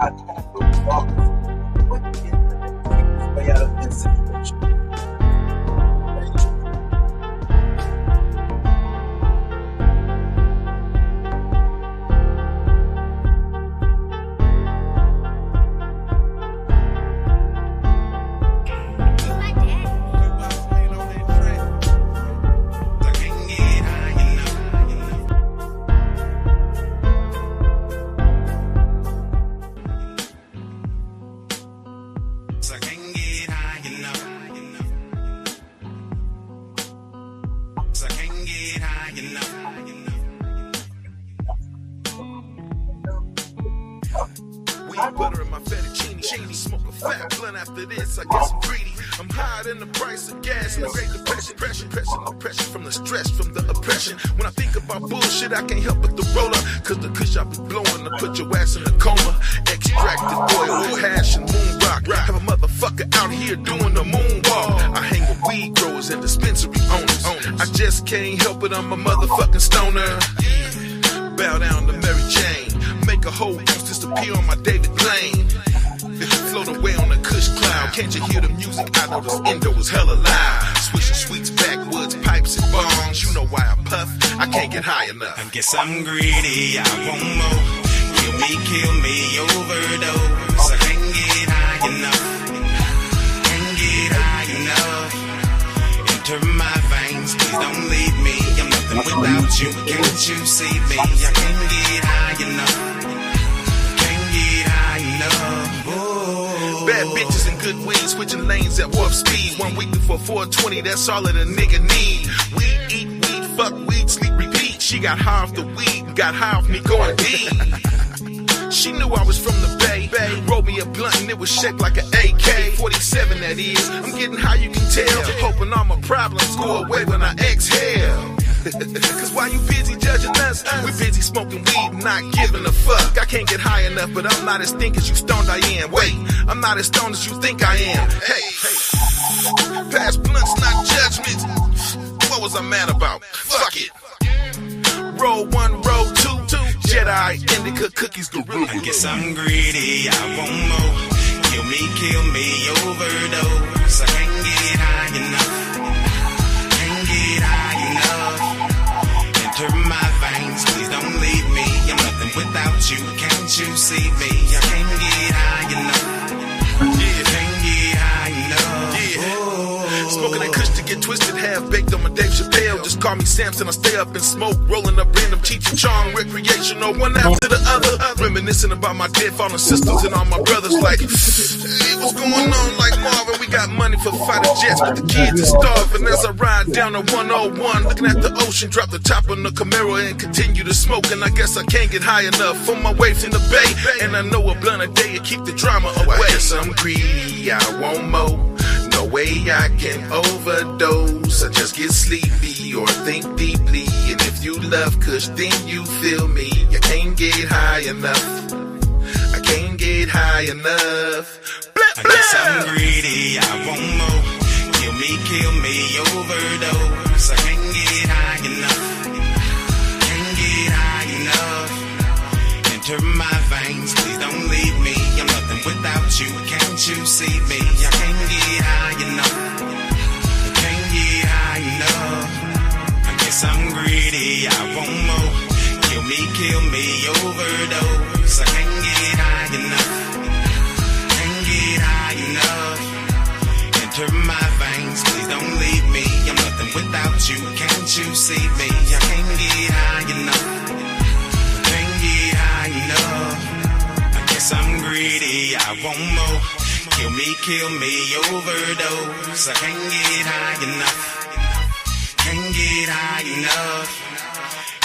I try to focus what to get the way out of this situation. Butter in my fettuccine, smoke a fat blunt after this. I guess I'm greedy. I'm higher than the price of gas and the Great Depression. Pressure from the stress, from the oppression. When I think about bullshit, I can't help but to roll up. Cause the kush I be blowing to put your ass in a coma. Extracted oil, hash and moon rock. Have a motherfucker out here doing the moonwalk. I hang with weed growers and dispensary owners. I just can't help it, I'm a motherfucking stoner. Bow down to Mary Jane. Make a whole ounce disappear on my David Blaine. Float away on a kush cloud. Can't you hear the music? I know this endo is hella loud. Swishing sweets, backwoods, pipes and bongs. You know why I puff? I can't get high enough. I guess I'm greedy, I want more. Kill me, overdose. I can't get high enough. Can't get high enough. Enter my veins, please don't leave me. I'm nothing without you. Can't you see me? I can't get high enough. Bad bitches and good weed, switching lanes at warp speed. 1 week before 420, that's all that a nigga need. Weed, eat, weed, fuck, weed, sleep, repeat. She got high off the weed, got high off me going deep. She knew I was from the Bay. Rolled me a blunt and it was shaped like an AK-47, that is. I'm getting high, you can tell. Hoping all my problems go away when I exhale. Cause while you busy judging us, we busy smoking weed, not giving a fuck. I can't get high enough, but I'm not as think as you stoned I am. Wait, I'm not as stoned as you think I am. Hey, past blunts, not judgments. What was I mad about? Fuck it. Roll 1, roll 2, Jedi, indica, cookies, gorilla. I guess I'm greedy, I want more. Kill me, overdose. I can't get high enough. Can't get high enough. Enter my veins, please don't leave me. I'm nothing without you, can't you see me? I can't get high enough. Can't get high enough. Oh. Smoking that kush to get twisted, half baked on my Dave Chappelle. Just call me Samson, I stay up and smoke, rolling up random Cheech and Chong, recreational, one after the other. Reminiscing about my dead fallen sisters and all my brothers. Like, hey, what's going on? Like Marvin, we got money for fighter jets, but the kids are starving. As I ride down the 101, looking at the ocean, drop the top on the Camaro and continue to smoke. And I guess I can't get high enough for my waves in the bay. And I know a blunt a day to keep the drama away. I guess I'm greedy, I want more. No way I can overdose. I just get sleepy or think deeply. And if you love kush, then you feel me. I can't get high enough. I can't get high enough. I guess I'm greedy, I want more. Kill me, overdose. I can't get high enough. Can't get high enough. Enter my veins, please don't leave me. I'm nothing without you, can't you see me? I can't get high enough. Can't get high enough. I guess I'm greedy, I want more. Kill me, overdose. I can't get high enough. Can't get high enough. Enter my veins, please don't leave me. I'm nothing without you, can't you see me? I can't get high enough. Can't get high enough. I guess I'm greedy, I want more. Kill me, overdose. I can't get high enough. Can't get high enough.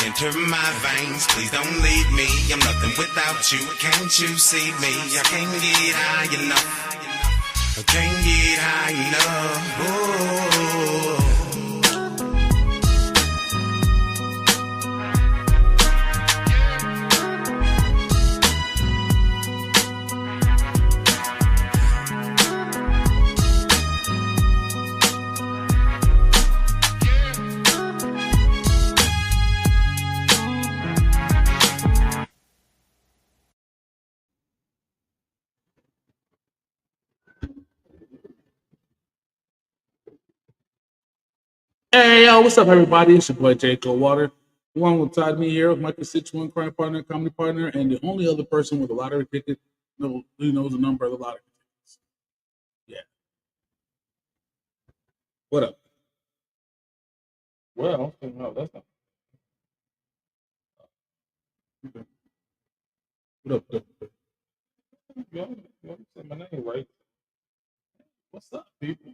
Enter my veins, please don't leave me. I'm nothing without you, can't you see me? I can't get high enough. I can't get high enough. Oh. Hey, yo, what's up, everybody? It's your boy, Jay Water. Alongside me here with my constituent crime partner, comedy partner, and the only other person with a lottery ticket who knows the number of the lottery tickets. Yeah. What up? Well, no, that's not. Okay. What up? What up? What up? You say my name right. What's up, people?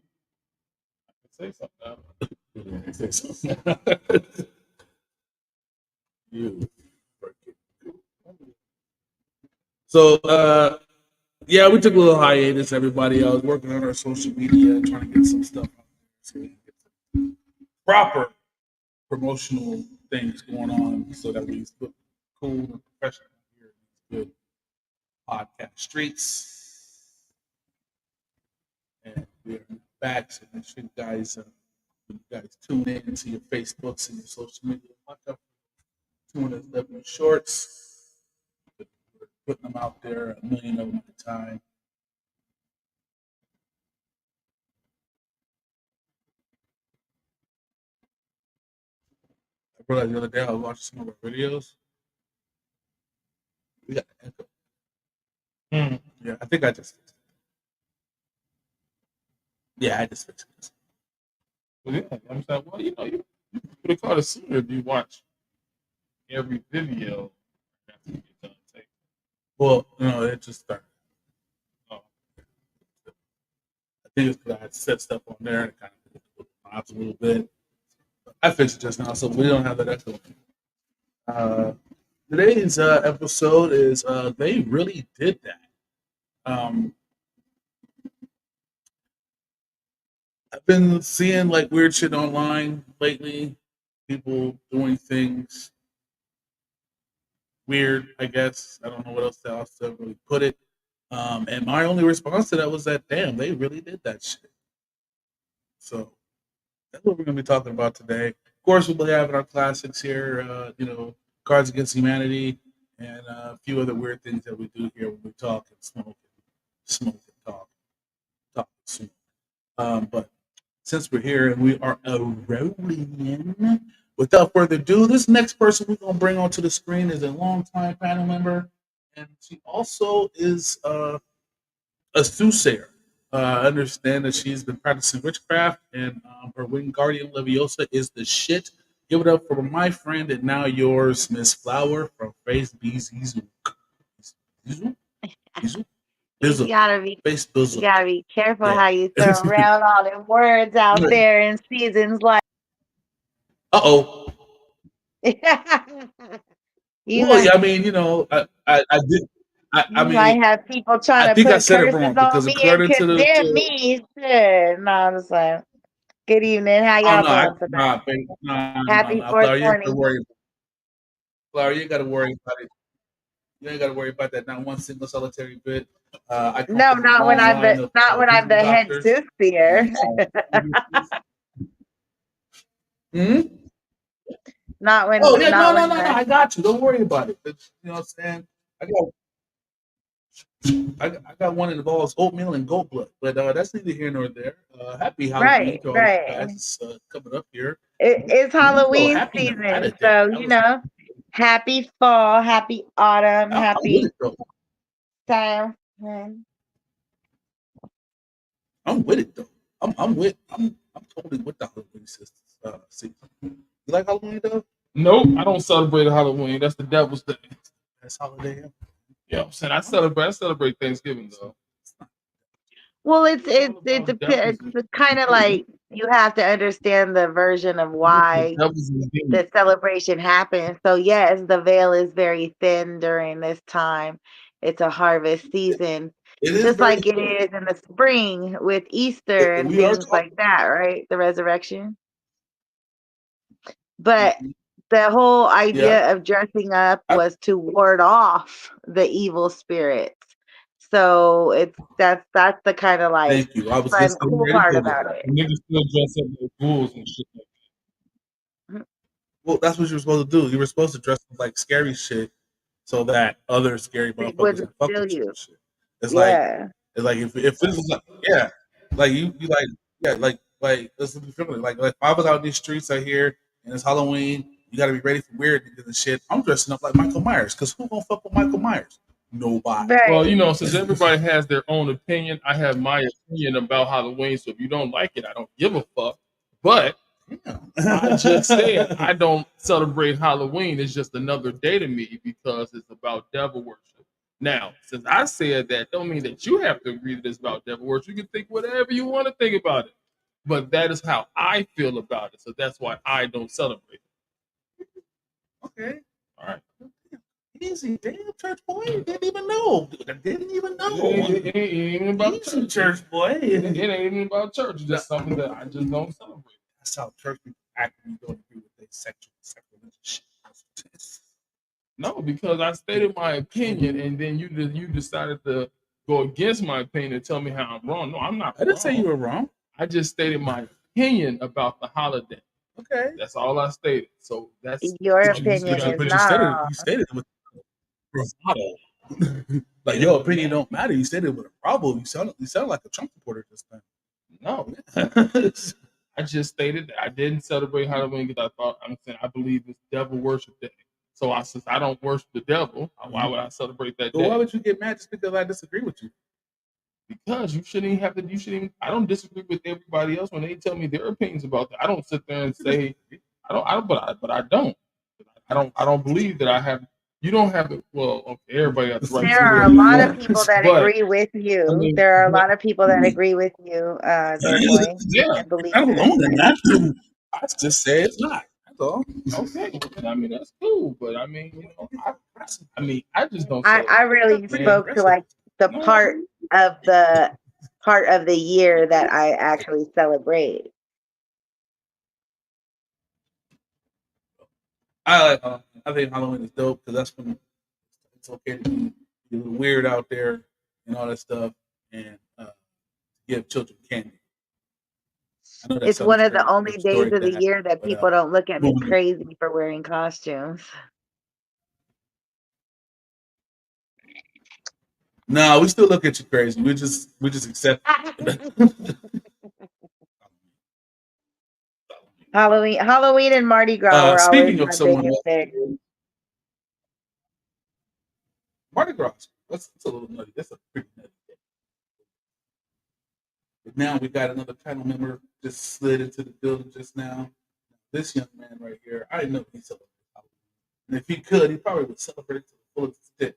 I can say something now. Say something. You. So, yeah, we took a little hiatus, everybody. I was working on our social media, trying to get some stuff out there so we can get some proper promotional things going on so that we look cool and professional here in these good podcast streets. And we're back, so make sure you guys tune in to your Facebooks and your social media. Watch out for 2 minutes left in shorts. We're putting them out there, a million of them at a time. I realized the other day I was watching some of our videos. We got an echo. Yeah, I think I just fixed it. Yeah, I just fixed it. Well, yeah, I'm saying, well, you would have caught it sooner if you watch every video after you get done taping. Well, no, it just started. Oh. I think it's because I had set stuff on there and it kind of pops a little bit. I fixed it just now, so we don't have that echo. Today's episode is They Really Did That. I've been seeing like weird shit online lately. People doing things weird, I guess. I don't know what else to really put it. And my only response to that was that, damn, they really did that shit. So that's what we're going to be talking about today. Of course, we'll be having our classics here, Cards Against Humanity, and a few other weird things that we do here when we talk and smoke and talk and smoke. But since we're here and we are rolling, without further ado, this next person we're going to bring onto the screen is a longtime panel member, and she also is a soothsayer. I understand that she's been practicing witchcraft, and her Wingardium Leviosa is the shit. Give it up for my friend and now yours, Miss Flower from Face Bizzle. You gotta be careful how you throw around all the words out there in seasons like. Uh-oh. You Well, yeah, I mean, I did. I mean, might have people trying to I think put I said it curses wrong on because me and according to condemn me. Shit. No, I'm just like, good evening. How y'all doing today? Happy Flower, you ain't 420. gotta worry. Flower, you ain't gotta worry about it. You ain't gotta worry about that. Not one single solitary bit. No, not when I'm the head soothsayer. Not when. Oh yeah, not no. when I got you. Don't worry about it. You know what I'm saying? I got one that involves oatmeal and goat blood, but that's neither here nor there. Happy Halloween to all you guys coming up here. It's Halloween season, so happy fall, happy autumn, happy time. I'm with it though. I'm totally with the Halloween season. You like Halloween though? Nope, I don't celebrate Halloween. That's the devil's day. That's holiday. Yeah, I'm saying I celebrate Thanksgiving though. Well, it's kind of like you have to understand the version of why the celebration happens. So yes, the veil is very thin during this time. It's a harvest season, just like it is in the spring with Easter and things like that, right? The resurrection. But the whole idea of dressing up was to ward off the evil spirits. So that's the kind of like Thank you. I was fun, cool part about it. Niggas still dress up like ghouls and shit like that. Well, that's what you were supposed to do. You were supposed to dress up like scary shit so that other scary motherfuckers can fuck with you. It's like if this was like, like you like like let's be friendly. Like if I was out in these streets out here and it's Halloween, you got to be ready for weird niggas and shit. I'm dressing up like Michael Myers because who gonna fuck with Michael Myers? Nobody. Right. Well, you know, since everybody has their own opinion, I have my opinion about Halloween. So if you don't like it, I don't give a fuck. But I just said I don't celebrate Halloween. It's just another day to me because it's about devil worship. Now, since I said that, don't mean that you have to agree that it's about devil worship. You can think whatever you want to think about it. But that is how I feel about it. So that's why I don't celebrate it. Okay. All right. Easy, damn church boy. Didn't even know. Didn't even know. It ain't even about Easy, church boy. It ain't even about church. It's just something that I just don't celebrate. That's how church people act when you don't agree with their sexual shit. No, because I stated my opinion, and then you decided to go against my opinion and tell me how I'm wrong. No, I'm not. I didn't say you were wrong. I just stated my opinion about the holiday. Okay, that's all I stated. So that's your opinion is not. You stated it with bravado. Like your opinion don't matter. You stated it with a problem. You sound like a Trump supporter this time. No, I just stated that I didn't celebrate Halloween because I believe it's devil worship day. So since I don't worship the devil, why would I celebrate that day? Why would you get mad just because I disagree with you? Because you shouldn't even have to. You shouldn't. I don't disagree with everybody else when they tell me their opinions about that. I don't sit there and say I don't. But I don't. I don't believe that I have. You don't have to. Well, okay, everybody has the right. There are a lot of people that agree with you. I mean, there are a lot of people that agree with you. Yeah, and believe I'm alone in that. I just say it's not. That's all. Okay, I mean that's cool, but I mean, you know, I just don't. I really spoke to like the part of the year that I actually celebrate. I think Halloween is dope because that's when it's okay to be a little weird out there and all that stuff, and give children candy. It's one of the only days of the year that people don't look at me crazy for wearing costumes. No, we still look at you crazy. We just accept Halloween and Mardi Gras were speaking always of my someone biggest thing. Mardi Gras, that's a little nutty. That's a pretty nutty thing. But now we got another panel member just slid into the building just now. This young man right here, I didn't know he celebrated Halloween. And if he could, he probably would celebrate it to the fullest extent.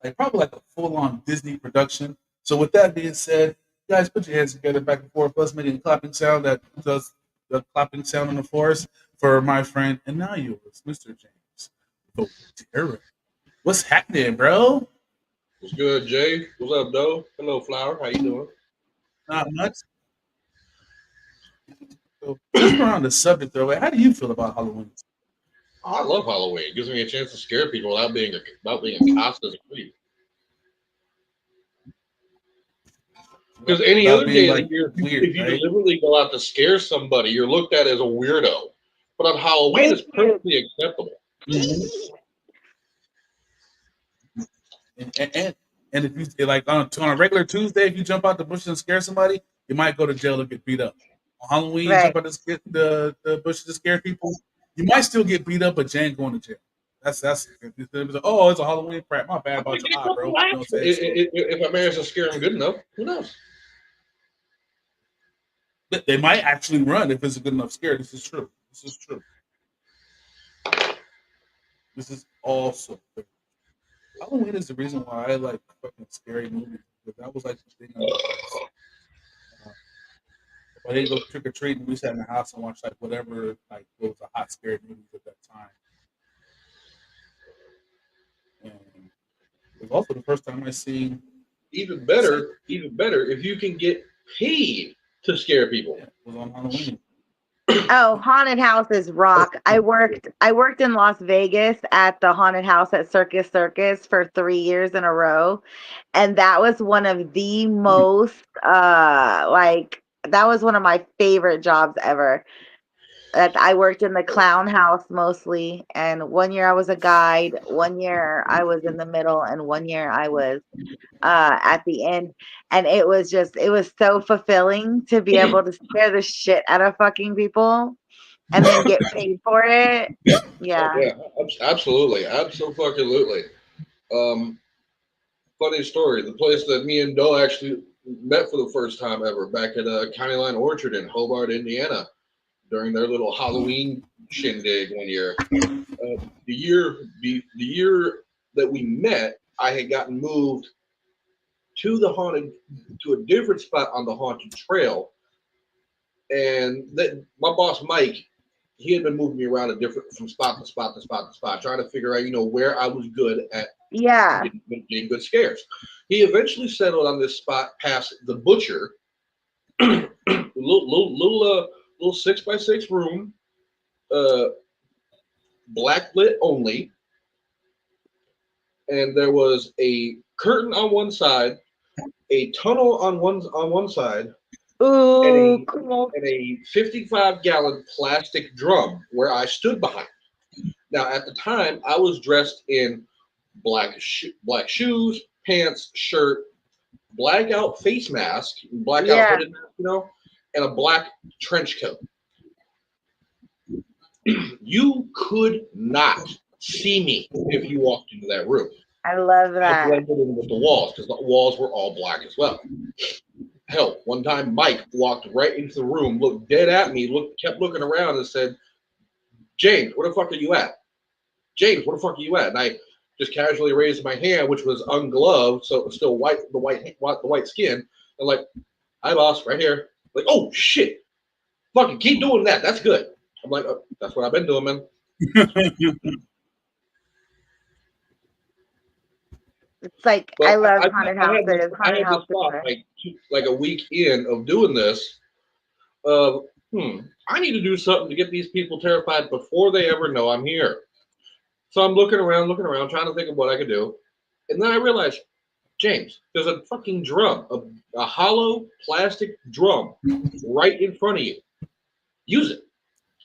Like probably like a full-on Disney production. So with that being said, guys, put your hands together back and forth. Let's make a clapping sound that does the clapping sound on the forest for my friend and now yours, Mr. James. What's happening, bro? What's good, Jay? What's up, Doe? Hello, Flower. How you doing? Not much. So, just around the subject, though, how do you feel about Halloween? I love Halloween. It gives me a chance to scare people without being a cost as a creep. Because any other day of the year, if you deliberately go out to scare somebody, you're looked at as a weirdo. But on Halloween, it's perfectly acceptable. Mm-hmm. And if you like on a regular Tuesday, if you jump out the bushes and scare somebody, you might go to jail or get beat up. On Halloween, you jump out the bushes to scare people, you might still get beat up, but you ain't going to jail. That's oh, it's a Halloween crap. My bad about your eye, bro. You know if I manage to scare them good enough, who knows? They might actually run if it's a good enough scare. This is true. This is also Halloween is the reason why I like fucking scary movies. Because that was like the thing. When they go trick or treating, we sat in the house and watched like whatever like was a hot scary movie at that time. And it was also the first time I seen. Even better, if you can get paid to scare people. Yeah, it was on Halloween. Oh, haunted houses rock. I worked in Las Vegas at the haunted house at Circus Circus for 3 years in a row. And that was one of the most that was one of my favorite jobs ever. I worked in the clown house mostly, and 1 year I was a guide, 1 year I was in the middle, and 1 year I was at the end. And it was so fulfilling to be able to scare the shit out of fucking people and then get paid for it. Yeah. Yeah, absolutely. Absolutely. Funny story. The place that me and Doe actually met for the first time ever back at County Line Orchard in Hobart, Indiana, during their little Halloween shindig one year. The year that we met, I had gotten moved to a different spot on the haunted trail, and that my boss Mike, he had been moving me around from spot to spot, trying to figure out, where I was good at. Yeah. Getting good scares. He eventually settled on this spot past the butcher, little 6x6 room, black lit only, and there was a curtain on one side, a tunnel on one side, ooh, and a 55-gallon plastic drum where I stood behind. Now, at the time, I was dressed in black shoes, pants, shirt, blackout face mask, blackout hooded mask, and a black trench coat. You could not see me if you walked into that room. I love that. I blended in with the walls because the walls were all black as well. Hell, one time Mike walked right into the room, looked dead at me, kept looking around and said, "James, where the fuck are you at? James, where the fuck are you at?" And I just casually raised my hand, which was ungloved, so it was still white, the white skin. And like, "Hi, boss, right here." Like, "Oh shit, fucking keep doing that. That's good." I'm like, "Oh, that's what I've been doing, man." It's like, I love haunted houses. I had to stop like a week in of doing this. I need to do something to get these people terrified before they ever know I'm here. So I'm looking around, trying to think of what I could do. And then I realized, James, there's a fucking drum, a hollow plastic drum right in front of you. Use it.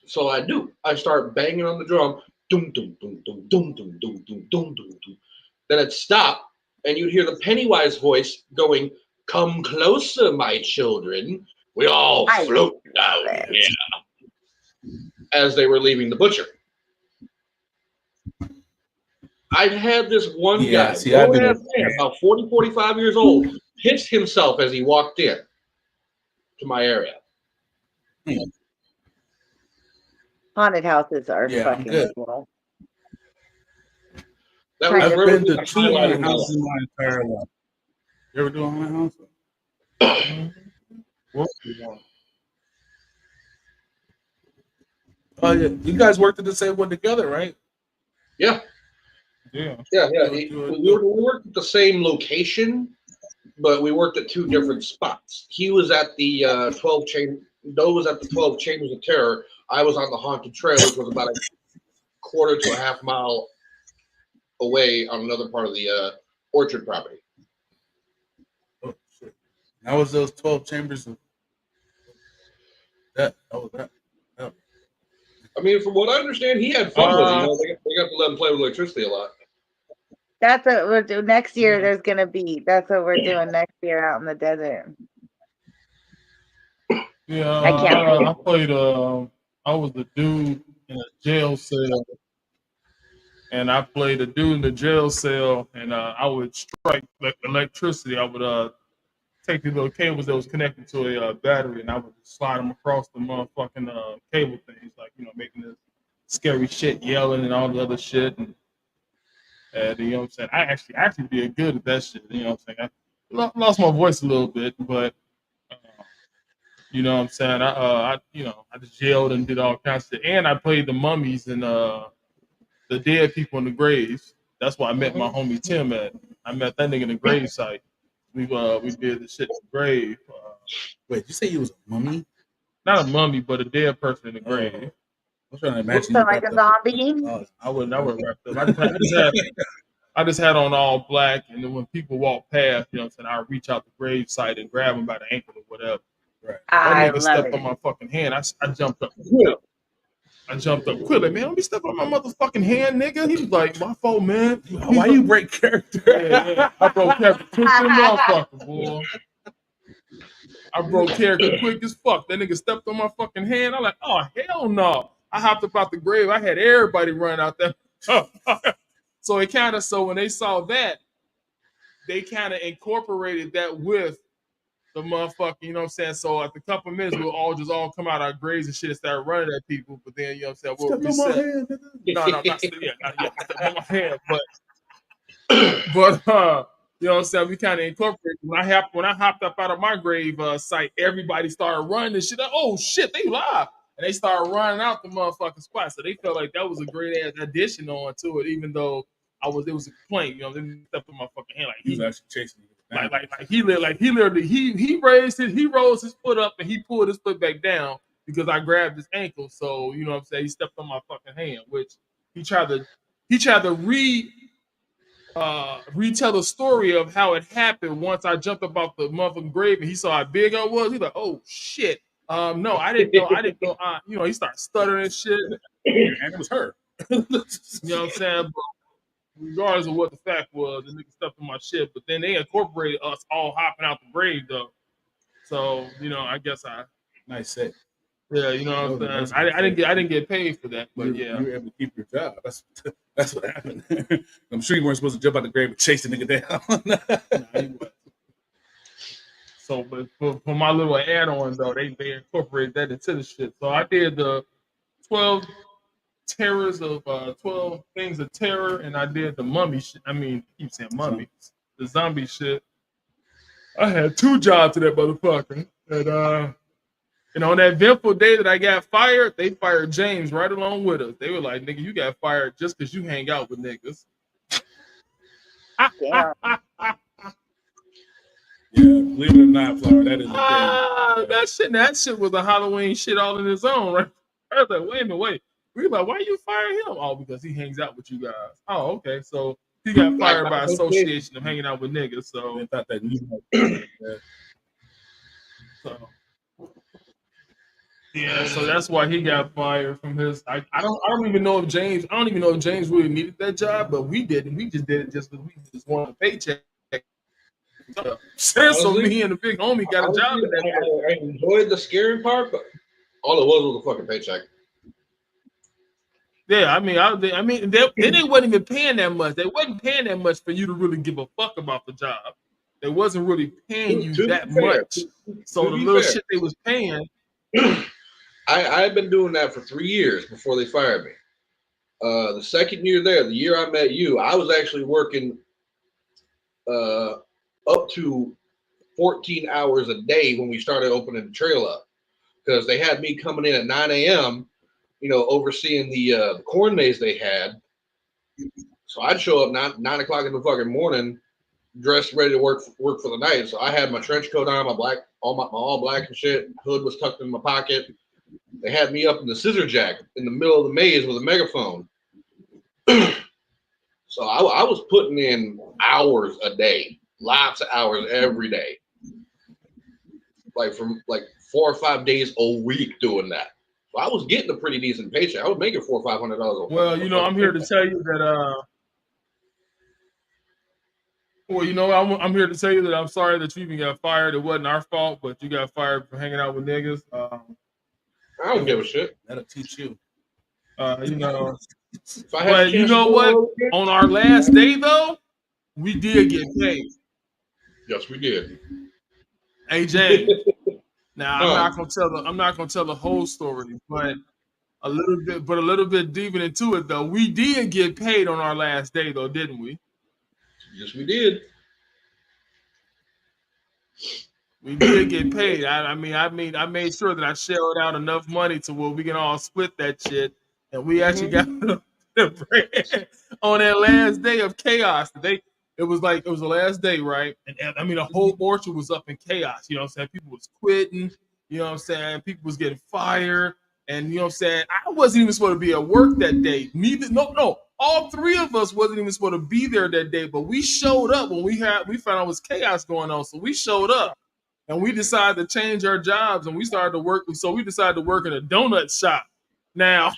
So I do. I start banging on the drum. Dum, dum, dum, dum, dum, dum, dum, dum, dum, dum, dum. Then it'd stop, and you'd hear the Pennywise voice going, "Come closer, my children. We all float down here," as they were leaving the butcher. I've had this one guy, about 40, 45 years old, piss himself as he walked in to my area. Haunted houses are fucking cool. I've been to 2 haunted houses in my entire life. You ever do a haunted house? Oh yeah, you guys worked at the same one together, right? Yeah. Yeah. We worked at the same location, but we worked at 2 different spots. He was at the 12 chamber. Doe was at the 12 Chambers of Terror. I was on the Haunted Trail, which was about a quarter to a half mile away on another part of the orchard property. Oh shit! That was those 12 chambers of that. Oh, that. Oh. I mean, from what I understand, he had fun with it. They got to let him play with electricity a lot. That's what we're doing next year. That's what we're doing next year out in the desert. Yeah, I played. I was the dude in a jail cell, and I played a dude in the jail cell, and I would strike electricity. I would take the little cables that was connected to a battery, and I would slide them across the motherfucking cable things, like making this scary shit, yelling and all the other shit, and you know what I'm saying. I actually did good at that shit. You know what I'm saying. I lost my voice a little bit, but. You know what I'm saying? I just yelled and did all kinds of shit. And I played the mummies and the dead people in the graves. That's why I met my homie Tim at. I met that nigga in the grave site. We did the shit in the grave. Wait, you say you was a mummy? Not a mummy, but a dead person in the grave. I'm trying to imagine. So like a zombie? I wouldn't wrap up. I just had on all black, and then when people walk past, you know what I'm saying, I reach out the grave site and grab them by the ankle or whatever. Right. That nigga stepped on my fucking hand. I jumped up. I jumped up quick, like, man, let me step on my motherfucking hand, nigga. He was like, my fault, man. Why you break character? Yeah. I broke character quick as a motherfucker, boy. I broke character quick as fuck. That nigga stepped on my fucking hand. I'm like, oh, hell no. I hopped up out the grave. I had everybody run out there. So it kind of, so when they saw that, they kind of incorporated that with the motherfucker, you know what I'm saying? So after a couple of minutes, we'll all come out our graves and shit and start running at people. But then, you know what I'm saying? We'll reset. No, not yet. Step on my hand. But you know what I'm saying? We kind of incorporated. When I hopped up out of my grave site, everybody started running and shit. Like, oh shit, they live. And they started running out the motherfucking spot. So they felt like that was a great ass addition on to it, even though it was a complaint. You know, they stepped on my fucking hand like he was actually chasing me. He rose his foot up and he pulled his foot back down because I grabbed his ankle. So, you know what I'm saying? He stepped on my fucking hand, which he tried to retell the story of how it happened once I jumped up off the motherfucking grave and he saw how big I was. He's like, oh shit. No, I didn't know. You know, he started stuttering and shit. And it was her. You know what I'm saying? But regardless of what the fact was, the nigga stepped on my shit. But then they incorporated us all hopping out the grave though. So, you know, I guess nice set. Yeah, you know what I'm saying? I didn't get paid for that, but you were able to keep your job. That's what happened. I'm sure you weren't supposed to jump out the grave and chase the nigga down. So, but for my little add-on though, they incorporated that into the shit. So I did the 12 terrors of 12 things of terror, and I did the mummy shit. I mean, I keep saying mummy, the zombie shit. I had 2 jobs to that motherfucker, and on that eventful day that I got fired, they fired James right along with us. They were like, "Nigga, you got fired just because you hang out with niggas." Yeah, believe it or not, Flower, that is a thing. That shit was a Halloween shit all in its own, right? I was like, wait a minute. We were like, why you fire him? Oh, because he hangs out with you guys. Oh, okay. So he got fired by association of hanging out with niggas. So I thought that yeah, so that's why he got fired from his. I don't even know if James really needed that job, but we didn't. We just did it just because we just wanted a paycheck. So me and the big homie got a job. I enjoyed the scary part, but all it was a fucking paycheck. Yeah, I mean, they wasn't even paying that much. They wasn't paying that much for you to really give a fuck about the job. They wasn't really paying you that much. So the little shit they was paying. I had been doing that for 3 years before they fired me. The second year there, the year I met you, I was actually working up to 14 hours a day when we started opening the trail up, because they had me coming in at 9 a.m., you know, overseeing the corn maze they had. So I'd show up 9 o'clock in the fucking morning, dressed, ready to work for the night. So I had my trench coat on, my all black and shit. Hood was tucked in my pocket. They had me up in the scissor jack in the middle of the maze with a megaphone. So I was putting in hours a day, lots of hours every day, like from like 4 or 5 days a week doing that. So I was getting a pretty decent paycheck. I was making $400 or $500 a week. Well, you know, I'm here to tell you that. Well, you know, I'm here to tell you that I'm sorry that you even got fired. It wasn't our fault, but you got fired for hanging out with niggas. I don't give a shit. That'll teach you. You know. But you know what? On our last day, though, we did get paid. Yes, we did. Hey, James. Now I'm not gonna tell the whole story, but a little bit deeper into it though. We did get paid on our last day, though, didn't we? Yes, we did. We did get paid. I made sure that I shelled out enough money to where we can all split that shit. And we actually got the bread on that last day of chaos. It was the last day, right? And I mean, the whole orchard was up in chaos. You know what I'm saying? People was quitting. You know what I'm saying? People was getting fired. And you know what I'm saying? I wasn't even supposed to be at work that day. No. All 3 of us wasn't even supposed to be there that day. But we showed up when we found out it was chaos going on. So we showed up. And we decided to change our jobs. And we started to work. So we decided to work in a donut shop. Now,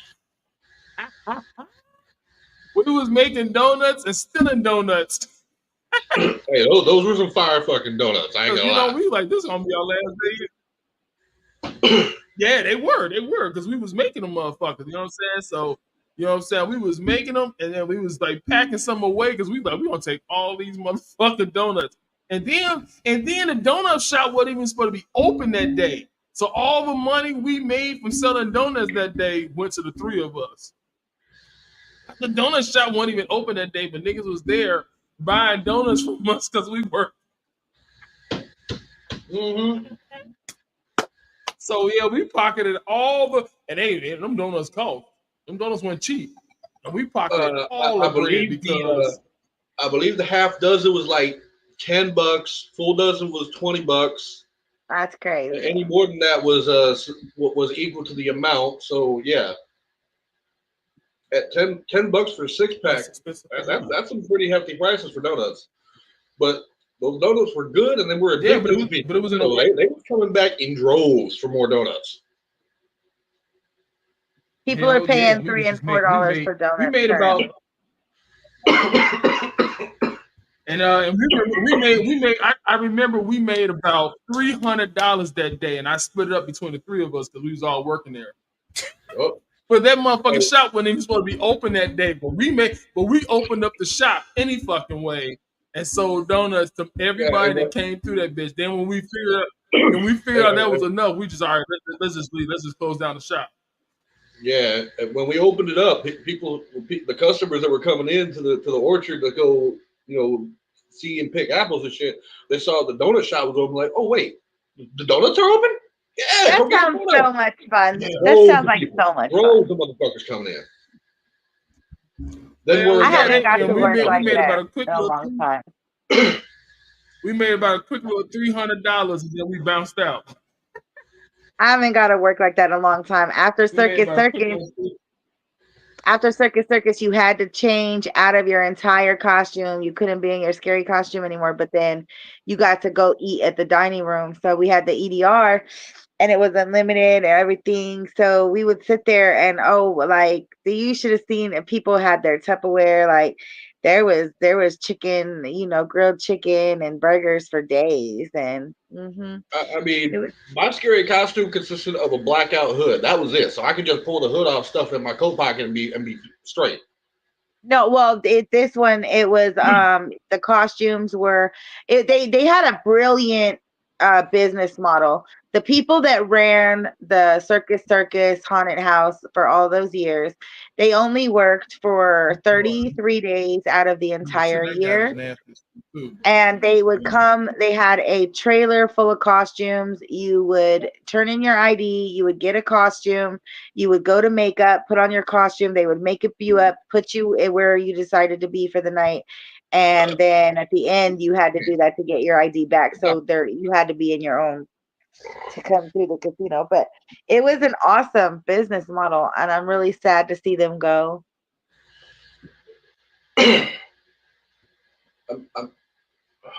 We was making donuts and stealing donuts. Hey, those were some fire fucking donuts. I ain't gonna lie. We like, this is gonna be our last day. Yeah, they were, because we was making them motherfuckers. You know what I'm saying? So, you know what I'm saying? We was making them, and then we was like packing some away because we like, we gonna take all these motherfucking donuts. And then the donut shop wasn't even supposed to be open that day. So all the money we made from selling donuts that day went to the three of us. The donut shop wasn't even open that day, but niggas was there buying donuts from us because we worked. Mm-hmm. So yeah, we pocketed all the, and them donuts cost. Them donuts went cheap, and we pocketed all the bread because I believe the half dozen was like $10. Full dozen was $20. That's crazy. Any more than that was equal to the amount. So yeah, at $10 for a 6-pack, that's some pretty hefty prices for donuts. But those donuts were good, and they were addictive to people. But it was so they were coming back in droves for more donuts. People are paying $3 and $4 for donuts. We made about, and we made. I remember we made about $300 that day, and I split it up between the three of us because we was all working there. Oh. But that motherfucking shop wasn't even supposed to be open that day. But we opened up the shop any fucking way and sold donuts to everybody that came through that bitch. Then when we figured out that was enough, we just, all right, let's just leave. Let's just close down the shop. Yeah, when we opened it up, the customers that were coming into the orchard to go, see and pick apples and shit, they saw the donut shop was open. Like, oh wait, the donuts are open? Yeah, that sounds so much fun. That sounds like so much fun. Droves of motherfuckers coming in. Then I haven't got to work like that in a long time. We made about a quick little $300 and then we bounced out. I haven't got to work like that in a long time. After Circus Circus, you had to change out of your entire costume. You couldn't be in your scary costume anymore, but then you got to go eat at the dining room. So we had the EDR and it was unlimited and everything. So we would sit there and you should have seen if people had their Tupperware, like there was chicken, grilled chicken and burgers for days. And I mean, my scary costume consisted of a blackout hood. That was it. So I could just pull the hood off, stuff in my coat pocket, and be straight. No, well, this one, it was the costumes were they had a brilliant business model. The people that ran the Circus Haunted House for all those years, they only worked for 33 days out of the entire year. And they would come, they had a trailer full of costumes. You would turn in your ID, you would get a costume, you would go to makeup, put on your costume, they would make you up, put you where you decided to be for the night. And then at the end, you had to do that to get your ID back. So you had to be in your own to come through the casino. But it was an awesome business model, and I'm really sad to see them go. Well,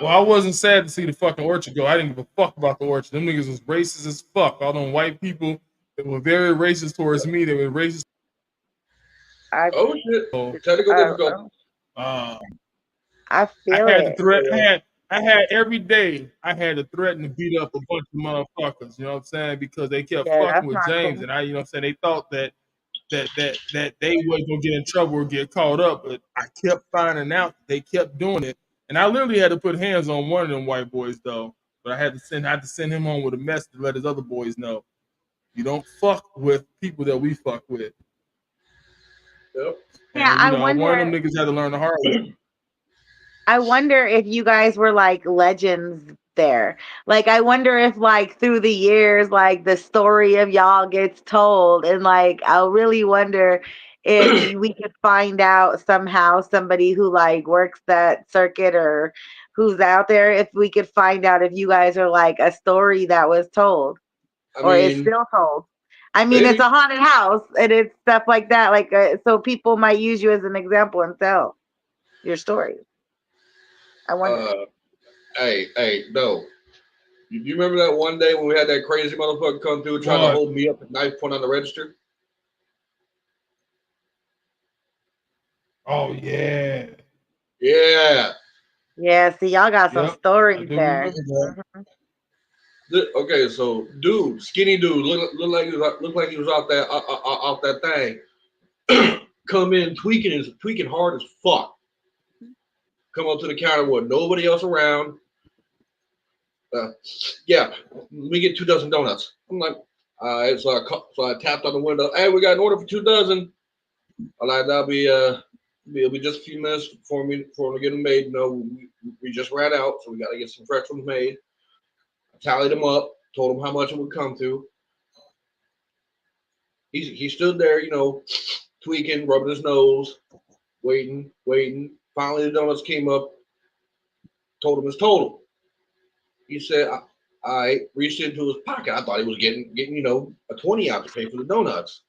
I wasn't sad to see the fucking orchard go. I didn't give a fuck about the orchard. Them niggas was racist as fuck. All them white people that were very racist towards me. They were racist. I feel it. I had every day. I had to threaten to beat up a bunch of motherfuckers. You know what I'm saying? Because they kept fucking with James, and you know what I'm saying. They thought that they wasn't gonna get in trouble or get caught up, but I kept finding out they kept doing it, and I literally had to put hands on one of them white boys though. But I had to send him home with a message to let his other boys know, you don't fuck with people that we fuck with. Yep. Yeah, and, one of them niggas had to learn the hard way. I wonder if you guys were like legends there. Like, I wonder if like through the years, like the story of y'all gets told, and like I really wonder if we could find out somehow somebody who like works that circuit or who's out there, if we could find out if you guys are like a story that was told is still told. I mean, it's a haunted house and it's stuff like that. Like, so people might use you as an example and tell your story. I wonder. No. You remember that one day when we had that crazy motherfucker come through trying to hold me up at knife point on the register? Oh yeah. Yeah. Yeah, see, y'all got some Yep. I stories do there. remember that. Okay, so dude, skinny dude, look like he was off that thing. Come in tweaking hard as fuck. Come up to the counter with nobody else around. Yeah, we get 2 dozen donuts. I'm like, all right. So I tapped on the window. Hey, we got an order for 2 dozen. I'm like, it'll be just a few minutes for me to get them made. No, we just ran out, so we got to get some fresh ones made. I tallied them up, told him how much it would come to. He stood there, tweaking, rubbing his nose, waiting. Finally, the donuts came up. Told him his total. He said, I reached into his pocket. I thought he was getting a 20 out to pay for the donuts.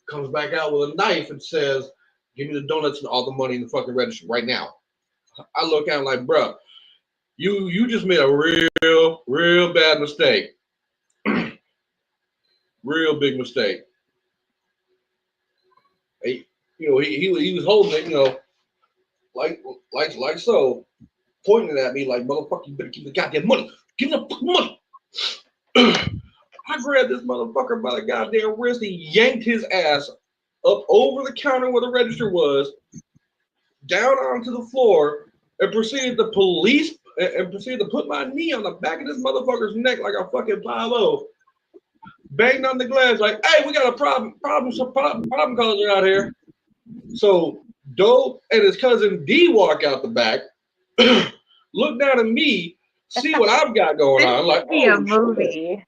Comes back out with a knife and says, give me the donuts and all the money in the fucking register right now. I look at him like, bro, you just made a real bad mistake. Real big mistake. He was holding it, like so, pointing at me like, motherfucker, you better keep the goddamn money. Give me the money. I grabbed this motherfucker by the goddamn wrist. He yanked his ass up over the counter where the register was, down onto the floor, and proceeded to put my knee on the back of this motherfucker's neck like a fucking Pablo. Banged on the glass like, hey, we got a problem caller out here. So Doe and his cousin D walk out the back, look down at me, see what I've got going on. Like, oh, a movie.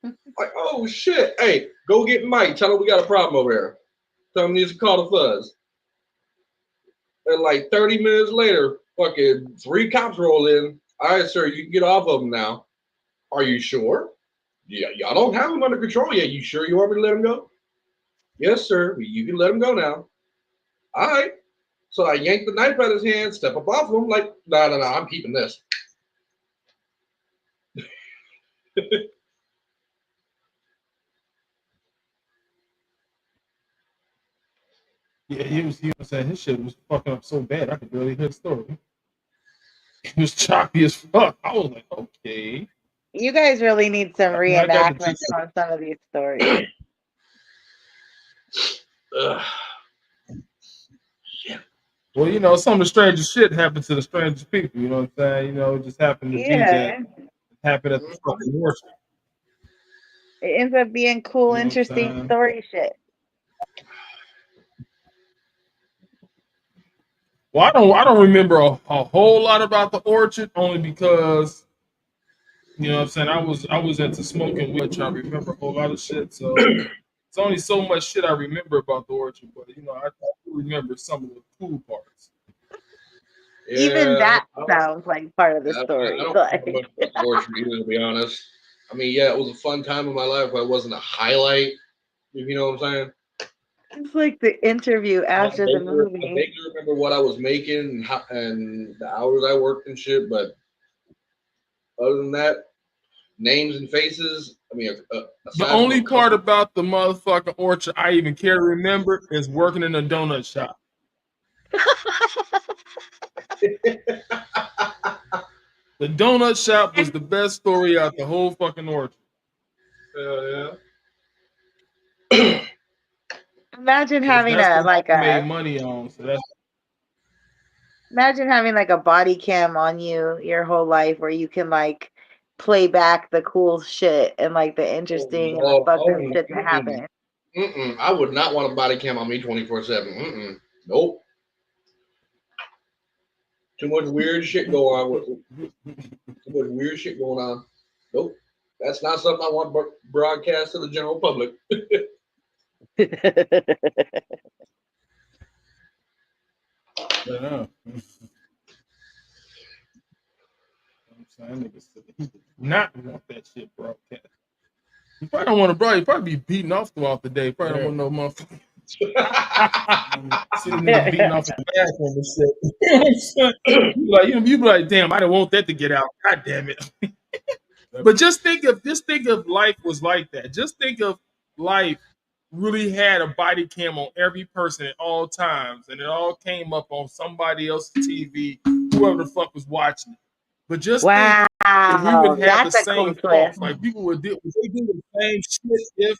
Like, oh shit. Hey, go get Mike. Tell him we got a problem over here. Tell him he needs to call the fuzz. And like 30 minutes later, fucking 3 cops roll in. All right, sir, you can get off of him now. Are you sure? Yeah, y'all don't have him under control yet. You sure you want me to let him go? Yes, sir. You can let him go now. All right. So I yanked the knife out of his hand, step up off of him, like, no, I'm keeping this. Yeah, he was saying his shit was fucking up so bad I could barely hear the story. It was choppy as fuck. I was like, okay. You guys really need some reenactments on some of these stories. Yeah. Well, some of the strangest shit happened to the strangest people. You know what I'm saying? It just happened to be that happened at the fucking worship. It ends up being cool, interesting story shit. Well, I don't remember a whole lot about the orchard, only because, you know what I'm saying, I was into smoking, which I remember a whole lot of shit. So it's only so much shit I remember about the orchard, but I do remember some of the cool parts. Yeah, even that sounds like part of the story. I don't remember much about the orchard either, to be honest. I mean, yeah, it was a fun time in my life, but it wasn't a highlight. If you know what I'm saying. It's like the interview after the movie. I vaguely remember what I was making and the hours I worked and shit, but other than that, names and faces. I mean, the only part about the motherfucking orchard I even care to remember is working in a donut shop. The donut shop was the best story out the whole fucking orchard. Yeah. Imagine having made money on. So that's. Imagine having like a body cam on you your whole life, where you can like play back the cool shit and like the interesting and the fucked up shit that happened. I would not want a body cam on me 24/7. Nope. Too much weird shit going on. Nope. That's not something I want broadcast to the general public. Not want that shit broadcast. You probably don't want to, bro. You probably be beating off throughout the day. Probably don't want no motherfucker. Sitting there beating off the bathroom and shit. You know what I'm saying? You be like, damn, I don't want that to get out. God damn it. But just think of life was like that. Just think of life really had a body cam on every person at all times, and it all came up on somebody else's TV, whoever the fuck was watching it. But just think if we would have the same thoughts, like people would do the same shit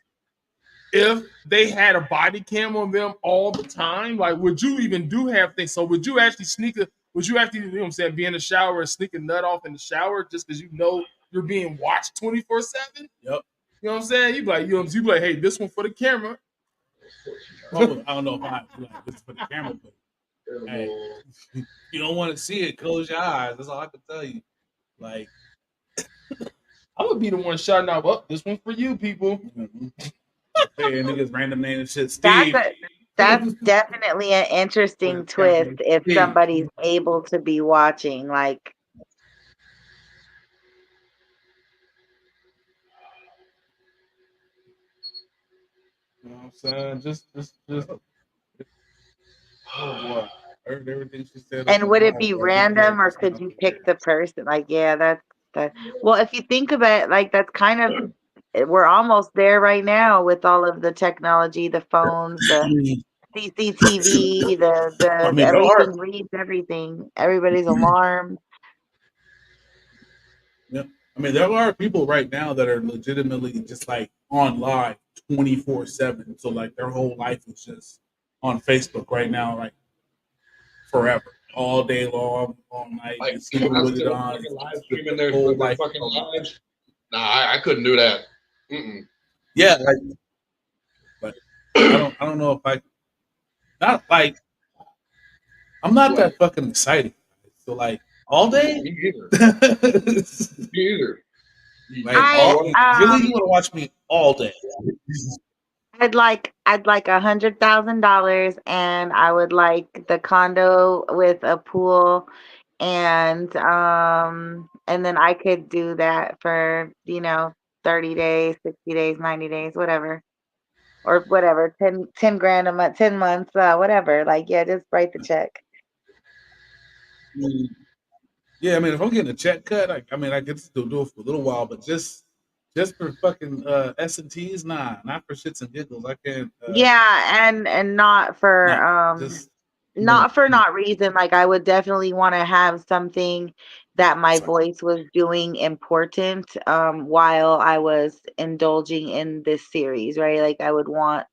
if they had a body cam on them all the time. Like, would you even have things? So would you actually would you actually, you know what I'm saying, be in the shower and sneak a nut off in the shower just because you know you're being watched 24/7? Yep. You know what I'm saying? You be like, hey, this one for the camera. I don't know if I like this for the camera, but hey, you don't want to see it, close your eyes. That's all I can tell you. Like, I would be the one shouting out, "Well, this one for you, people." Mm-hmm. Hey, niggas random name and shit. Steve. That's definitely an interesting twist if somebody's able to be watching. Like, you know what I'm saying? Just. Oh boy, I heard everything she said. And would it be random, or could you pick the person? Like, yeah, that's that. Well, if you think about it, like that's kind of, we're almost there right now with all of the technology, the phones, the CCTV, everything reads everything. Everybody's alarmed. Yeah, I mean, there are people right now that are legitimately just like on live 24/7. So like their whole life is just on Facebook right now, like forever, all day long, all night. Like, with it on, live streaming their fucking lives. Nah, I couldn't do that. Mm-mm. Yeah, like, but I don't know if not like, I'm not that fucking excited. So like all day. Me either. Me either. Like, really, you want to watch me all day? I'd like $100,000, and I would like the condo with a pool, and then I could do that for 30 days, 60 days, 90 days, whatever, or whatever, 10 grand a month, 10 months, whatever. Like, yeah, just write the check. Yeah, I mean, if I'm getting a check cut, I can still do it for a little while, but just for fucking S&Ts, nah, not for shits and giggles. I can't. Yeah, and not for not reason. Like, I would definitely want to have something that my voice was doing important while I was indulging in this series, right? Like, I would want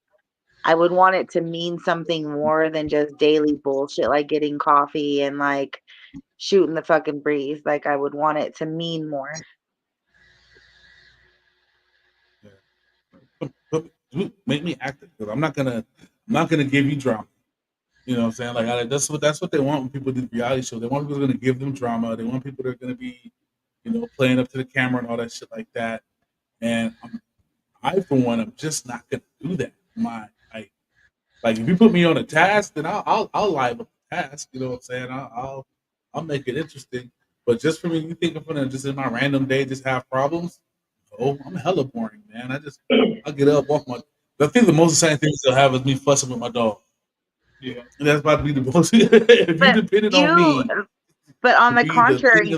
it to mean something more than just daily bullshit, like getting coffee and like shooting the fucking breeze. Like, I would want it to mean more. Make me active, because I'm not gonna give you drama. You know what I'm saying? Like, that's what they want when people do reality shows. They want people who are gonna give them drama. They want people that are gonna be, playing up to the camera and all that shit like that. And I, for one, I'm just not gonna do that. Like, if you put me on a task, then I'll live up the task. You know what I'm saying? I'll make it interesting. But just for me, you think I'm gonna just in my random day just have problems? Oh, I'm hella boring, man. I'll get up, walk my. I think the most exciting thing still have is me fussing with my dog. Yeah, and that's about to be the most. If you depended on me. But on the contrary,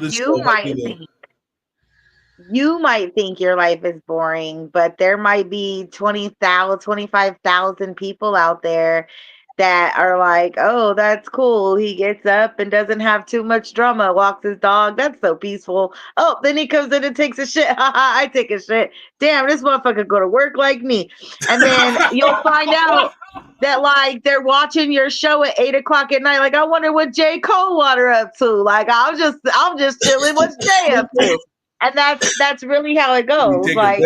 you might think your life is boring, but there might be 20,000, 25,000 people out there that are like, oh, that's cool. He gets up and doesn't have too much drama, walks his dog. That's so peaceful. Oh, then he comes in and takes a shit. I take a shit. Damn, this motherfucker go to work like me. And then you'll find out that like they're watching your show at 8 o'clock at night. Like, I wonder what Jay Coldwater up to. Like, I'm just chilling. What's Jay up to? And that's really how it goes. Like,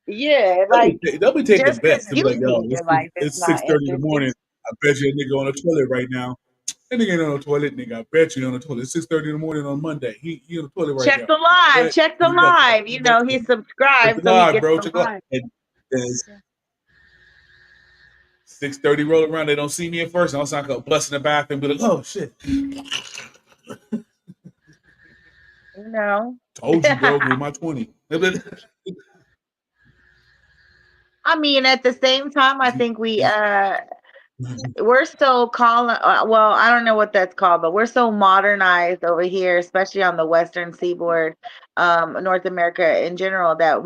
yeah, like they'll be taking bets. They'll be like, yo, it's 6:30 in the morning. I bet you a nigga on the toilet right now. That nigga ain't on the toilet, nigga. I bet you on the toilet. It's 6:30 in the morning on Monday. He on the toilet right now. Check the live. He subscribed. Live, bro. Check live. 6:30 roll around. They don't see me at first. And I'll go bust in the bathroom and be like, oh shit. No. Told you, bro. Give my 20. I mean, at the same time, I think we're so calling. Well, I don't know what that's called, but we're so modernized over here, especially on the Western Seaboard, North America in general, that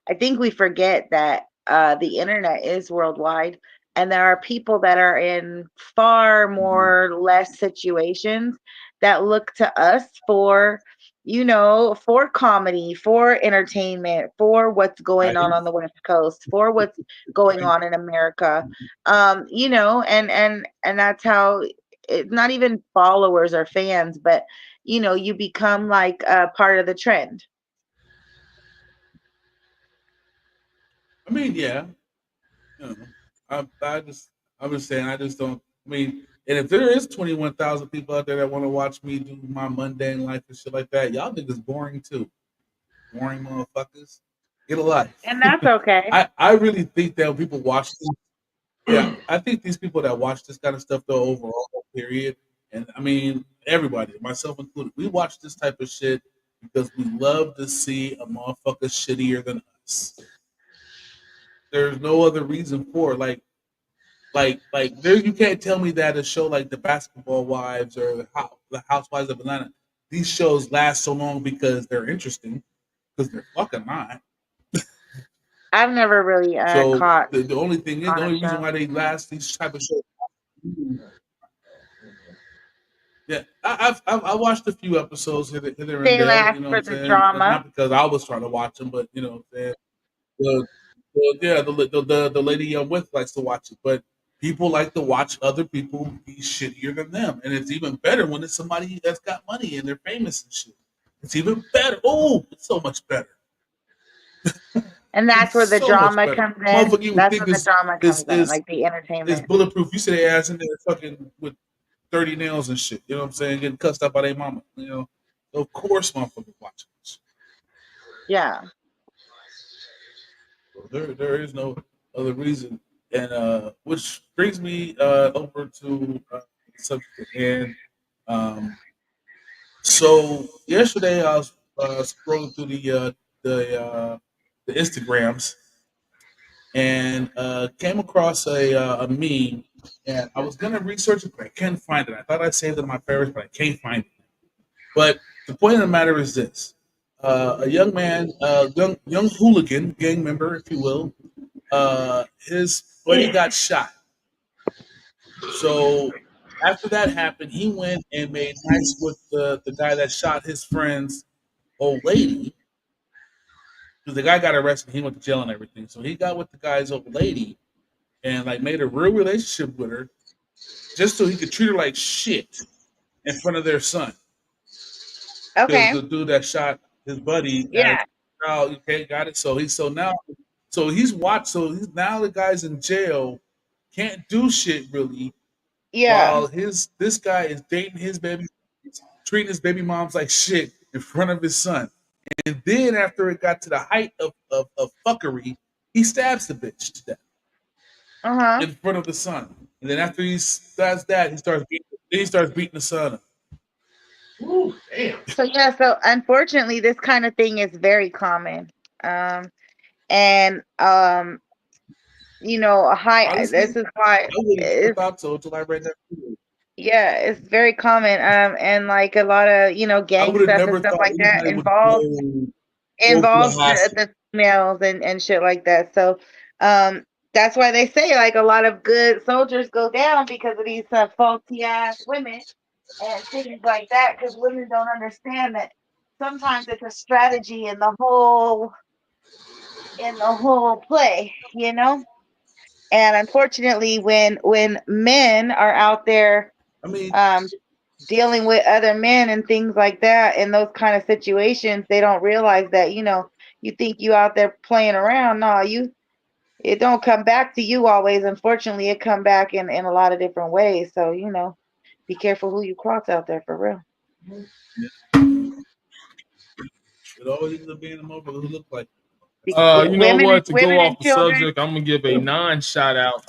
I think we forget that the internet is worldwide, and there are people that are in far more less situations that look to us for, for comedy, for entertainment, for what's going on the West Coast, for what's going on in America. And that's how it's not even followers or fans, but you become like a part of the trend. I mean, yeah. I'm just saying, I just don't. I mean, and if there is 21,000 people out there that want to watch me do my mundane life and shit like that, y'all niggas boring too. Boring motherfuckers. Get a life. And that's okay. I really think that when people watch this, yeah, I think these people that watch this kind of stuff though, overall, period, and I mean everybody, myself included, we watch this type of shit because we love to see a motherfucker shittier than us. There's no other reason for it. Like there, you can't tell me that a show like The Basketball Wives or the Housewives of Atlanta, these shows last so long because they're interesting, because they're fucking not. I've never really caught. The only thing is, the only reason why they last, these type of shows. Yeah, I watched a few episodes here and there. They last for the drama. Not because I was trying to watch them, but the lady I'm with likes to watch it, but people like to watch other people be shittier than them, and it's even better when it's somebody that's got money and they're famous and shit. It's even better. Oh, it's so much better. And that's where the drama comes in. That's where the drama comes in, like the entertainment. It's bulletproof. You see their ass in there fucking with 30 nails and shit. You know what I'm saying? Getting cussed out by their mama. So of course, motherfuckers watching this. Yeah. There is no other reason, and which brings me over to the subject at hand. So yesterday I was scrolling through the Instagrams and came across a meme, and I was gonna research it, but I can't find it. I thought I saved it in my favorites, but I can't find it. But the point of the matter is this. A young man, young hooligan, gang member, if you will, his buddy got shot. So after that happened, he went and made nice with the guy that shot his friend's old lady. Because the guy got arrested, he went to jail and everything. So he got with the guy's old lady and like made a real relationship with her, just so he could treat her like shit in front of their son. Okay. The dude that shot his buddy. Yeah. Okay, got it. So he's now the guy's in jail, can't do shit really. Yeah. While this guy is dating his baby, treating his baby moms like shit in front of his son. And then after it got to the height of fuckery, he stabs the bitch to death in front of the son. And then after he does that, he starts beating the son up. Ooh, damn. So unfortunately, this kind of thing is very common, Honestly, this is why until I read that video. Yeah, it's very common, and like a lot of gang stuff and stuff like that involves the females and shit like that. So, that's why they say like a lot of good soldiers go down because of these faulty ass women and things like that, because women don't understand that sometimes it's a strategy in the whole play, and unfortunately when men are out there dealing with other men and things like that in those kind of situations, they don't realize that you think you out there playing around. No, it don't come back to you always. Unfortunately, it come back in a lot of different ways. So be careful who you cross out there, for real. It always ends up being a motherfucker who look like. You know what? To go off the subject, I'm gonna give a non-shout out.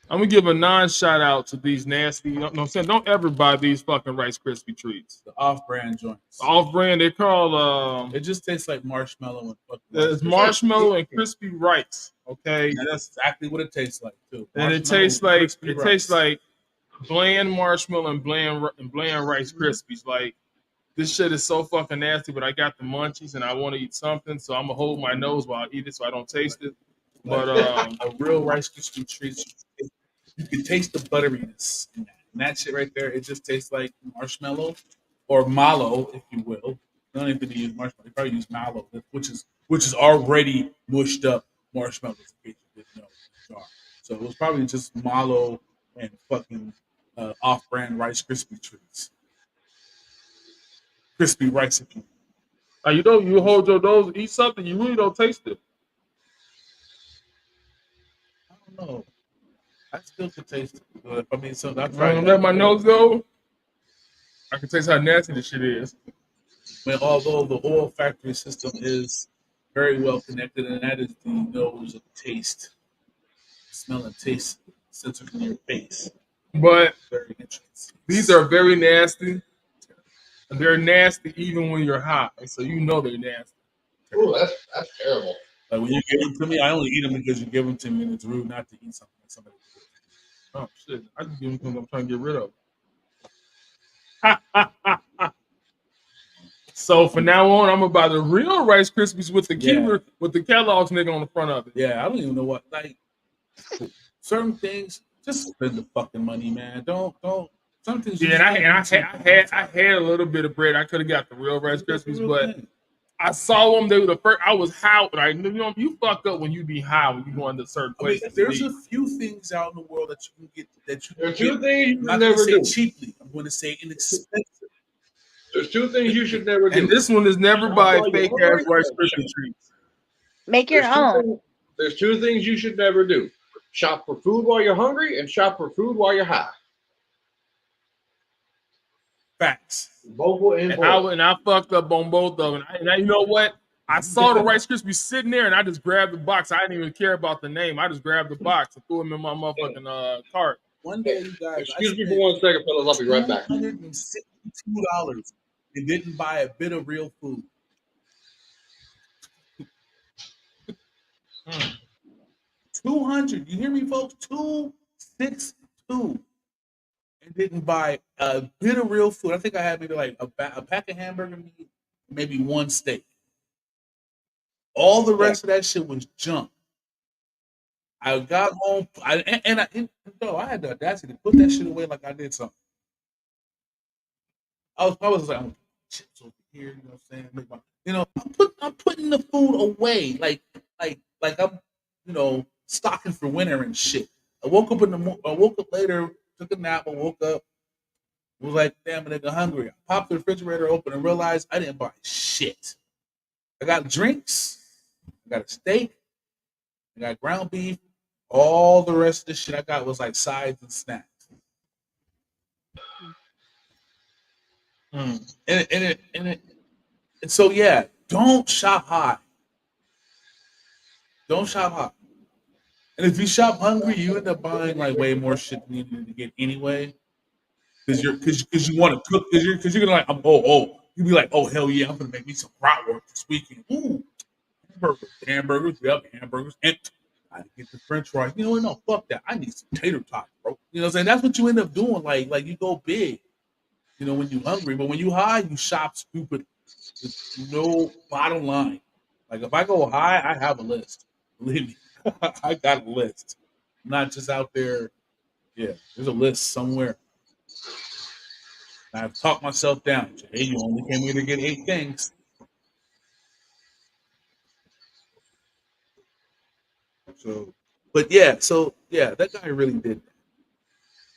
I'm gonna give a non-shout out to these nasty. No, I'm saying don't ever buy these fucking Rice Krispie treats. The off-brand joints. Off-brand, they're called. It just tastes like marshmallow and it's marshmallow and crispy rice. Okay, and that's exactly what it tastes like too. And it tastes like bland marshmallow and bland Rice Krispies. Like this shit is so fucking nasty, but I got the munchies and I want to eat something, so I'm gonna hold my nose while I eat it so I don't taste it. But a real Rice Krispie treat, you can taste the butteriness in that. And that shit right there, it just tastes like marshmallow or mallow, if you will. You don't even need to use marshmallow. You probably use mallow, which is already mushed up marshmallows. In case you didn't know. So it was probably just mallow and fucking off-brand Rice Krispie treats. Crispy rice, if you will. You know, you hold your nose, eat something, you really don't taste it. I don't know. I still could taste it. I mean, so that's right. I don't let my nose go. I can taste how nasty this shit is. Well, although the olfactory system is very well connected, and that is the nose of taste, smell and taste sensor in your face. But very interesting. These are very nasty. They're nasty even when you're high, so you know they're nasty. Ooh, that's terrible. Like when you give them to me, I only eat them because you give them to me, and it's rude not to eat something like somebody. Oh shit! I just give them because I'm trying to get rid of. So from now on, I'm about the real Rice Krispies with the keyword with the Kellogg's nigga on the front of it. Yeah, I don't even know what like certain things. Just spend the fucking money, man. Don't. Some things. Yeah, I had a little bit of bread. I could have got the real Rice Krispies, but I saw them. They were the first. I was high. Like, you know, you fuck up when you be high when you go into certain places. There's a few things out in the world that you can get that you. There's two things you can never do cheaply. I'm going to say inexpensive. There's two things you should never do. And this one is never buy fake ass Rice Krispie treats. Make your own. There's two things you should never do: shop for food while you're hungry, and shop for food while you're high. Facts. And I fucked up on both of them. And you know what? I saw the Rice Krispies sitting there, and I just grabbed the box. I didn't even care about the name. I just grabbed the box and threw them in my motherfucking cart. One day, you guys. Excuse me for 1 second, fellas. I'll be right back. $162 and didn't buy a bit of real food. $200. You hear me, folks? $262. And didn't buy a bit of real food. I think I had maybe like a pack of hamburger meat, maybe one steak. All the rest of that shit was junk. I got home, I had the audacity to put that shit away like I did something. I was like, I'm chips over here, you know what I'm saying? I'm putting the food away, like I'm, stocking for winter and shit. I woke up later. Took a nap, I woke up, was like, damn, nigga, hungry. I popped the refrigerator open and realized I didn't buy shit. I got drinks, I got a steak, I got ground beef. All the rest of the shit I got was like sides and snacks. And so yeah, don't shop high. Don't shop high. And if you shop hungry, you end up buying like way more shit than you need to get anyway. Because you want to cook. Because you're gonna like you be like, oh hell yeah, I'm gonna make me some bratwurst this weekend. Ooh, hamburgers, and I get the French fries. You know what? No, fuck that. I need some tater tots, bro. You know what I'm saying? That's what you end up doing. Like you go big. When you're hungry, but when you high, you shop stupid. There's no bottom line. Like if I go high, I have a list. Believe me. I got a list. I'm not just out there. Yeah, there's a list somewhere. I've talked myself down. Hey, you only came here to get 8 things. But yeah, that guy really did that.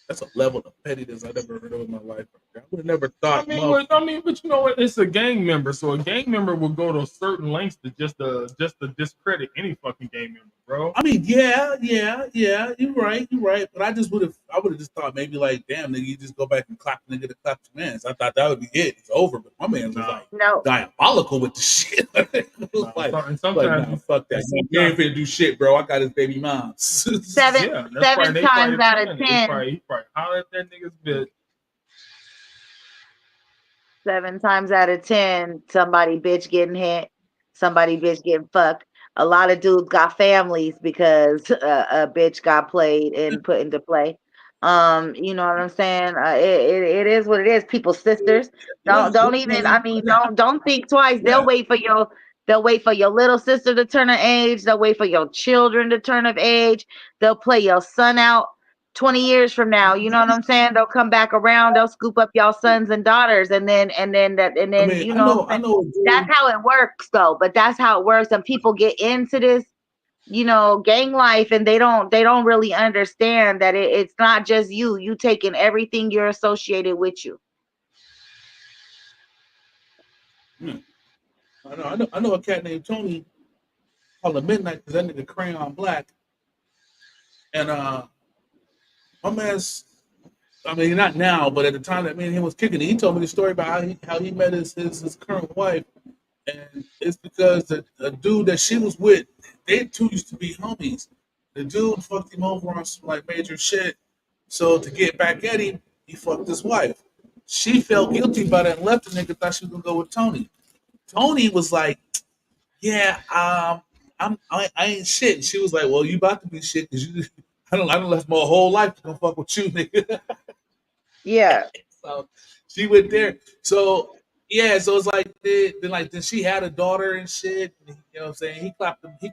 That's a level of pettiness I never heard of in my life. I would have never thought. But you know what? It's a gang member, so a gang member will go to certain lengths to just to discredit any fucking gang member, bro. I mean, yeah. You're right. But I would have just thought maybe like, damn, nigga, you just go back and clap the nigga to clap your mans. I thought that would be it. It's over. But my man was diabolical with the shit. Fuck that. You ain't finna do shit, bro. I got his baby moms. Seven times out of 10. He probably holler at that nigga's bitch. 7 times out of 10, somebody bitch getting hit, somebody bitch getting fucked. A lot of dudes got families because a bitch got played and put into play. You know what I'm saying? It is what it is. People's sisters. Don't even. I mean, don't think twice. They'll wait for your little sister to turn of age. They'll wait for your children to turn of age. They'll play your son out 20 years from now. You know what I'm saying? They'll come back around. They'll scoop up y'all sons and daughters, and then you know. I know. That's how it works, though. But that's how it works, and people get into this, gang life, and they don't really understand that it's not just you taking everything you're associated with you. I know a cat named Tony called him Midnight because that nigga crayon black. And my man's, I mean, not now, but at the time that me and him was kicking it, he told me the story about how he met his current wife. And it's because the dude that she was with, they two used to be homies. The dude fucked him over on some like major shit. So to get back at him, he fucked his wife. She felt guilty about it and left the nigga, thought she was gonna go with Tony. Tony was like, yeah, I ain't shit. And she was like, well, you about to be shit because I don't left my whole life to come fuck with you, nigga. Yeah. So she went there. So yeah, so it's like then she had a daughter and shit. You know what I'm saying? He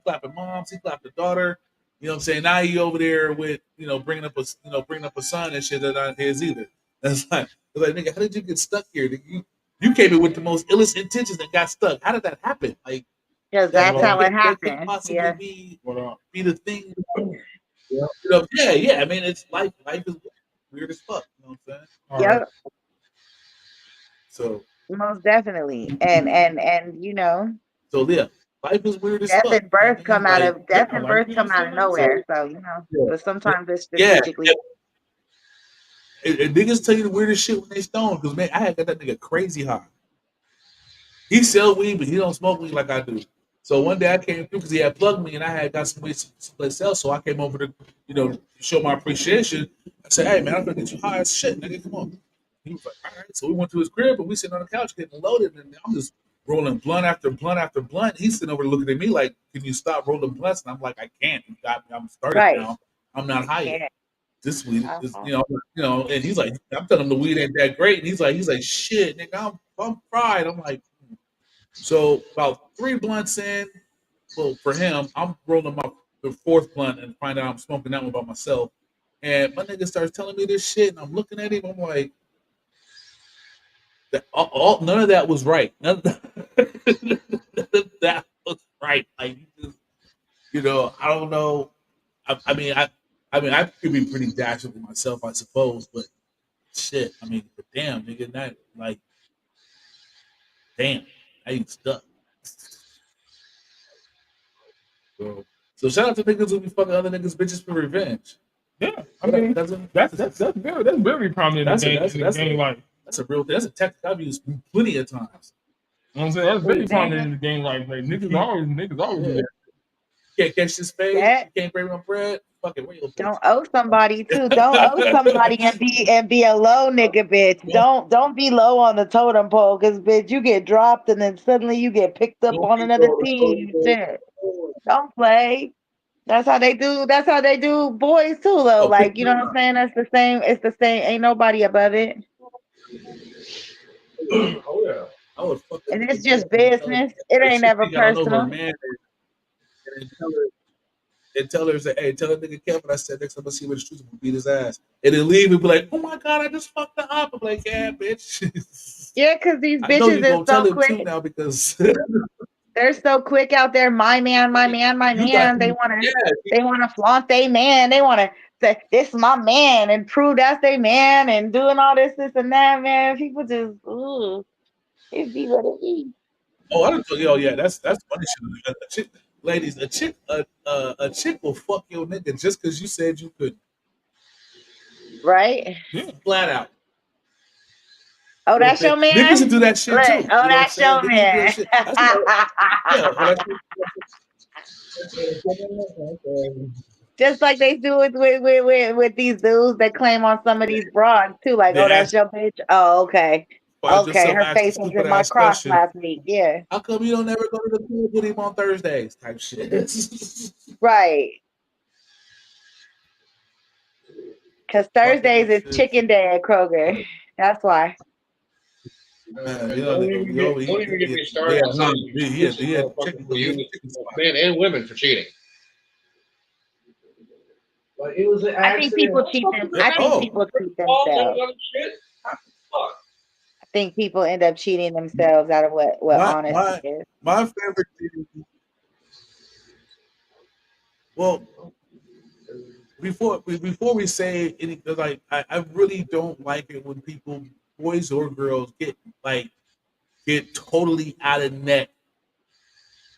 clapping moms, he clapped the daughter. You know what I'm saying? Now he over there with bringing up a son and shit that not his either. It's like nigga, how did you get stuck here? You came in with the most illest intentions and got stuck. How did that happen? Like, because that's how it happened. Possibly be the thing. Yeah. I mean, it's life. Life is weird as fuck. You know what I'm saying? Yep. So most definitely, and So yeah, life is weird as death fuck. And birth come out of nowhere. So but sometimes it's strategically. And niggas tell you the weirdest shit when they stoned because man, I had got that nigga crazy high. He sell weed, but he don't smoke weed like I do. So one day I came through because he had plugged me and I had got some weed someplace else. So I came over to show my appreciation. I said, hey man, I'm gonna get you high as shit, nigga. Come on. He was like, all right. So we went to his crib and we sitting on the couch getting loaded, and I'm just rolling blunt after blunt after blunt. He's sitting over looking at me like, can you stop rolling blunts? And I'm like, I can't. You got me. I'm started now. I'm not high yet. This weed is, and he's like, I'm telling him the weed ain't that great. And he's like, shit, nigga, I'm fried. I'm like, so about 3 blunts in, well, for him, I'm rolling the 4th blunt and find out I'm smoking that one by myself. And my nigga starts telling me this shit, and I'm looking at him. I'm like, none of that was right. None of that was right. Like, I don't know. I mean, I could be pretty dashing with myself, I suppose, but shit. I mean, but damn, nigga, that like, damn, I ain't stuck. So shout out to niggas who be fucking other niggas bitches for revenge. Yeah, I mean that's very prominent in the game life. That's a real thing. That's a tactic I've used plenty of times. You know what I'm saying? That's very prominent in the game life. Like niggas always do that. Can't catch this fade. You can't break my bread. Fuck it, don't owe somebody too. Don't owe somebody and be a low nigga, bitch. Don't be low on the totem pole, because bitch, you get dropped and then suddenly you get picked up on another team. Shit. Don't play. That's how they do. That's how they do boys too, though. Like, you know what I'm saying? That's the same. It's the same. Ain't nobody above it. Oh yeah. And it's just business. It ain't never personal. And tell her, say, hey, tell that nigga Kevin I said next time I see him in the streets, I'm gonna beat his ass. And then leave and be like, oh my god, I just fucked her up. I'm like, yeah, bitch. Yeah, because these bitches is so quick now because they're so quick out there. My man. They wanna flaunt they man. They wanna say this is my man and prove that's their man and doing all this and that, man. People just it be what it be. Oh, I don't tell you. Oh, yeah, that's funny shit. A chick, ladies, a chick will fuck your nigga just because you said you couldn't. Right? Yeah, flat out. Oh, that's your man. Niggas will do that shit too. Oh, that's your man. Just like they do it with these dudes that claim on some of these broads too. Like, oh, that's your bitch. Oh, okay. Okay, her face was in my cross last week. Yeah. How come you don't ever go to the pool with him on Thursdays? Type shit. Right. Because Thursdays is chicken day at Kroger. That's why. Don't even get me started on saying men and women for cheating. Like it was an accident. I think people cheat themselves. I think people end up cheating themselves out of what honesty is. My favorite thing. Well, before we say anything, like I really don't like it when people, boys or girls, get totally out of neck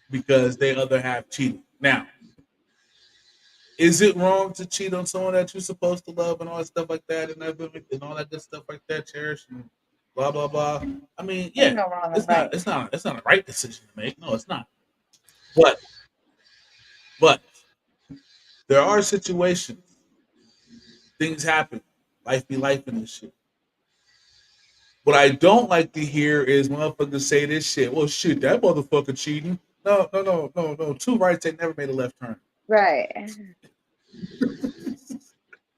because they other half cheated. Now, is it wrong to cheat on someone that you're supposed to love and all that stuff like that, and all that good stuff like that, cherish and blah blah blah? I mean, yeah, it's not a right decision to make. No, it's not. But there are situations, things happen, life be life in this shit. What I don't like to hear is motherfuckers say this shit. Well, shit, that motherfucker cheating. No. 2 rights ain't never made a left turn. Right.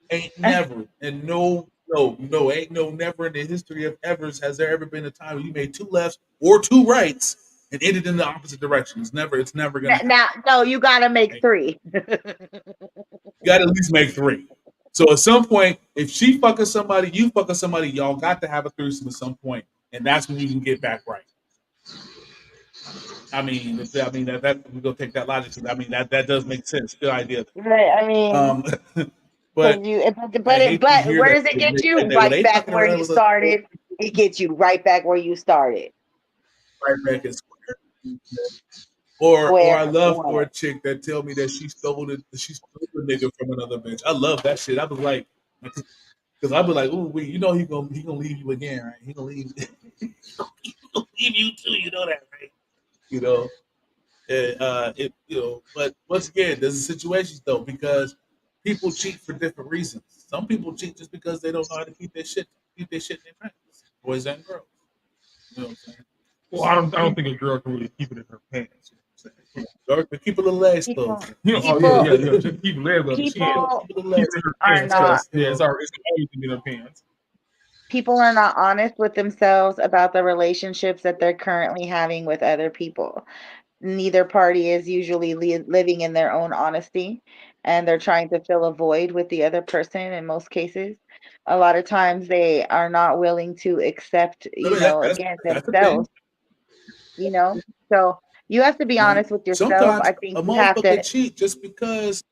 Ain't never. And no, ain't never in the history of evers has there ever been a time where you made 2 lefts or 2 rights and ended in the opposite direction. It's never gonna happen. Now, no, you gotta make 3. You gotta at least make 3. So at some point, if she fucking somebody, you fucking somebody, y'all got to have a threesome at some point, and that's when you can get back right. I mean, that we're gonna take that logic. I mean, that does make sense. Good idea. Right. I mean, but where does it get you? Right back where you started. It gets you right back where you started. Right back in square. Or I love for a chick that tell me that she stole a nigga from another bitch. I love that shit. I was like, because I be like, ooh, he gonna leave you again, right? He gonna leave. He gonna leave you too. You know that, right? But once again, there's situations though, because people cheat for different reasons. Some people cheat just because they don't know how to keep their shit in their pants, boys and girls. You know what I'm saying? Well, I don't think a girl can really keep it in her pants. Or keep a little legs closed. Just keep legs up. People are not. It's always in her pants. People are not honest with themselves about the relationships that they're currently having with other people. Neither party is usually living in their own honesty, and they're trying to fill a void with the other person in most cases. A lot of times they are not willing to accept, themselves. So you have to be honest with yourself. Sometimes I think you have to cheat just because.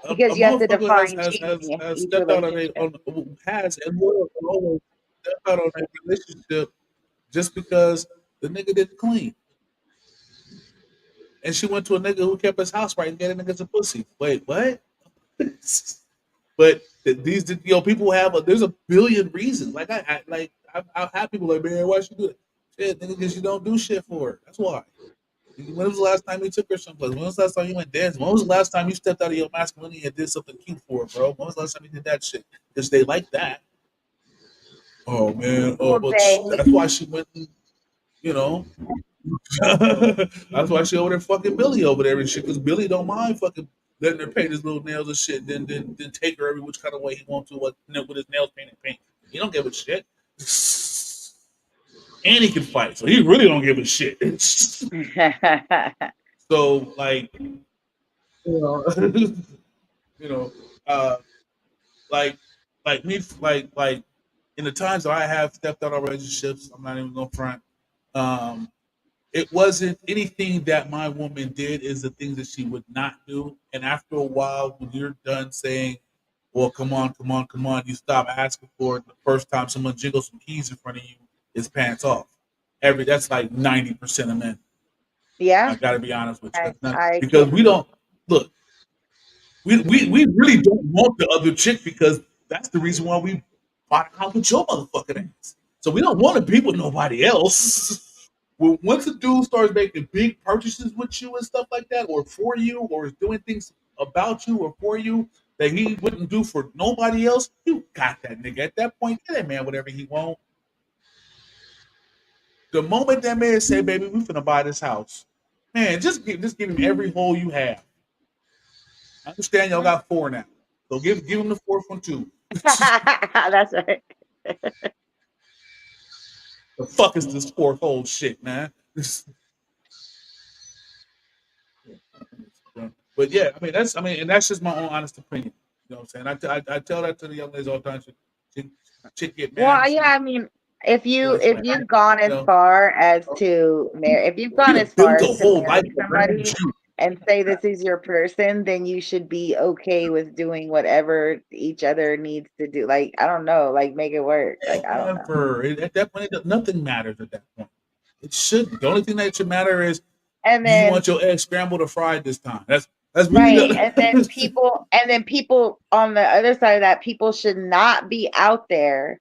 Because you have to define has stepped out has and will always step out on that relationship just because the nigga didn't clean. And she went to a nigga who kept his house right and gave a nigga some pussy. Wait, what? But these people have there's a billion reasons. Like I've had people like, man, why should you do it? Shit, nigga, because you don't do shit for her. That's why. When was the last time you took her someplace? When was the last time you went dancing? When was the last time you stepped out of your masculinity and did something cute for her, bro? When was the last time you did that shit? Because they like that. Oh man, that's why she went. That's why she over there fucking Billy over there and shit. Because Billy don't mind fucking letting her paint his little nails and shit. Then take her every which kind of way he wants to with his nails painted pink. He don't give a shit. And he can fight, so he really don't give a shit. So, like me, like in the times that I have stepped out of relationships, I'm not even gonna front. It wasn't anything that my woman did is the things that she would not do. And after a while, when you're done saying, well, come on, you stop asking for it. The first time someone jiggles some keys in front of you, it's pants off. That's like 90% of men. Yeah. I gotta be honest with you. Because we don't look, we really don't want the other chick because that's the reason why we bought a house with your motherfucking ass. So we don't want to be with nobody else. Well, once a dude starts making big purchases with you and stuff like that, or for you, or is doing things about you or for you that he wouldn't do for nobody else, you got that nigga. At that point, get that man whatever he want. The moment that man say, baby, we finna buy this house, man, just give him every hole you have. I understand y'all got 4 now. So give them the 4th one too. That's right. The fuck is this 4th whole shit, man? But yeah, I mean and that's just my own honest opinion. You know what I'm saying? I tell that to the young ladies all the time. Chick get mad. Well, yeah, I mean, if like, you've gone as far as to marry, if you've gone you as built far a as to whole life marry around somebody you. and say this is your person, then you should be okay with doing whatever each other needs to do. Like, I don't know, like make it work. Like, I don't know. At that point, nothing matters at that point. It shouldn't. The only thing that should matter is And do you then want your eggs scrambled or fried this time? That's really right, and then people on the other side of that, people should not be out there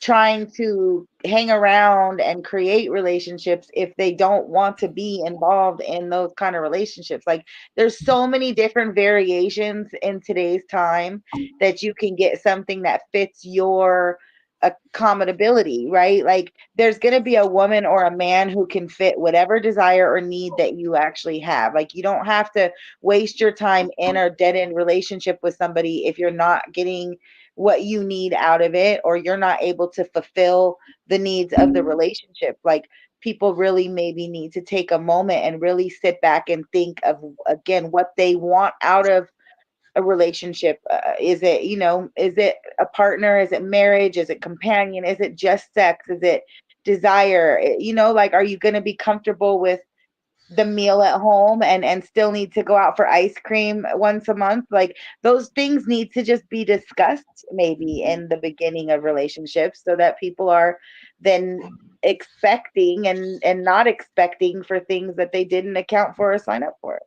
trying to hang around and create relationships if they don't want to be involved in those kind of relationships. Like there's so many different variations in today's time that you can get something that fits your accommodability, right? Like there's going to be a woman or a man who can fit whatever desire or need that you actually have. Like you don't have to waste your time in a dead end relationship with somebody if you're not getting what you need out of it, or you're not able to fulfill the needs of the relationship. Like people really maybe need to take a moment and really sit back and think of again what they want out of a relationship. Is it, is it a partner? Is it marriage? Is it companion? Is it just sex? Is it desire? Like, are you going to be comfortable with the meal at home and still need to go out for ice cream once a month? Like those things need to just be discussed maybe in the beginning of relationships so that people are then expecting and not expecting for things that they didn't account for or sign up for.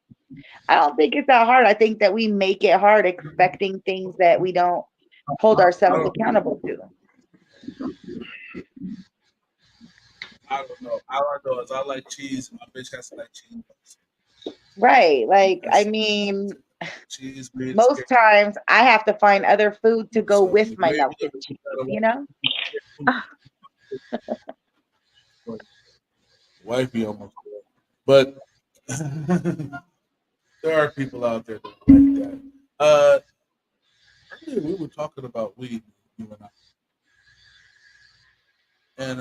I don't think it's that hard. I think that we make it hard expecting things that we don't hold ourselves accountable to. I don't know. All I know is I like cheese, and my bitch has to like cheese. Right. Like, I mean, cheese, most times I have to find other food to go with my melted cheese, Wifey almost there. But there are people out there that like that. Earlier we were talking about weed, you and I. And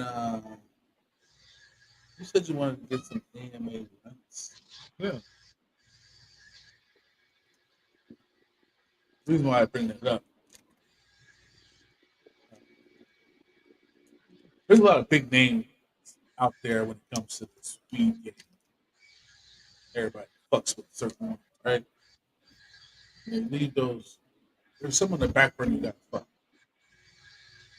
you said you wanted to get some AMA blunts. Yeah. The reason why I bring that up. There's a lot of big names out there when it comes to this weed game. Everybody fucks with certain ones, right? And leave those. There's some on the back burner you got to fuck.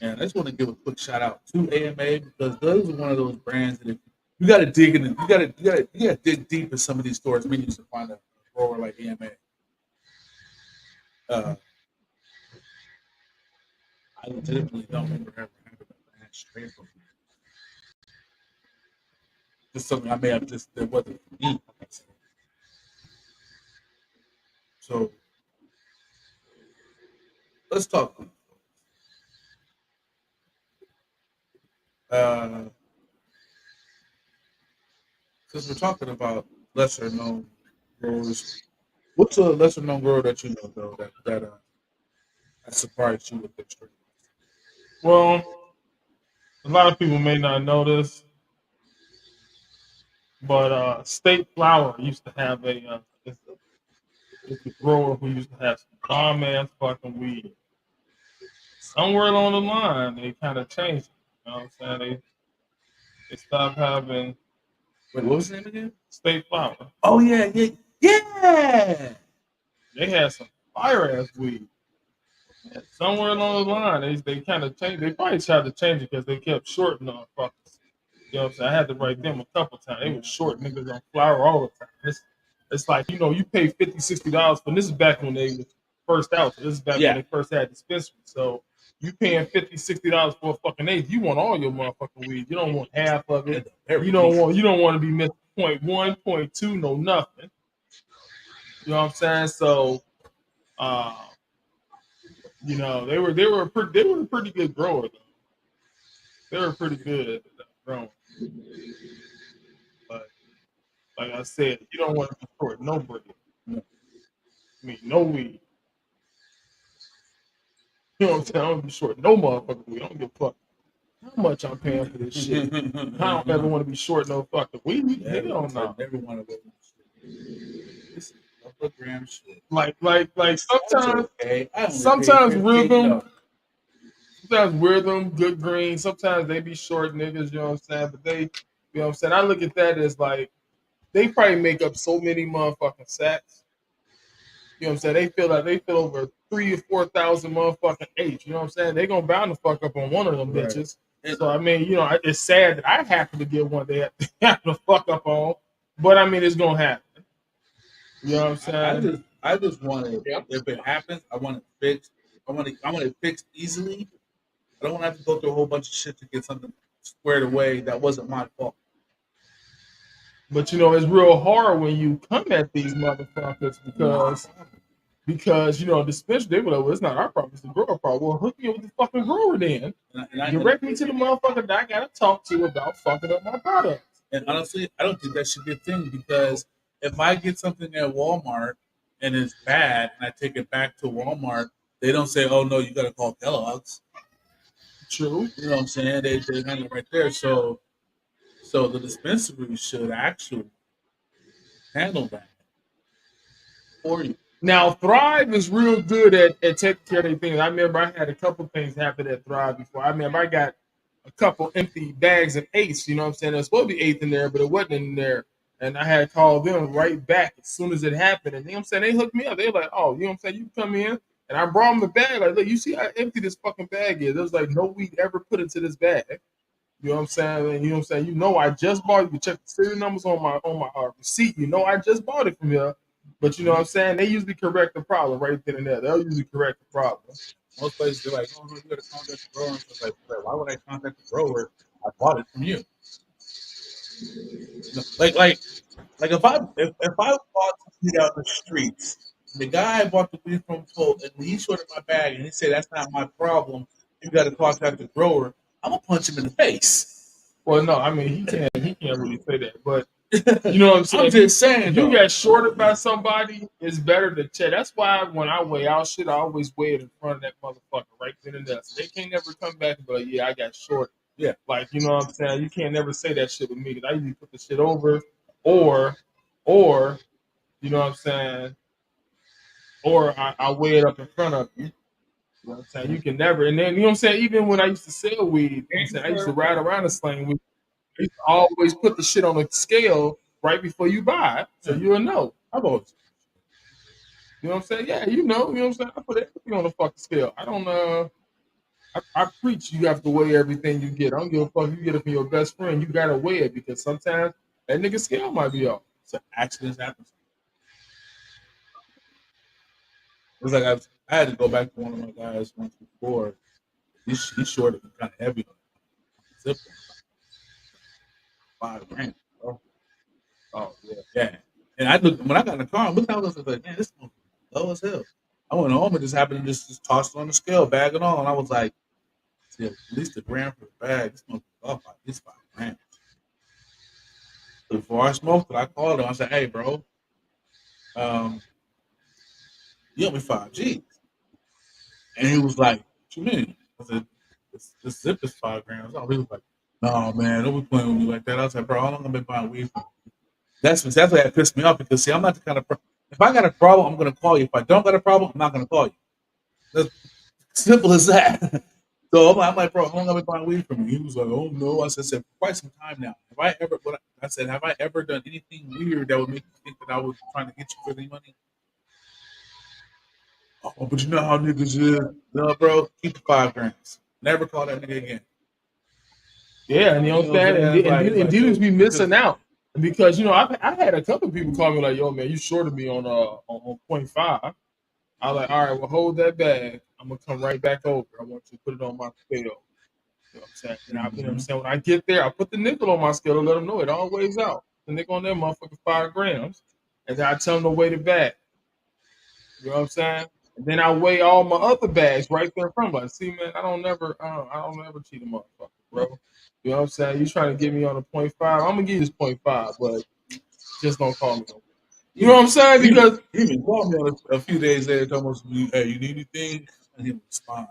And I just want to give a quick shout out to AMA because those are one of those brands that if you got to dig in, you got to dig deep in some of these stores. We need to find a grower like AMA. I legitimately don't remember ever having a brand straight from me. Just something I may have just that wasn't for me. So let's talk. Since we're talking about lesser known growers, what's a lesser known grower that you know though that surprised you with their strength? Well, a lot of people may not know this, but State Flower used to have it's a grower who used to have some bomb ass fucking weed. Somewhere along the line, they kind of changed it. You know what I'm saying? They stopped having. Wait, what was the name again? State Flower. Oh yeah. They had some fire ass weed. And somewhere along the line, they kind of changed. They probably tried to change it because they kept shorting on fuckers. You know what I'm saying? I had to write them a couple times. They were short niggas on flour all the time. It's like, you pay $50, $60 for this is back when they was first out. So this is back when they first had dispensary. So you paying $50, $60 for a fucking eighth. You want all your motherfucking weed. You don't want half of it. You don't want to be missing 0.1, 0.2, no nothing. You know what I'm saying? So they were a pretty good grower though. They were pretty good at growing. But like I said, you don't want to be short no bread. I mean, no weed. You know what I'm saying? I don't be short no motherfucking weed. I don't give a fuck how much I'm paying for this shit. I don't ever want to be short no fucking weed. Hell no. Never want to go. This is a couple of grams short. Like sometimes, okay. sometimes rhythm, good green. Sometimes they be short niggas. You know what I'm saying? But they, you know what I'm saying? I look at that as like they probably make up so many motherfucking sacks. You know what I'm saying? They feel over 3,000 or 4,000 motherfucking H. You know what I'm saying? They gonna bound to fuck up on one of them bitches. So I mean, you know, it's sad that I happen to get one they have to fuck up on, but I mean, it's gonna happen. You know what I'm saying? I just want it. If it happens, I want it fixed. I want it fixed easily. I don't want to have to go through a whole bunch of shit to get something squared away that wasn't my fault. But you know, it's real hard when you come at these motherfuckers because you know, dispensary, they were like, well, it's not our problem, it's the grower problem. Well, hook me up with the fucking grower then. And direct me to the motherfucker that I gotta talk to about fucking up my products. And honestly, I don't think that should be a thing because if I get something at Walmart and it's bad and I take it back to Walmart, they don't say, oh no, you gotta call Kellogg's. True. You know what I'm saying? They handle it right there. So the dispensary should actually handle that for you. Now, Thrive is real good at taking care of their things. I remember I had a couple things happen at Thrive before. I remember I got a couple empty bags of Ace. You know what I'm saying? There's supposed to be eighth in there, but it wasn't in there. And I had called them right back as soon as it happened. And you know what I'm saying? They hooked me up. They're like, oh, you know what I'm saying? You come in. And I brought them the bag. Like, look, you see how empty this fucking bag is. There was like no weed ever put into this bag. You know what I'm saying? And you know what I'm saying? You know I just bought it. You can check the serial numbers on my receipt. You know I just bought it from here. But you know what I'm saying? They usually correct the problem right then and there. They'll usually correct the problem. Most places, they're like, oh, no, you got to contact the grower. So like, why would I contact the grower? I bought it from you. Like if I bought weed out in the streets, the guy bought the weed from Colt and he shorted my bag and he said, that's not my problem. You got to contact the grower. I'm going to punch him in the face. Well, no, I mean, he can't really say that. But you know what I'm saying? I'm just saying, if you get shorted by somebody, it's better to check. That's why when I weigh out shit, I always weigh it in front of that motherfucker right then and there. So they can't never come back and be like, yeah, I got shorted. Yeah. Like, you know what I'm saying? You can't never say that shit with me because I usually put the shit over or, you know what I'm saying? Or I weigh it up in front of you. You know what I'm saying? You can never. And then, you know what I'm saying? Even when I used to sell weed, you know what I'm saying? I used to ride around and sling weed. I used to always put the shit on a scale right before you buy it, so you'll know. I've always, you know what I'm saying? Yeah, you know what I'm saying? I put everything on a fucking scale. I don't, I preach you have to weigh everything you get. I don't give a fuck if you get it from your best friend. You gotta weigh it because sometimes that nigga scale might be off. So accidents happen. It's like I had to go back to one of my guys once before. He's short and kind of heavy. Zip 5 grand. Bro. Oh yeah. And I looked when I got in the car. I looked out. I was like, man, this is low as hell. I went home and just happened to just toss it on the scale, bag it all, and I was like, see, at least a gram for the bag. This must be off by at least 5 grams. Before I smoked it, I called him. I said, hey, bro, you owe me 5 G's. And he was like, what you mean? I said, this zip is 5 grams. He was like, no, man, don't be playing with me like that. I was like, bro, how long have I been buying weed from? That's exactly that pissed me off because, see, I'm not the kind of if I got a problem, I'm going to call you. If I don't got a problem, I'm not going to call you. That's simple as that. So I'm like, bro, how long have I been buying weed from you? He was like, oh, no. I said, for quite some time now. Have I ever done anything weird that would make you think that I was trying to get you for any money? Oh, but you know how niggas is. No, bro, keep the 5 grams. Never call that nigga again. Yeah, and you know what I'm saying? And dealers be missing out. Because, you know, I had a couple of people call me like, yo, man, you shorted me on 0.5. I was like, all right, well, hold that bag. I'm going to come right back over. I want you to put it on my scale. You know what I'm saying? And you know what I'm saying? When I get there, I put the nickel on my scale to let them know it all weighs out. The nickel on that motherfucker 5 grams. And then I tell them to weigh the bag. You know what I'm saying? And then I weigh all my other bags right there in front of me. See, man, I don't ever cheat a motherfucker, bro. You know what I'm saying? You trying to get me on a 0.5? I'm gonna give you this 0.5, but just don't call me. You know what I'm saying? Because he even called me on a few days later, told us, "Hey, you need anything?" And he would respond.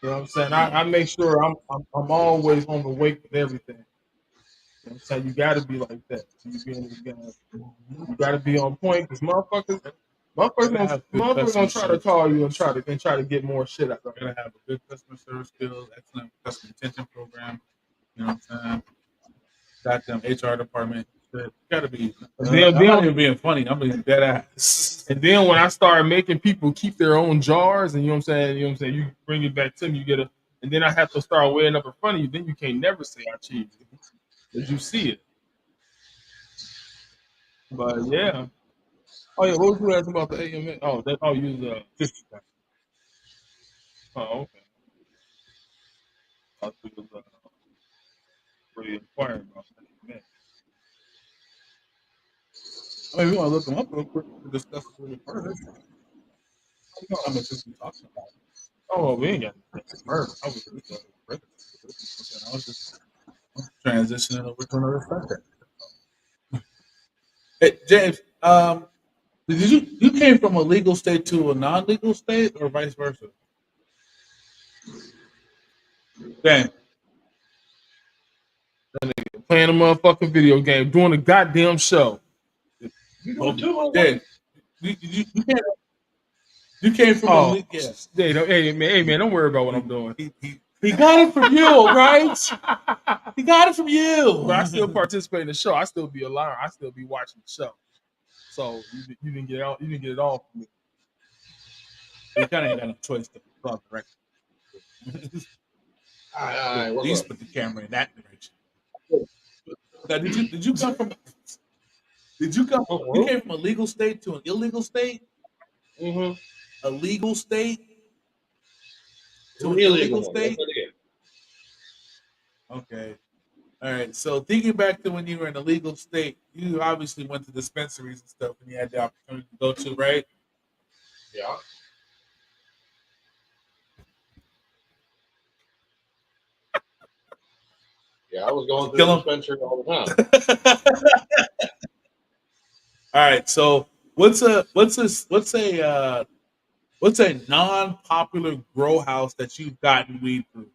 you know what I'm saying? I make sure I'm always on the wake with everything. You know what I'm saying? You got to be like that. You got to be on point because motherfuckers gonna try to call you and try to get more shit out of you. Gotta have a good customer service skills, excellent customer retention program. You know what I'm saying? Goddamn HR department. It gotta be. I'm not even being funny. I'm being dead ass. And then when I started making people keep their own jars, and you know what I'm saying, you bring it back to me, and then I have to start weighing up in front of you. Then you can't never say I cheated because you see it. But yeah. Oh yeah, what was you asking about the AMN? Oh, you was oh, okay. I was really inquiring about AMN. I mean, we want to look them up real quick to discuss it a little further. You know how much we talking about. Oh, we ain't got murder. I was just transitioning over to another subject. Hey, James, you came from a legal state to a non-legal state, or vice versa? Damn. Playing a motherfucking video game, doing a goddamn show. Yeah. You came from a legal. Yeah. Hey man, don't worry about what I'm doing. He got it from you, right? He got it from you. But I still participate in the show. I still be alive. I still be watching the show. So you didn't get it all. You didn't get it all from me. You kind of ain't got no choice to plug the record. At least put the camera in that direction. Now, did you come from? Did you come? You came from a legal state to an illegal state? Mm-hmm. A legal state to an illegal state? Okay. All right. So thinking back to when you were in a legal state, you obviously went to dispensaries and stuff, and you had the opportunity to go to, right? Yeah. Yeah, I was going to the dispensary all the time. All right. So what's a non-popular grow house that you've gotten weed through?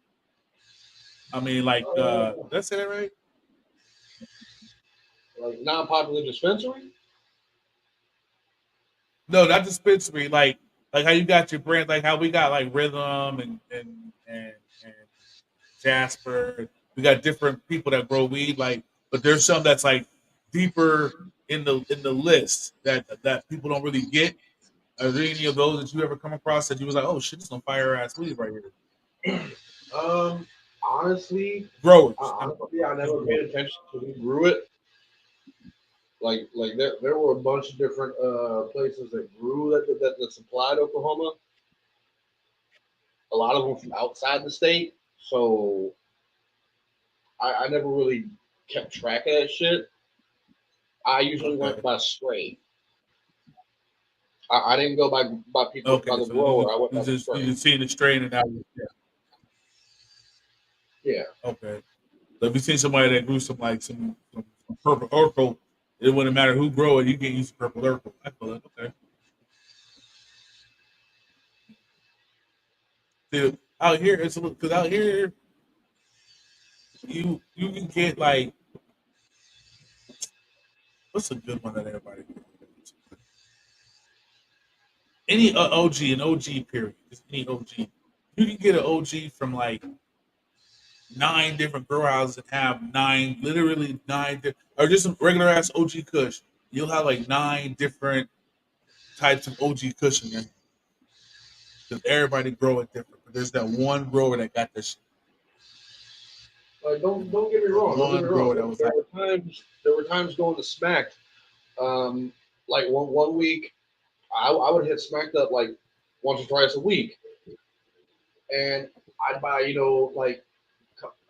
I mean, like, did I say that right? Like non-popular dispensary? No, not dispensary. Like how you got your brand, like how we got like Rhythm and Jasper. We got different people that grow weed, like, but there's some that's like deeper in the list that people don't really get. Are there any of those that you ever come across that you was like, oh shit, this is some fire ass weed right here? Honestly, growers. I never paid attention to who grew it. Like there were a bunch of different places that grew that supplied Oklahoma. A lot of them from outside the state, so I never really kept track of that shit. I usually went by strain. I didn't go by people by the grower. I went by the strain. You seen the strain and that. Yeah. Okay. So if you seen somebody that grew some purple Urkel, it wouldn't matter who grow it. You can use purple Urkel. I feel it. Okay. Dude, out here it's because out here you can get like what's a good one that everybody gets? Any OG, an OG period, just any OG. You can get an OG from like 9 different grow houses and have literally 9, or just some regular ass OG Kush. You'll have like 9 different types of OG Kush in there. Because everybody grow it different. But there's that one grower that got this shit. Don't get me wrong. There were times going to Smack. Like one week, I would hit Smacked up like once or twice a week, and I'd buy like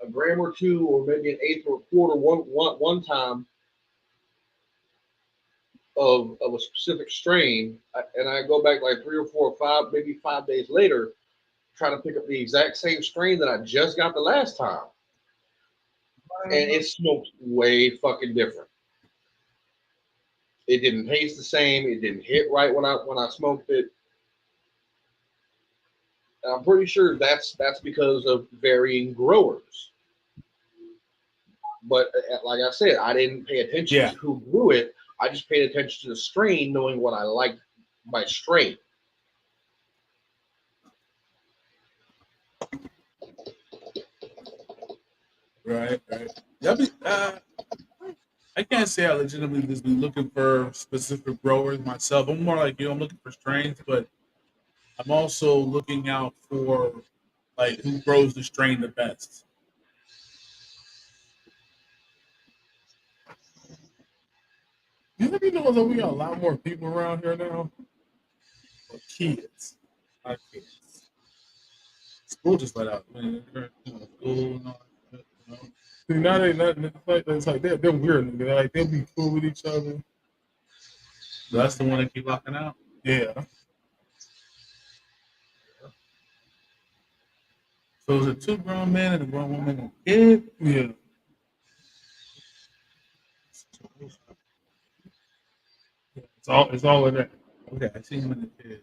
a gram or two, or maybe an eighth or a quarter one time of a specific strain, and I go back like 3 or 4 or 5, maybe 5 days later, trying to pick up the exact same strain that I just got the last time, and it smokes way fucking different. It didn't taste the same. It didn't hit right when I smoked it. I'm pretty sure that's because of varying growers. But like I said, I didn't pay attention to who grew it. I just paid attention to the strain, knowing what I liked by strain. Right. I can't say I legitimately just be looking for specific growers myself. I'm more like you. I'm looking for strains, but I'm also looking out for like who grows the strain the best. You know that we got a lot more people around here now? Or kids. Not kids. School just let out. Man, school and all that, you know? See, now it's like they're weird. Nigga. Like they'll be cool with each other. That's the one that keep locking out. Yeah. So is it 2 grown men and a grown woman and a kid? Yeah. It's all of that. Okay, I see him in the kid.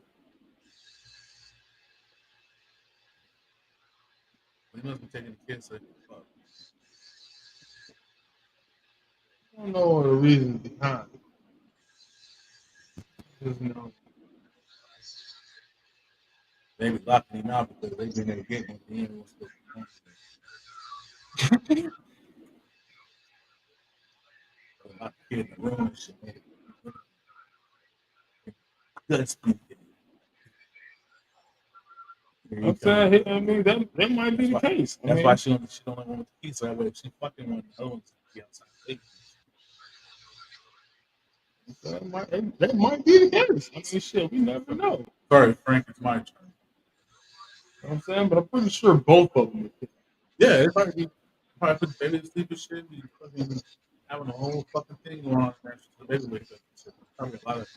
He must be taking the kids like fuck. I don't know the reason behind it. Just know. They be locking him out because they've been there getting him. He ain't what's going on. Lock the kid in the room and shit. Good speaking. I'm saying, I mean, that might be the case. That's why she don't want the keys. So that way, if she fucking one, the other one's be outside. That might be the case. I mean, shit, we never know. Sorry, Frank, it's my turn. You know what I'm saying? But I'm pretty sure both of them. Yeah, it probably put the baby to sleep and shit. Be fucking having a whole fucking thing going on. The baby wakes up. So probably a lot of.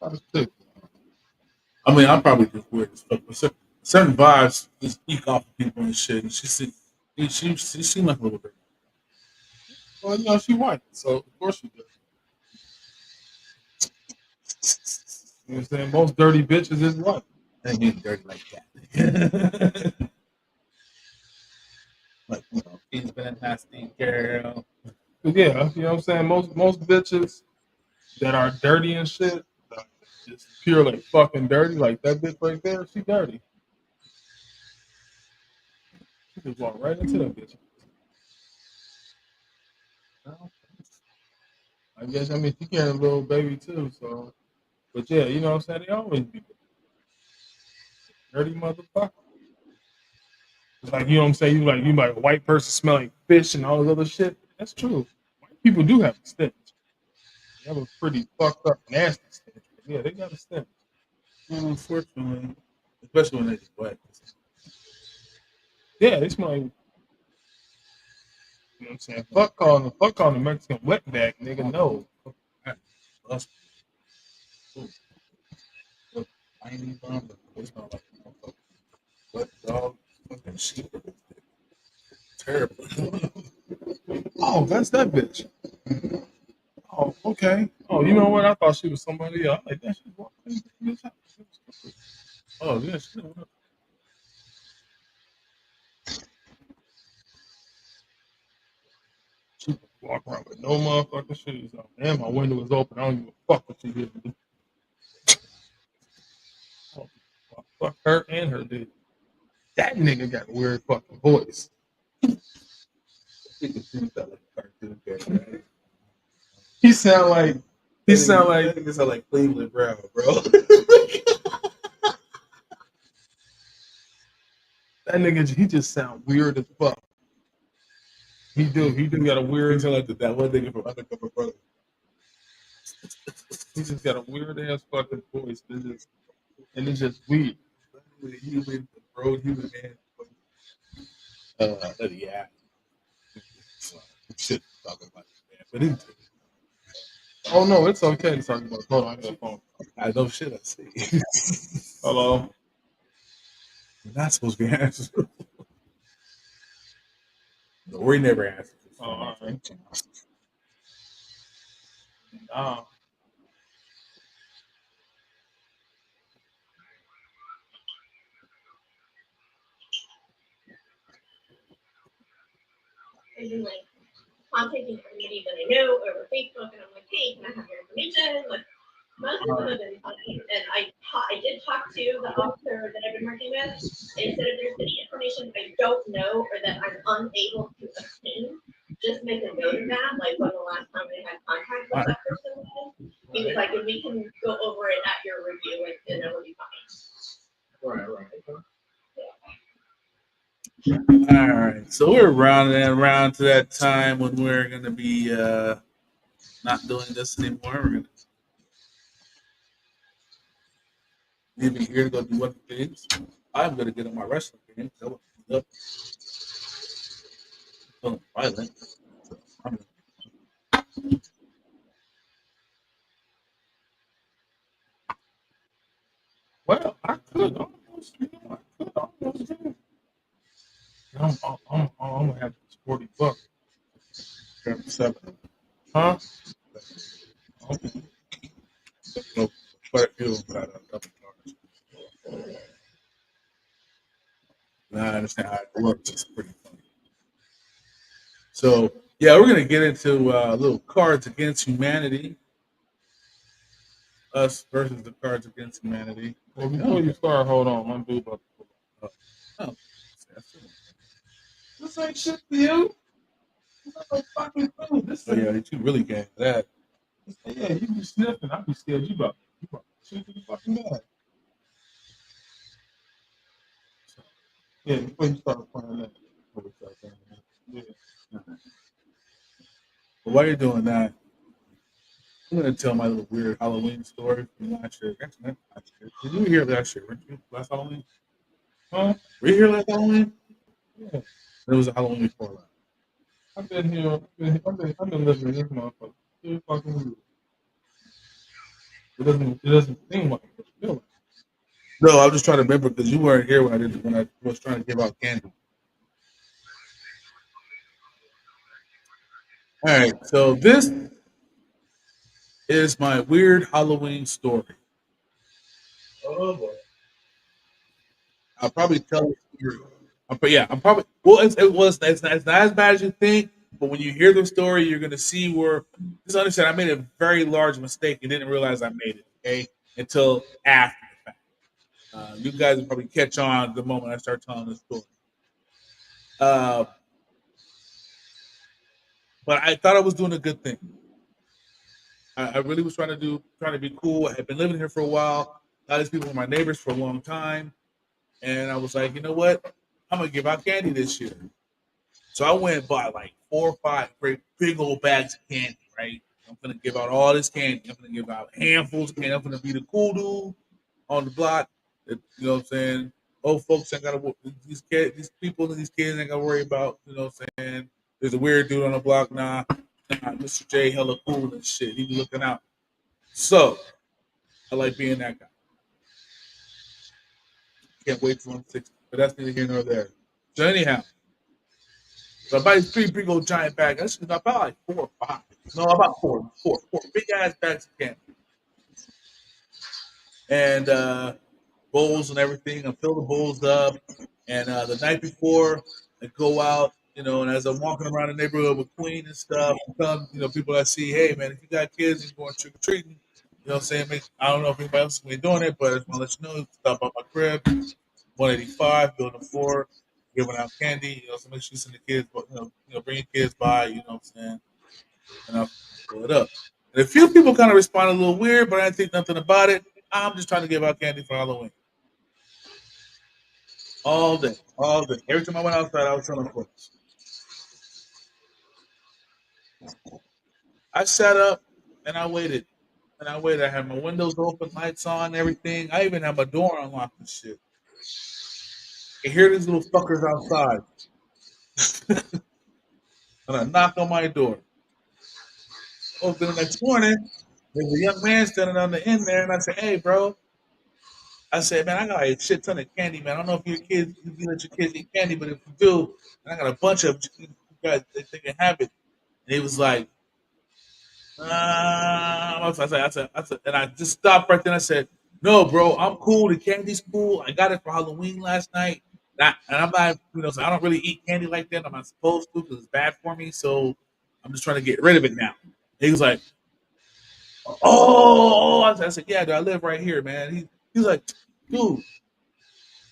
I mean, I'm probably just weird as fuck. But certain vibes just eke off of people and shit. And she seemed like a little bit. Well, you know, she white, so of course she does. You know what I'm saying? Most dirty bitches is white. They ain't dirty like that. Like, you know, she's been a nasty girl. But yeah, you know what I'm saying? Most bitches that are dirty and shit, just pure like fucking dirty, like that bitch right there, she dirty. She just walk right into that bitch. I guess, I mean, she carrying a little baby too, so. But yeah, you know what I'm saying? They always be dirty motherfucker. It's like, you know what I'm saying? You like a white person smell like fish and all this other shit. That's true. White people do have a stench. They have a pretty fucked up, nasty stench. Yeah, they got a stench. Unfortunately, especially when they're wet. Yeah, they smell like. You know what I'm saying? Fuck calling the Mexican wetback, nigga. No. I ain't even on, but it's not like wet dog fucking shit. Terrible. Oh, that's that bitch. Oh, okay. Oh, you know what? I thought she was somebody else. Like that shit walking. Oh yeah, she walk around with no motherfucking shoes on. And my window was open. I don't give a fuck what she did. Fuck her and her dude. That nigga got a weird fucking voice. He sound like Cleveland Brown, bro. That nigga, he just sound weird as fuck. He do got a weird. He sound like that one nigga from Undercover Brother. He just got a weird ass fucking voice. It's just weird. Human, bro, human man. Yeah. Shit, talking about it, man. But oh no, it's okay to talk about. Hold on, I got a phone. I know shit. I see. Hello. You're not supposed to be answering. No, we never answer. all right. Like contacting everybody that I know over Facebook, and I'm like, hey, can I have your information? Like, most of them have been fine. And I did talk to the officer that I've been working with. They said if there's any information I don't know or that I'm unable to obtain, just make a note of that, like when the last time they had contact with that person was. He was like, and we can go over it at your review, and it'll be fine. Right. All right, so we're rounding around to that time when we're gonna be not doing this anymore. We're gonna leave it here to go do other things. I'm gonna get on my wrestling game. So up. Oh, violent. Well, I could almost do. I'm gonna have $40. $7. Huh? Okay. No, quite a few of them got a couple cards. Now I understand how it works. It's pretty funny. So yeah, we're gonna get into little Cards Against Humanity. Us versus the Cards Against Humanity. Well, before you start, hold on. I'm due about oh. This ain't shit for you. This ain't no fucking food. This oh yeah, you really can't that. Yeah, you be sniffing. I be scared you about to shoot you the fucking bag. Yeah, before you start playing that. Yeah. But while you're doing that, I'm gonna tell my little weird Halloween story from last year. Actually, not last year. Did you hear last year? Weren't you last Halloween? Huh? Were you here last Halloween? Yeah. It was a Halloween before that. I've been here. I've been living in this motherfucker. It fucking weird. It doesn't seem like it. Feel like. No, I'm just trying to remember because you weren't here when I was trying to give out candy. All right, so this is my weird Halloween story. Oh boy. I'll probably tell it through. I'm probably well. It's not as bad as you think, but when you hear the story, you're gonna see where. Just understand, I made a very large mistake and didn't realize I made it. Okay, until after the fact. You guys will probably catch on the moment I start telling the story. But I thought I was doing a good thing. I really was trying to be cool. I had been living here for a while. A lot of these people were my neighbors for a long time. And I was like, you know what? I'm going to give out candy this year. So I went and bought like 4 or 5 great big old bags of candy, right? I'm going to give out all this candy. I'm going to give out handfuls of candy. I'm going to be the cool dude on the block. You know what I'm saying? Old folks ain't got to, these people and these kids ain't got to worry about, you know what I'm saying? There's a weird dude on the block. Nah, Mr. J hella cool and shit. He be looking out. So I like being that guy. Can't wait till I'm 60. But that's neither here nor there. So anyhow, so I buy these 3 big old giant bags. That's about like 4 or 5. No, about 4 big ass bags of candy. And bowls and everything. I fill the bowls up. And the night before, I go out, you know, and as I'm walking around the neighborhood with Queen and stuff, I'm telling, you know, people I see, hey man, if you got kids and you're going trick or treating, you know what I'm saying? I don't know if anybody else is gonna be doing it, but I just want to let you know, stop by my crib, 185, building 4, giving out candy, you know, so make sure you send the kids, but you know, bring your kids by, you know what I'm saying? And I'll pull it up. And a few people kind of respond a little weird, but I didn't think nothing about it. I'm just trying to give out candy for Halloween. All day. Every time I went outside, I was selling fruits. I sat up and I waited. I had my windows open, lights on, everything. I even had my door unlocked and shit. I hear these little fuckers outside. And I knock on my door. Open the next morning, there's a young man standing on the end there, and I said, hey, bro. I said, man, I got a shit ton of candy, man. I don't know if you let your kids eat candy, but if you do, and I got a bunch of guys, they can have it. And he was like, I said, and I just stopped right then. I said, no, bro, I'm cool. The candy's cool. I got it for Halloween last night. And I'm not, so I don't really eat candy like that. I'm not supposed to because it's bad for me. So I'm just trying to get rid of it now. He was like, oh, I said, yeah, dude, I live right here, man. He was like, dude.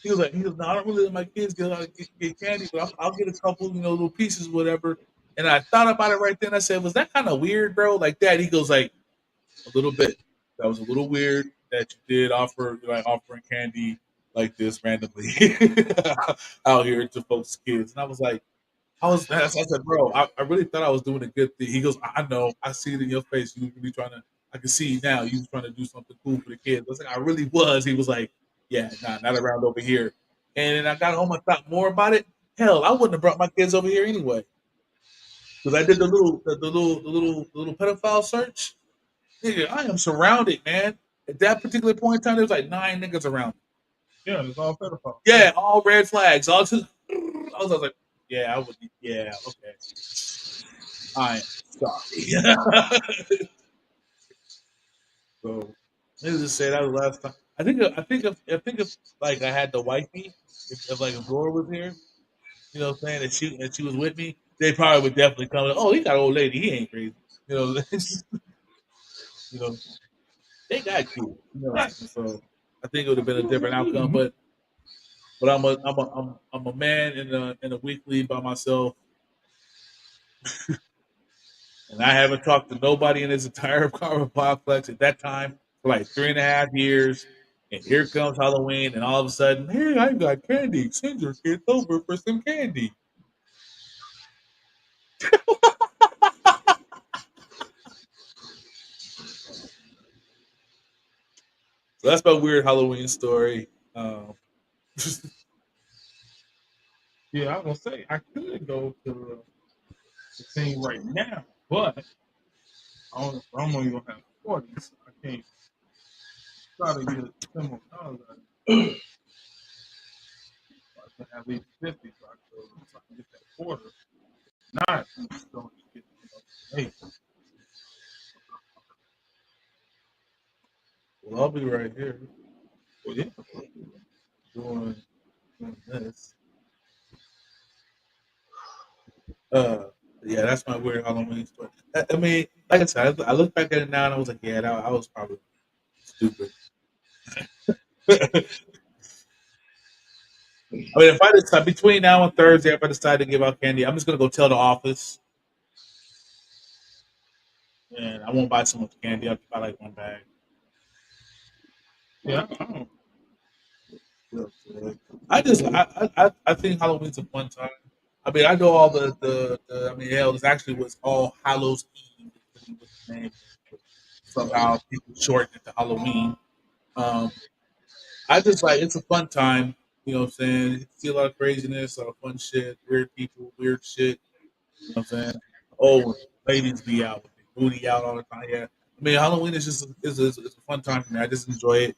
He was no, I don't really let my kids get candy, but I'll get a couple, little pieces, whatever. And I thought about it right then. I said, was that kind of weird, bro? Like that? He goes like, a little bit. That was a little weird that you did offering candy like this randomly out here to folks' kids. And I was like, I said, bro, I really thought I was doing a good thing. He goes, I know, I see it in your face. You really trying to, I can see now you trying to do something cool for the kids. I was like, I really was. He was like, yeah, nah, not around over here. And then I got home and thought more about it. Hell, I wouldn't have brought my kids over here anyway. Because I did the little pedophile search. Nigga, I am surrounded, man. At that particular point in time, there was like 9 niggas around. Yeah, it's all pedophiles. Yeah, all red flags. I was like, yeah, I would. Yeah, okay. I am sorry. So, let's just say that was the last time. I think if like I had the wifey, if like Laura was here, you know what I'm saying, and she was with me, they probably would definitely come. Oh, he got an old lady. He ain't crazy. You know, they got kids. So I think it would have been a different outcome. But I'm a man in a weekly by myself, and I haven't talked to nobody in this entire apartment complex at that time for like 3.5 years. And here comes Halloween, and all of a sudden, hey, I got candy. Send your kids over for some candy. So that's my weird Halloween story. Yeah, I was gonna say I could go to the thing right now, but I'm only gonna have 40, so I can't try to get a similar dollar. I can have at least 50, so I can get that quarter. Not just don't get hey. Well, I'll be right here. Well, yeah. Doing this. Yeah, that's my weird Halloween story. I mean, like I said, I look back at it now and I was like, yeah, I was probably stupid. I mean, if I decide between now and Thursday, if I decide to give out candy, I'm just gonna go tell the office, and I won't buy so much candy. I'll buy like 1 bag. Yeah. I think Halloween's a fun time. I mean, I know all the I mean, hell, it's actually what's All Hallows Eve. The name. Somehow people shorten it to Halloween. I just like it's a fun time. You know what I'm saying? You see a lot of craziness, a lot of fun shit, weird people, weird shit. You know what I'm saying? Oh, ladies be out with their booty out all the time. Yeah. I mean, Halloween is just is a fun time for me. I just enjoy it.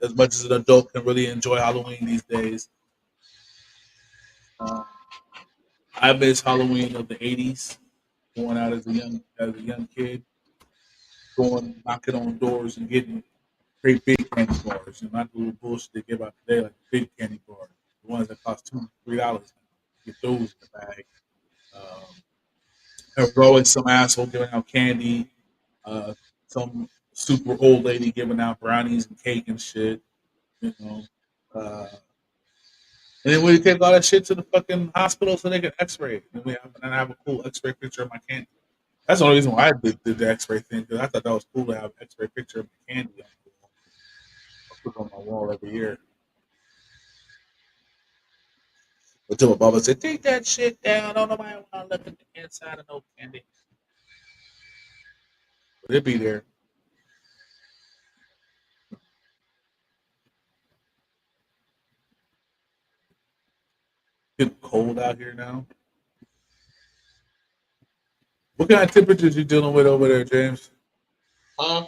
As much as an adult can really enjoy Halloween these days. I miss Halloween of the '80s, going out as a young kid, going knocking on doors and getting great big candy bars, and not the little bullshit they give out today, like big candy bars, the ones that cost $2-3. Get those in the bag. There was always some asshole giving out candy, some super old lady giving out brownies and cake and shit. You know, and then we take all that shit to the fucking hospital so they can X-ray it. And I have a cool X-ray picture of my candy. That's the only reason why I did the X-ray thing, because I thought that was cool to have an X-ray picture of my candy. I put it on my wall every year. Until my mama said, "Take that shit down. Don't nobody want to look at the inside of no candy." But it'd be there. Getting cold out here now. What kind of temperatures you dealing with over there, James? Huh?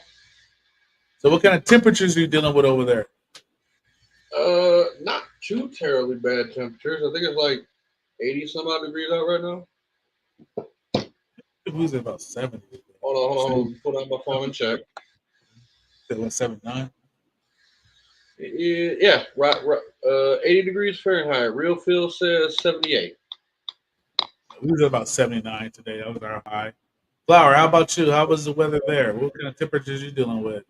So what kind of temperatures are you dealing with over there? Not too terribly bad temperatures. I think it's like 80 some odd degrees out right now. It was about 70. Hold on. Put on my phone and check. It was 79. Yeah, right. 80 degrees Fahrenheit. Real feel says 78. We was about 79 today. That was our high. Flower, how about you? How was the weather there? What kind of temperatures you dealing with?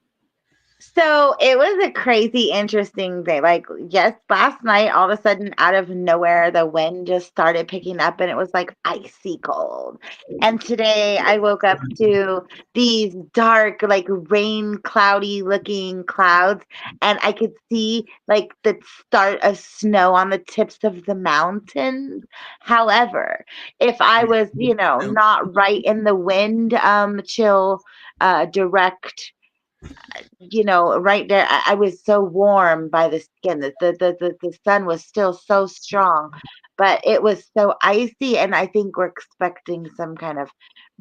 So it was a crazy, interesting day. Like, yes, last night, all of a sudden, out of nowhere, the wind just started picking up and it was like icy cold. And today I woke up to these dark, like rain, cloudy looking clouds. And I could see like the start of snow on the tips of the mountains. However, if I was, not right in the wind, chill, direct, right there, I was so warm by the skin. The sun was still so strong, but it was so icy, and I think we're expecting some kind of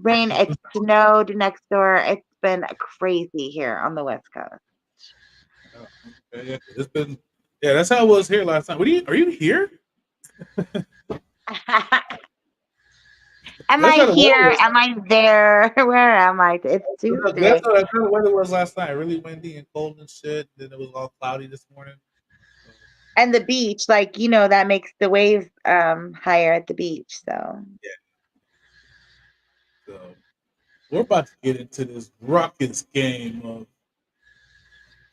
rain. It snowed next door. It's been crazy here on the West Coast. Yeah, it's been. Yeah, that's how it was here last night. Are you here? Am I here? Am I there? Where am I? It's Tuesday. That's how the weather was last night. Really windy and cold and shit. Then it was all cloudy this morning. And the beach, that makes the waves higher at the beach. So yeah. So we're about to get into this raucous game of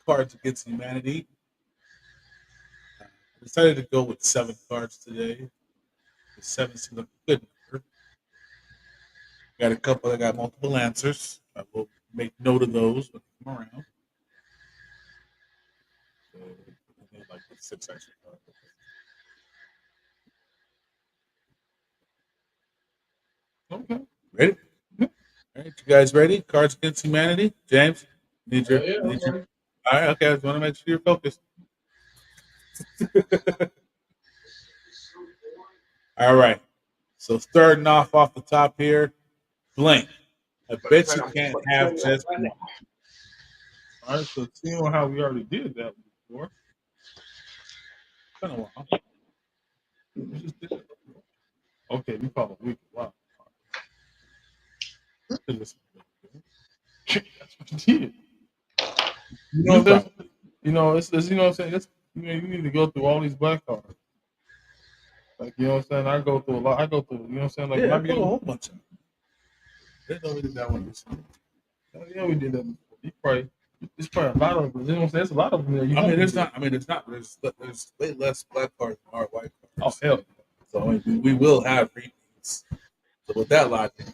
Cards Against Humanity. I decided to go with 7 cards today. The 7 seems like a good number. Got a couple that got multiple answers. I will make note of those when they come around. So, like 6 extra cards. Okay. Ready? All right, you guys ready? Cards Against Humanity? James? Need your. All right, okay. I just want to make sure you're focused. All right. So starting off the top here, blank. I bet you can't have just one. All right, so seeing how we already did that before. Been a while. Okay, we call it week. Wow. That's what you did. It's you know what I'm saying. You need to go through all these black cards. Like, you know what I'm saying? I go through a lot. You know what I'm saying? Like, I go a whole bunch of them. Didn't know we did that one this time. Oh, yeah, we did that before. There's probably a lot of them. You know what I'm saying? There's a lot of them there. There's way less black cards than our white cards. Oh, hell. So we will have repeats. So with that logic,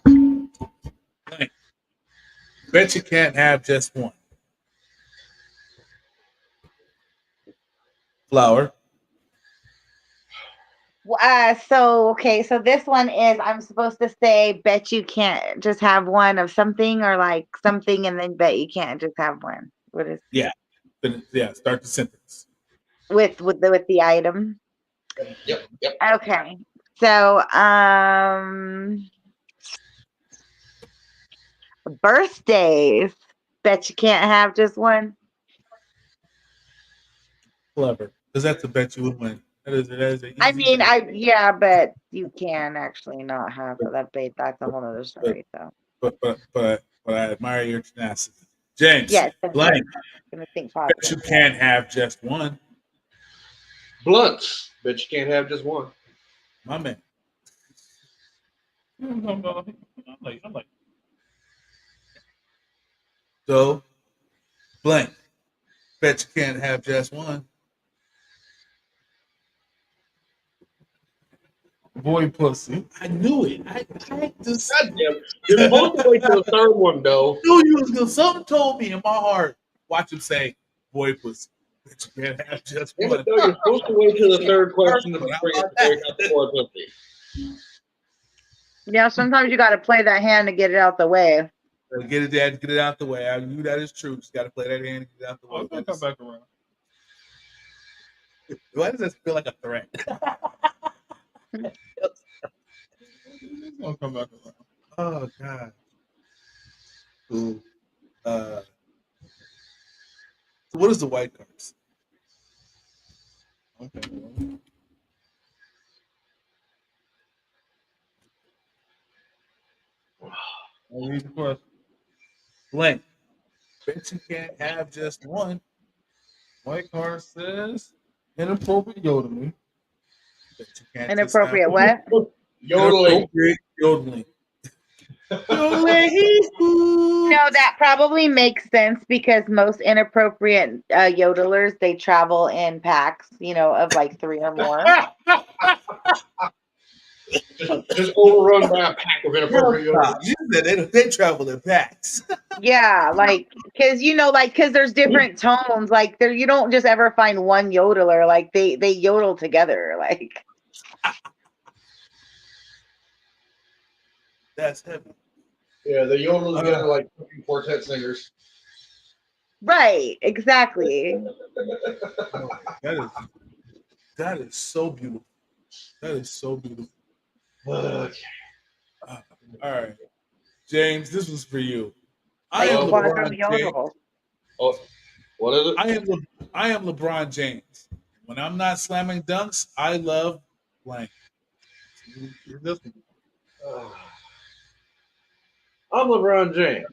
bet you can't have just one. Flower. So this one is, I'm supposed to say, bet you can't just have one of something, or like something, and then bet you can't just have one. What is? Yeah. Start the sentence with the item. Yep. Okay. So birthdays. Bet you can't have just one. Clever, because that's a bet you would win. That is an easy bet. But you can actually not have that bait. That's a whole other story. But I admire your tenacity, James. Yes. Blank. I'm gonna think bet you can't have just one. Blunts. Bet you can't have just one. My man. I'm like. So, blank. Bet you can't have just one. Boy pussy. I knew it. I just. Goddamn. You're supposed to wait till the third one, though. I knew you was gonna. Something told me in my heart. Watch him say, "Boy pussy." Bet you can't have just one. You're supposed to wait till the third question to break out the boy pussy. Yeah, sometimes you got to play that hand to get it out the way. Get it out the way. I knew that is true. Just got to play that hand and get it out the way. I'm gonna come back around. Why does this feel like a threat? I'll come back around. Oh God. Cool. So what is the white cards? Okay. I'll read the question. Blank. Bet you can't have just one. White card says inappropriate yodeling. Bet you can't Inappropriate what? Yodeling. Inappropriate yodeling. No, that probably makes sense because most inappropriate yodelers, they travel in packs, of like 3 or more. Just overrun by a pack of inappropriate yodelers. You said they travel in packs. Yeah, like because there's different tones. Like there, you don't just ever find one yodeler. Like they yodel together. Like That's heavy. Yeah, the yodel together like fucking quartet singers. right, exactly. That is so beautiful. That is so beautiful. Okay. All right, James, this was for you. I Like am quadro LeBron James. yodel. Oh, what is it? I am LeBron James. When I'm not slamming dunks, I love blank. I'm LeBron James.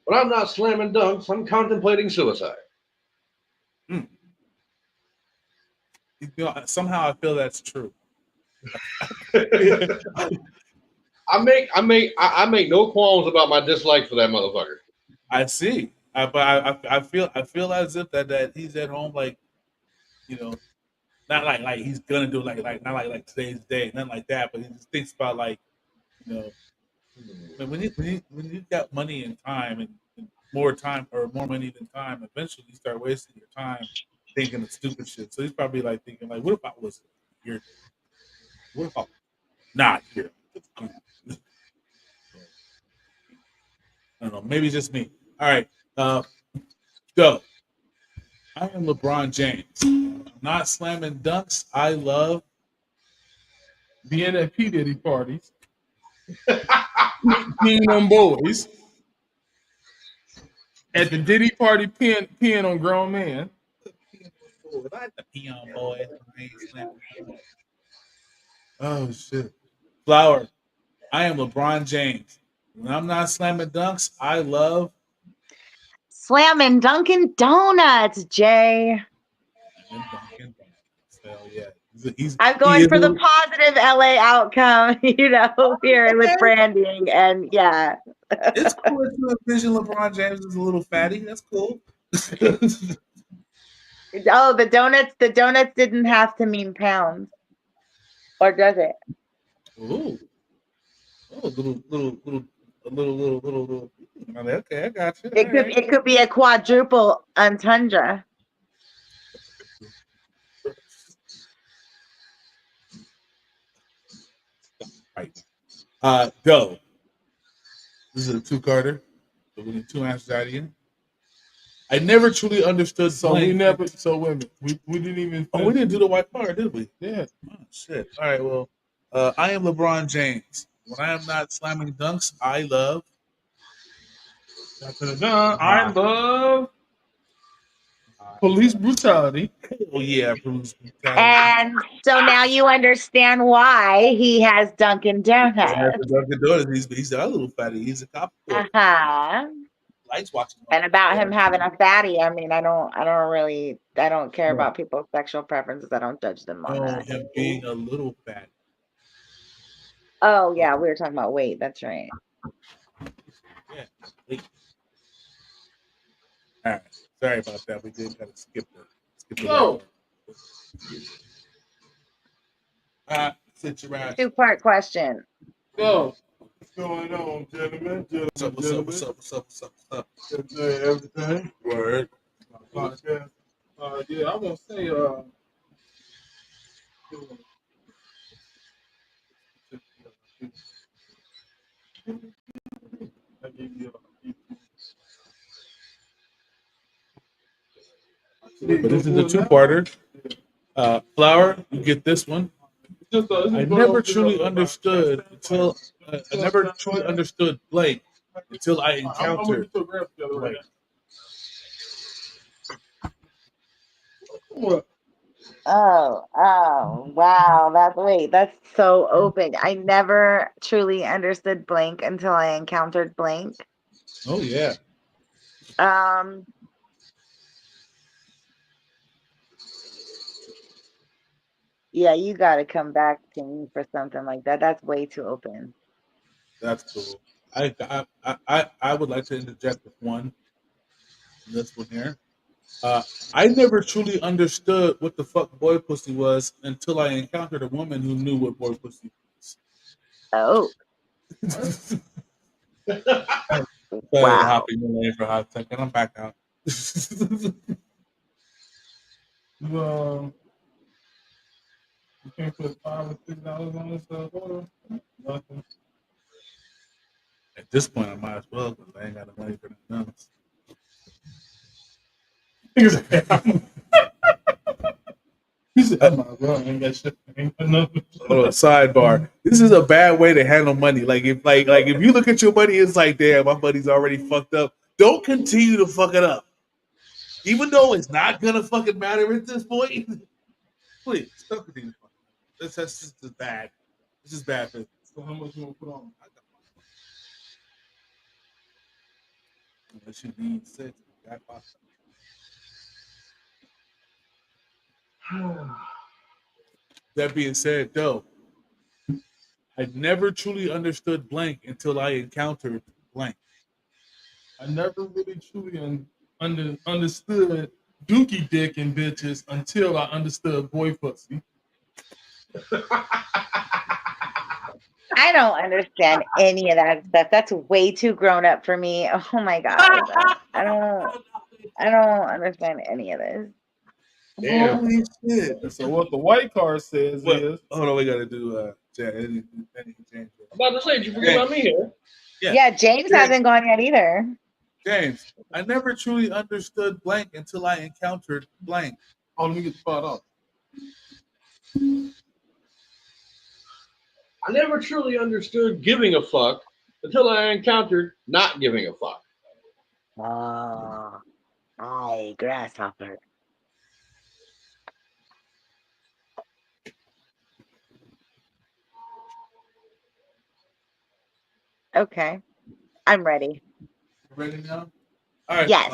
When I'm not slamming dunks, I'm contemplating suicide. Somehow I feel that's true. I make no qualms about my dislike for that motherfucker. I see. But I feel as if that he's at home, like, not like he's gonna do not like today's day, nothing like that. But he just thinks about like, when you got money and time and more time or more money than time, eventually you start wasting your time thinking of stupid shit. So he's probably like thinking like, what if I was here? What if I'm not here? I don't know. Maybe just me. All right. Go. I am LeBron James. I'm not slamming dunks. I love being at P. Diddy parties. Peeing on boys. At the Diddy party, peeing on grown men. Oh shit. Flower. I am LeBron James. When I'm not slamming dunks, I love slamming Dunkin' Donuts, Jay. Hell yeah. I'm going for the positive LA outcome, here with branding, and yeah. It's cool to envision LeBron James as a little fatty. That's cool. Oh, the donuts didn't have to mean pounds, or does it? Ooh, little. Okay, I got you. It could be a quadruple entendre. Right. Go. This is a two-carder. So we need 2 answers out of you. I never truly understood. So we never. So wait a minute. We didn't even. Oh, we didn't do the white card, did we? Yeah. Oh shit. All right. Well, I am LeBron James. When I am not slamming dunks, I love. I love police brutality. Oh yeah, police brutality. And so now you understand why he has Dunkin' Donuts. Dunkin' Donuts. He's a little fatty. He's a cop. Lights watching. And about him having a fatty, I mean, I don't care about people's sexual preferences. I don't judge them on that. Him being a little fat. Oh yeah, we were talking about weight. That's right. Yeah. All right. Sorry about that. We did kind of skip the No. Sit your ass. 2-part question. Go. What's going on, gentlemen? What's up? Everything. Word. Podcast. Yeah, I want to say, But this is a 2-parter. Flower, you get this one. I never truly understood Blake until I encountered Blake. What? Wow. That's so open. I never truly understood blank until I encountered blank. Oh yeah. Yeah, you got to come back to me for something like that. That's way too open. That's cool. I would like to interject with this one here. I never truly understood what the fuck boy pussy was until I encountered a woman who knew what boy pussy Oh. was. Wow. Hopping away for a hot second. I'm back out. You can't put $5 or $6 on this order. Nothing. At this point, I might as well because I ain't got the money for the nuts. He said, I might as well. I ain't got shit. Ain't got nothing. Oh, sidebar. This is a bad way to handle money. Like if you look at your money, it's like, damn, my money's already fucked up. Don't continue to fuck it up. Even though it's not gonna fucking matter at this point. Please, don't continue to fuck it up. That's just bad. This is bad business. So how much you want to put on? That should be 6. That being said, though, I never truly understood blank until I encountered blank. I never really truly understood dookie dick and bitches until I understood boy pussy. I don't understand any of that stuff. That's way too grown up for me. Oh my god. I don't understand any of this. Damn. Holy shit. So what the white card says is, hold on, we gotta do James. I'm about to say, did you forget about me here? Yeah, James hasn't gone yet either. James, I never truly understood blank until I encountered blank. Oh, let me get the spot off. I never truly understood giving a fuck until I encountered not giving a fuck. Aye, grasshopper. Okay. I'm ready. Ready now? All right. Yes.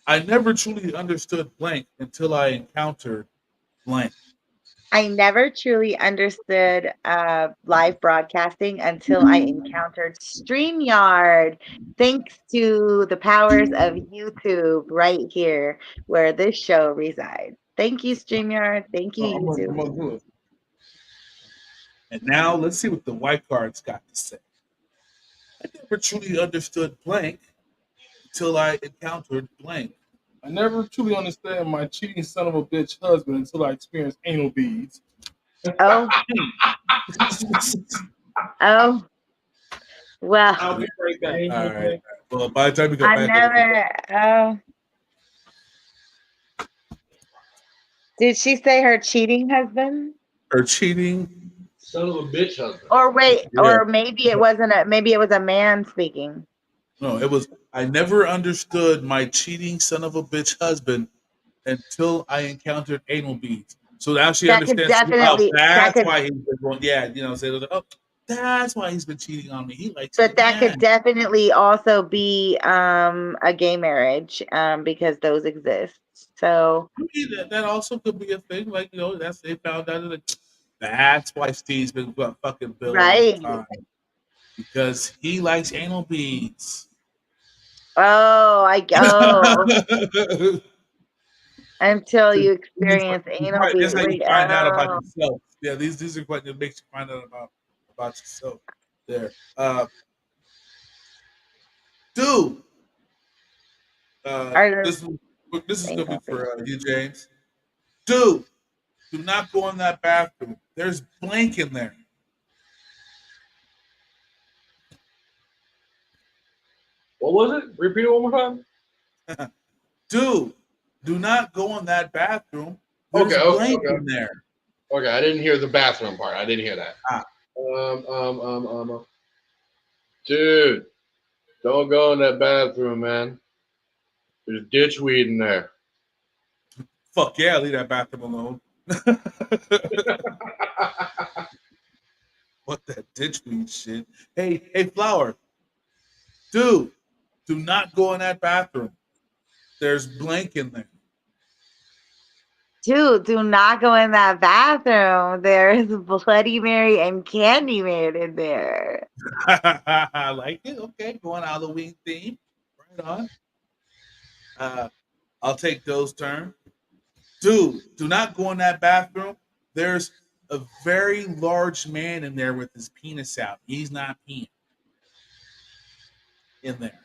I never truly understood blank until I encountered blank. I never truly understood live broadcasting until I encountered StreamYard. Thanks to the powers of YouTube right here where this show resides. Thank you, StreamYard. Thank you, YouTube. And now let's see what the white cards got to say. I never truly understood blank until I encountered blank. I never truly understand my cheating son of a bitch husband until I experienced anal beads. Oh. Oh. Well. I'll be right back. All right. Well, by the time we go back. Did she say her cheating husband? Her cheating son of a bitch husband. Or wait, or maybe it wasn't maybe it was a man speaking. No, it was I never understood my cheating son of a bitch husband until I encountered anal beads. So now she understands. That's why he's been going. Yeah, that's why he's been cheating on me. He likes. But that could definitely also be a gay marriage because those exist. So I mean, that also could be a thing. Like that's they found out that's why Steve's been fucking Bill right because he likes anal beads. Oh, I go. Until you experience anal beads. That's how you find out about yourself. Yeah, these are what makes you find out about yourself. There, dude. This is gonna be for you, James. Dude, do not go in that bathroom. There's blank in there. What was it? Repeat it one more time. Dude, do not go in that bathroom. There's blank in there. Okay, I didn't hear the bathroom part. I didn't hear that. Dude, don't go in that bathroom, man. There's ditchweed in there. Fuck yeah, leave that bathroom alone. What that ditchweed shit? Hey, Flower, dude, do not go in that bathroom. There's blank in there. Dude, do not go in that bathroom. There's Bloody Mary and Candyman in there. I like it. Okay, going Halloween theme. Right on. I'll take those turns. Dude, do not go in that bathroom. There's a very large man in there with his penis out. He's not peeing in there.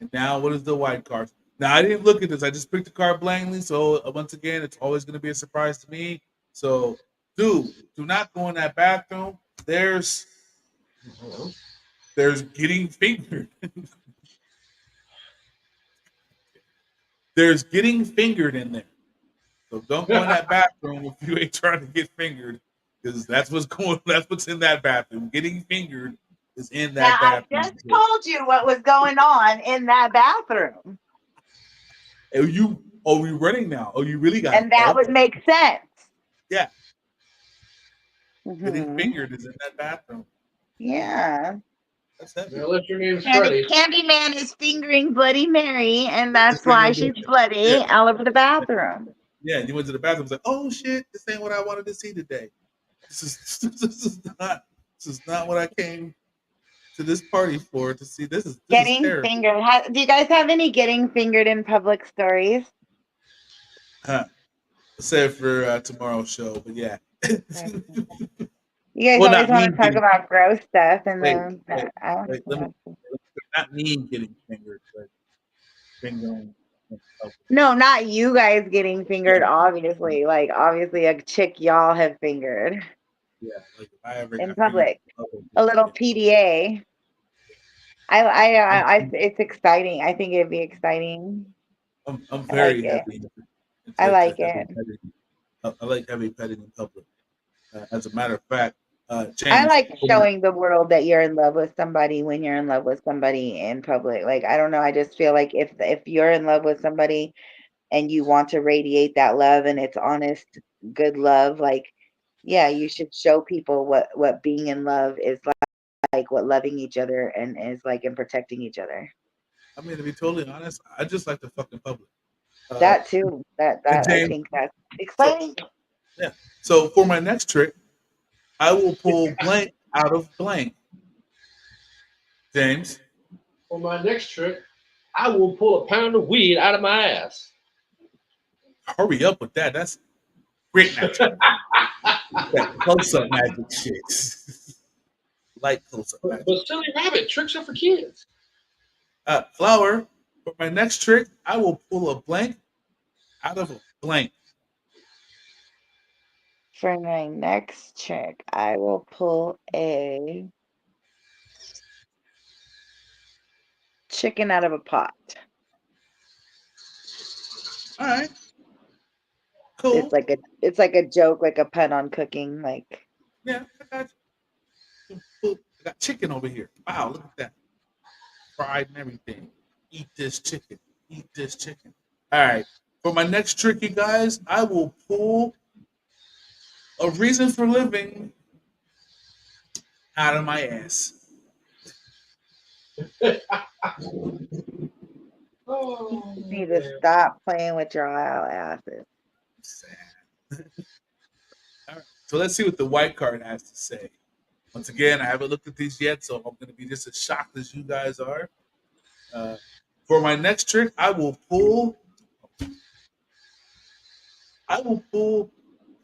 And now, what is the white card? Now, I didn't look at this. I just picked the card blankly. So, once again, it's always going to be a surprise to me. So, dude, do not go in that bathroom. There's getting fingered. There's getting fingered in there. So don't go in that bathroom if you ain't trying to get fingered, because that's what's in that bathroom. Getting fingered is in that bathroom. I just told you what was going on in that bathroom. Are we running now? Oh, you really got and that would make sense. Yeah. Getting fingered is in that bathroom. Yeah. That's heavy. Unless your name's Freddy. Candyman is fingering Bloody Mary, and that's why she's bloody all over the bathroom. Yeah, you went to the bathroom and was like, "Oh shit, this ain't what I wanted to see today. This is not what I came to this party for to see. This is getting fingered. Do you guys have any getting fingered in public stories? Save for tomorrow's show, but yeah. You guys always want to talk about gross stuff, and then not me getting fingered, but fingering. No, not you guys getting fingered. Obviously, obviously a chick y'all have fingered. Yeah, like if I ever in public, a little PDA. I it's exciting. I think it'd be exciting. I'm very happy. I like it. I like heavy petting in public. As a matter of fact, James, I like showing the world that you're in love with somebody when you're in love with somebody in public. Like, I don't know. I just feel like if you're in love with somebody and you want to radiate that love and it's honest, good love, yeah, you should show people what being in love is like, what loving each other and is like, and protecting each other. I mean, to be totally honest, I just like the fucking public. That too. That James, I think that's exciting. Yeah. So for my next trick, I will pull blank out of blank. James. For my next trick, I will pull a pound of weed out of my ass. Hurry up with that. That's great magic. That close-up magic shit. Like close-up magic. But silly rabbit, tricks are for kids. Flower, for my next trick, I will pull a blank out of a blank. For my next trick, I will pull a chicken out of a pot. All right. Cool. It's like a joke, like a pun on cooking. Yeah, I got you. I got chicken over here. Wow, look at that. Fried and everything. Eat this chicken. Eat this chicken. All right. For my next trick, you guys, I will pull a reason for living out of my ass. You need to stop playing with your asses. All right. So let's see what the white card has to say. Once again, I haven't looked at these yet, so I'm going to be just as shocked as you guys are. For my next trick, I will pull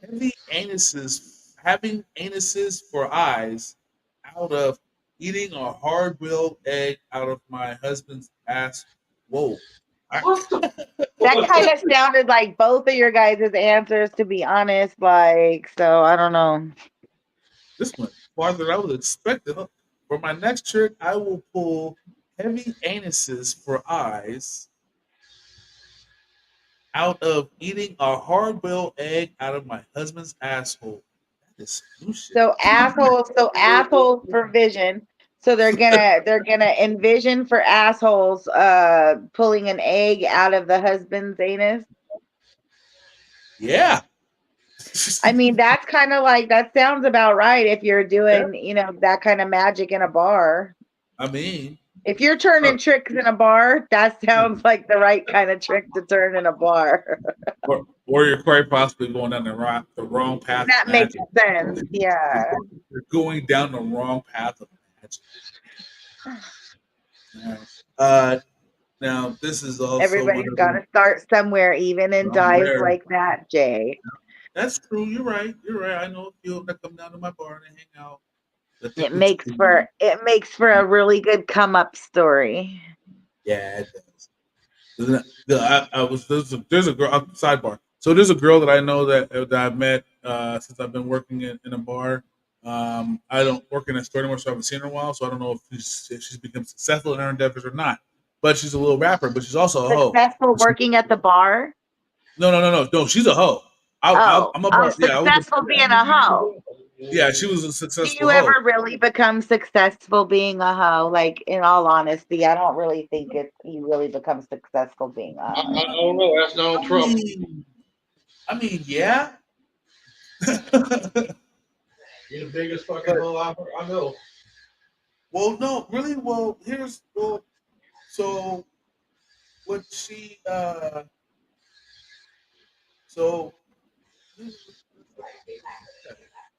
heavy anuses, having anuses for eyes out of eating a hard-boiled egg out of my husband's ass. Whoa. That kind of sounded like both of your guys' answers, to be honest. So I don't know. This one farther than I was expecting. For my next trick, I will pull heavy anuses for eyes out of eating a hard-boiled egg out of my husband's asshole. That is new shit. So assholes for vision. So they're gonna envision for assholes pulling an egg out of the husband's anus. Yeah. I mean, that's kind of like, that sounds about right if you're doing, you know, that kind of magic in a bar. I mean, if you're turning tricks in a bar, that sounds like the right kind of trick to turn in a bar. or you're quite possibly going down the wrong path. That makes sense. Yeah. You're going down the wrong path of magic. Now this is also everybody's got to start somewhere, even in dives like that, Jay. That's true. You're right. I know a few that come down to my bar and hang out. It makes for a really good come up story. Yeah, it does. There's a girl sidebar. So there's a girl that I know that I've met since I've been working in a bar. I don't work in a store anymore, so I haven't seen her in a while. So I don't know if she's become successful in her endeavors or not. But she's a little rapper, but she's also a hoe. Successful working at the bar? No. She's a hoe. Successful being a hoe. Yeah, she was a successful. Do you ever really become successful being a hoe? Like, in all honesty, I don't really think you really become successful being a hoe. I don't know. That's Donald Trump. I mean, yeah. You're the biggest fucking hoe I know. Well, no, really. Well, so what she all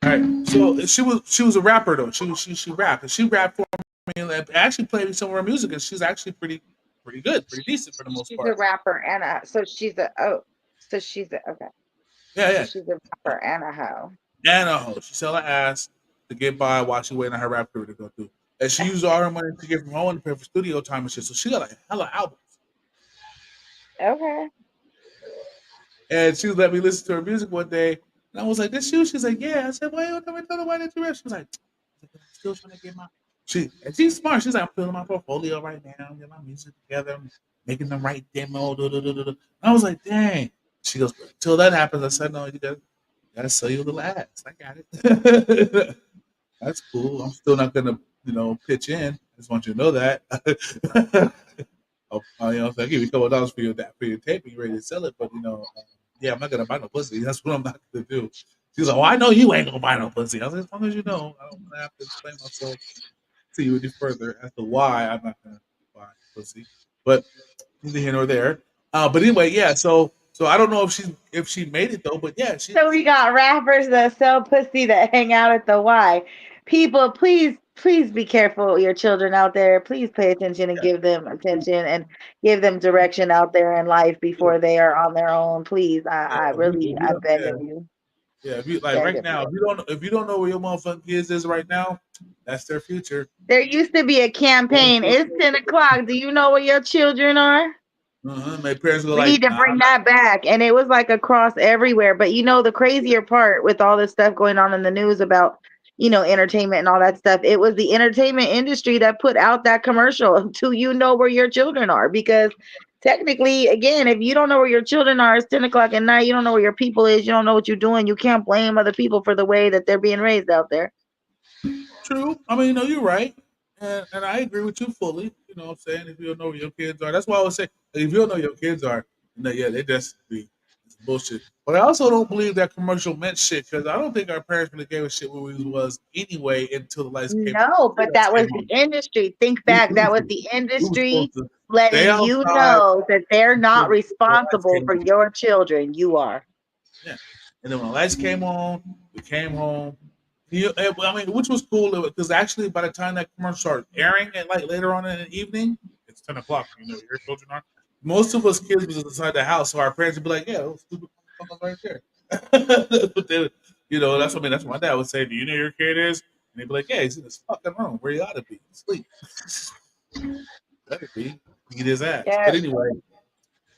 right. So she was a rapper though. She rapped. And she rapped for me. And actually played some of her music, and she's actually pretty good, pretty decent for the most part. She's a rapper and okay. Yeah. So she's a rapper and a hoe. And a hoe. She sell her ass to get by while she waiting on her rap career to go through. And she used all her money to get from home and pay for studio time and shit. So she got like hella albums. Okay. And she let me listen to her music one day. And I was like, "This you?" She's like, "Yeah." I said, "Why you don't tell her why did you rap?" She was like, "I'm still trying to get my." And she's smart. She's like, "I'm building my portfolio right now, getting my music together, I'm making the right demo." And I was like, "Dang." She goes, "Till that happens," I said, "No, you gotta sell your little ass. I got it." That's cool. I'm still not gonna, pitch in. I just want you to know that. I give you a couple of dollars for your tape and you're ready to sell it, but yeah, I'm not gonna buy no pussy. That's what I'm not gonna do. She's like, "Well, I know you ain't gonna buy no pussy." I was like, "As long as you know, I don't have to explain myself to you any further as to why I'm not gonna buy pussy." But neither here nor there. But anyway, yeah. So I don't know if she made it though, but yeah. So we got rappers that sell pussy that hang out at the Y. People, please be careful with your children out there. Please pay attention and give them attention and give them direction out there in life before they are on their own. Please, I beg of you. Yeah, right now, if you don't know where your motherfucking kids is right now, that's their future. There used to be a campaign. It's 10 o'clock. Do you know where your children are? My parents were we need to bring that back, and it was like across everywhere. But the crazier part with all this stuff going on in the news about entertainment and all that stuff, it was the entertainment industry that put out that commercial to where your children are, because technically, again, if you don't know where your children are, it's 10 o'clock at night, you don't know where your people is, you don't know what you're doing, you can't blame other people for the way that they're being raised out there. True. I mean, you're right. And I agree with you fully. You know what I'm saying? If you don't know where your kids are, that's why I would say, if you don't know your kids are, yeah, they just be bullshit. But I also don't believe that commercial meant shit, because I don't think our parents really gave a shit where we was anyway until the lights came. No, but that was the industry. Think back, that was the industry letting you know that they're not responsible for your children. You are. Yeah. And then when the lights came on, we came home. Which was cool, because actually by the time that commercial started airing at like later on in the evening, it's 10 o'clock. Your children are. Most of us kids was inside the house, so our parents would be like, "Yeah, those stupid motherfuckers right there." But then, that's what my dad would say. "Do you know where your kid is?" And they'd be like, "Yeah, he's in his fucking room where he ought to be, sleep." Better be. Beat his ass. Yeah. But anyway.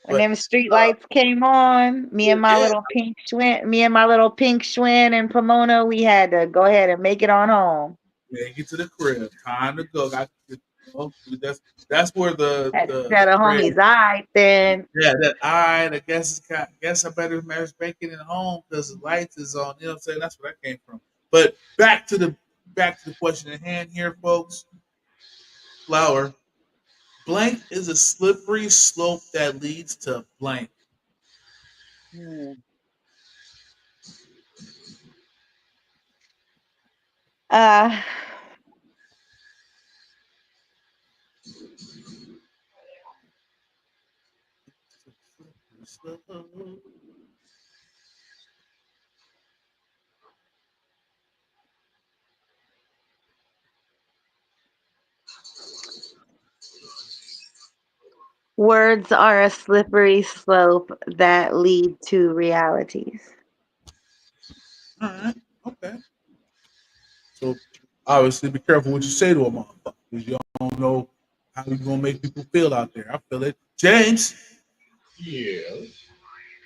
When them street lights came on, me and my little pink Schwinn and Pomona, we had to go ahead and make it on home. Make it to the crib. Time to go. That's where the homie's eye then. Yeah, that eye. I guess I better marry bacon at home because the lights is on. You know what I'm saying? That's where that came from. But back to the question at hand here, folks. Flower. Blank is a slippery slope that leads to blank. Uh, words are a slippery slope that lead to realities. All right. Okay. So obviously, be careful what you say to a motherfucker because you don't know how you're gonna make people feel out there. I feel it. James. Yeah.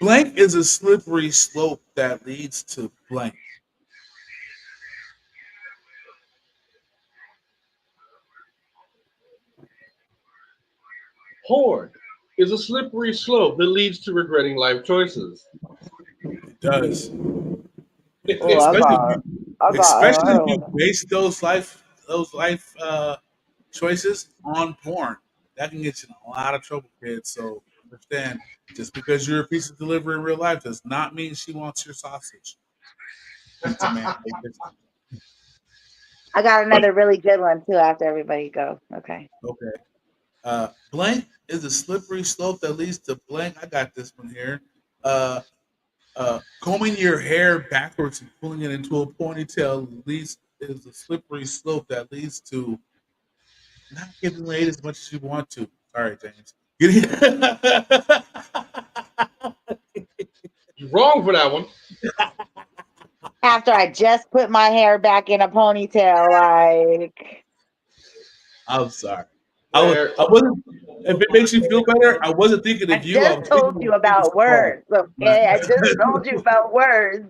Blank is a slippery slope that leads to blank. Porn is a slippery slope that leads to regretting life choices. It does. Oh, I Especially if got. you base those life choices on porn. That can get you in a lot of trouble, kids. So understand, just because you're a piece of delivery in real life does not mean she wants your sausage. Pizza man. I got another really good one too. After everybody go, okay. Okay. Blank is a slippery slope that leads to blank. I got this one here. Combing your hair backwards and pulling it into a ponytail leads is a slippery slope that leads to not getting laid as much as you want to. Sorry, James. You're wrong for that one. After I just put my hair back in a ponytail, like. I'm sorry. I wasn't. If it makes you feel better, I wasn't thinking of you. I just told you about words. Okay, I just told you about words.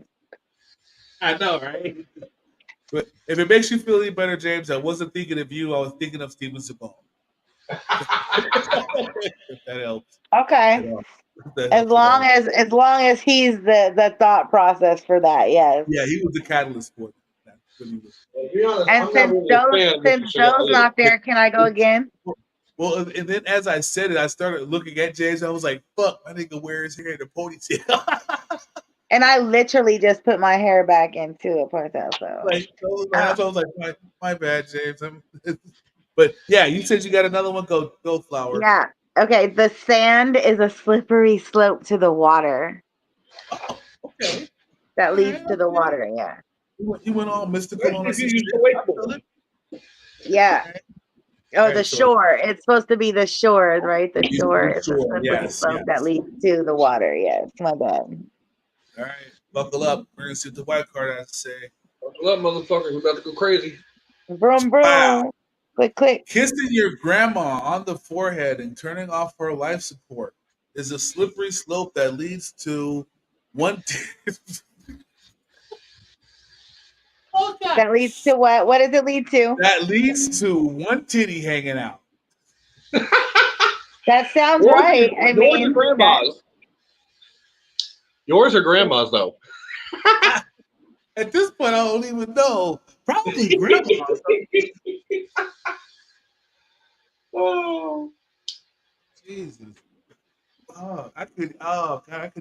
I know, right? But if it makes you feel any better, James, I wasn't thinking of you. I was thinking of Steven Seagal. If that helps. Okay. As long as he's the thought process for that, yes. Yeah, he was the catalyst for it. And since Joe's not there, can I go again? Well, and then as I said it, I started looking at James. I was like, "Fuck, my nigga wears his hair in a ponytail." And I literally just put my hair back into a ponytail. So, I was like, "My bad, James." But yeah, you said you got another one. Go, Flower. Yeah. Okay. The sand is a slippery slope to the water. Oh, okay. That leads to the water. Yeah. You went all mystical on us. Yeah. Oh, the shore. It's supposed to be the shore, right? The shore is a slippery slope that leads to the water. Yes, my bad. All right, buckle up. We're gonna see what the white card has to say. Buckle up, motherfuckers. We're about to go crazy. Broom, broom. Wow. Click, click. Kissing your grandma on the forehead and turning off her life support is a slippery slope that leads to one. That leads to what? What does it lead to? That leads to one titty hanging out. That sounds right. I mean, are grandmas. Yours are grandmas, though. At this point, I don't even know. Probably grandmas. Oh, Jesus. Oh, I couldn't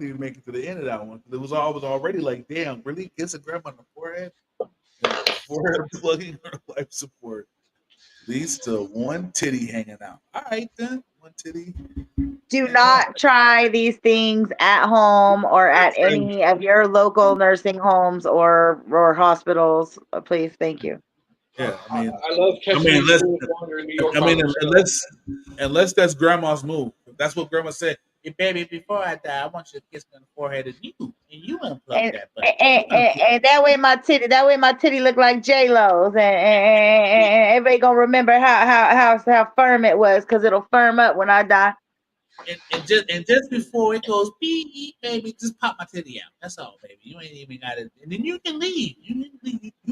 even make it to the end of that one. I was already like, damn, really? Kiss a grandma on the forehead? Forehead plugging her life support leads to one titty hanging out. All right, then. One titty. Do not try these things at home or at any of your local nursing homes or hospitals. Please, thank you. Yeah, I mean, I love catching unless that's grandma's move. If that's what grandma said. Hey, baby, before I die, I want you to kiss me on the forehead and you unplug that button. And that way my titty look like J-Lo's, and everybody gonna remember how firm it was, because it'll firm up when I die. And just before it goes beep, baby, just pop my titty out. That's all, baby. You ain't even got it. And then you can leave. You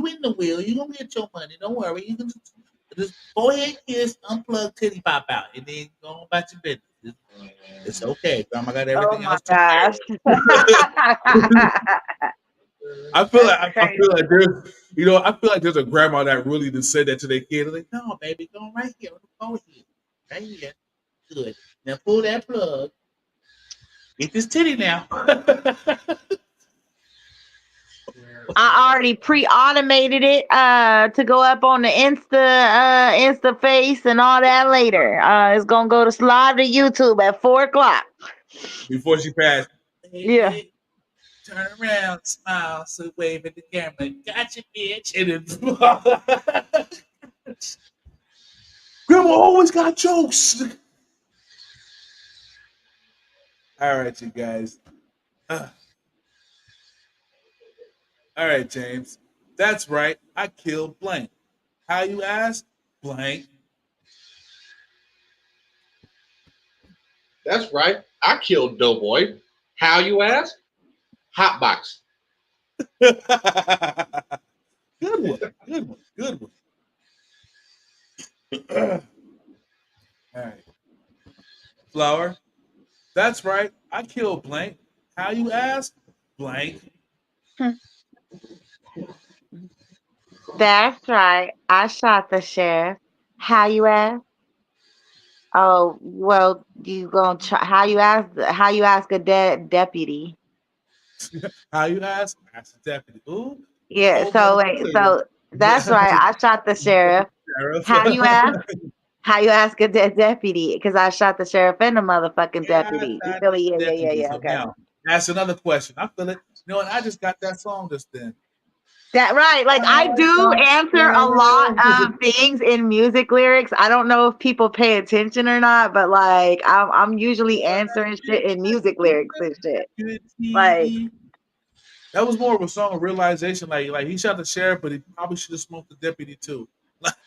in the wheel. You gonna get your money. Don't worry. You can just go ahead, kiss, unplug, titty pop out, and then go on about your business. It's okay. Grandma got everything else. Gosh. I feel like there's a grandma that really just said that to their kid. Like, no, baby, go right here on the forehead. Right here. Good. Now pull that plug. Get this titty now. I already pre-automated it to go up on the Insta face and all that later. It's gonna go to live to YouTube at 4:00 before she passed. Yeah. Turn around, smile, so wave at the camera. Gotcha, bitch. And then Grandma always got jokes. All right, you guys. All right, James. That's right. I killed blank. How you ask? Blank. That's right. I killed Doughboy. How you ask? Hotbox. Good one. Good one. Good one. All right. Flower. That's right. I killed blank. How you ask? Blank. That's right. I shot the sheriff. How you ask? Oh, well, you gonna try how you ask a dead deputy. How you ask? Ask the deputy. Ooh. Yeah, so wait, so that's right. I shot the sheriff. How you ask? How you ask a dead deputy? Because I shot the sheriff and the motherfucking deputy. You feel me? Yeah. Okay. Now, ask another question. I feel it. You know what? I just got that song just then. That right. Like I do answer a lot of things in music lyrics. I don't know if people pay attention or not, but like I'm usually answering shit in music lyrics and shit. Like that was more of a song of realization. Like he shot the sheriff, but he probably should have smoked the deputy too.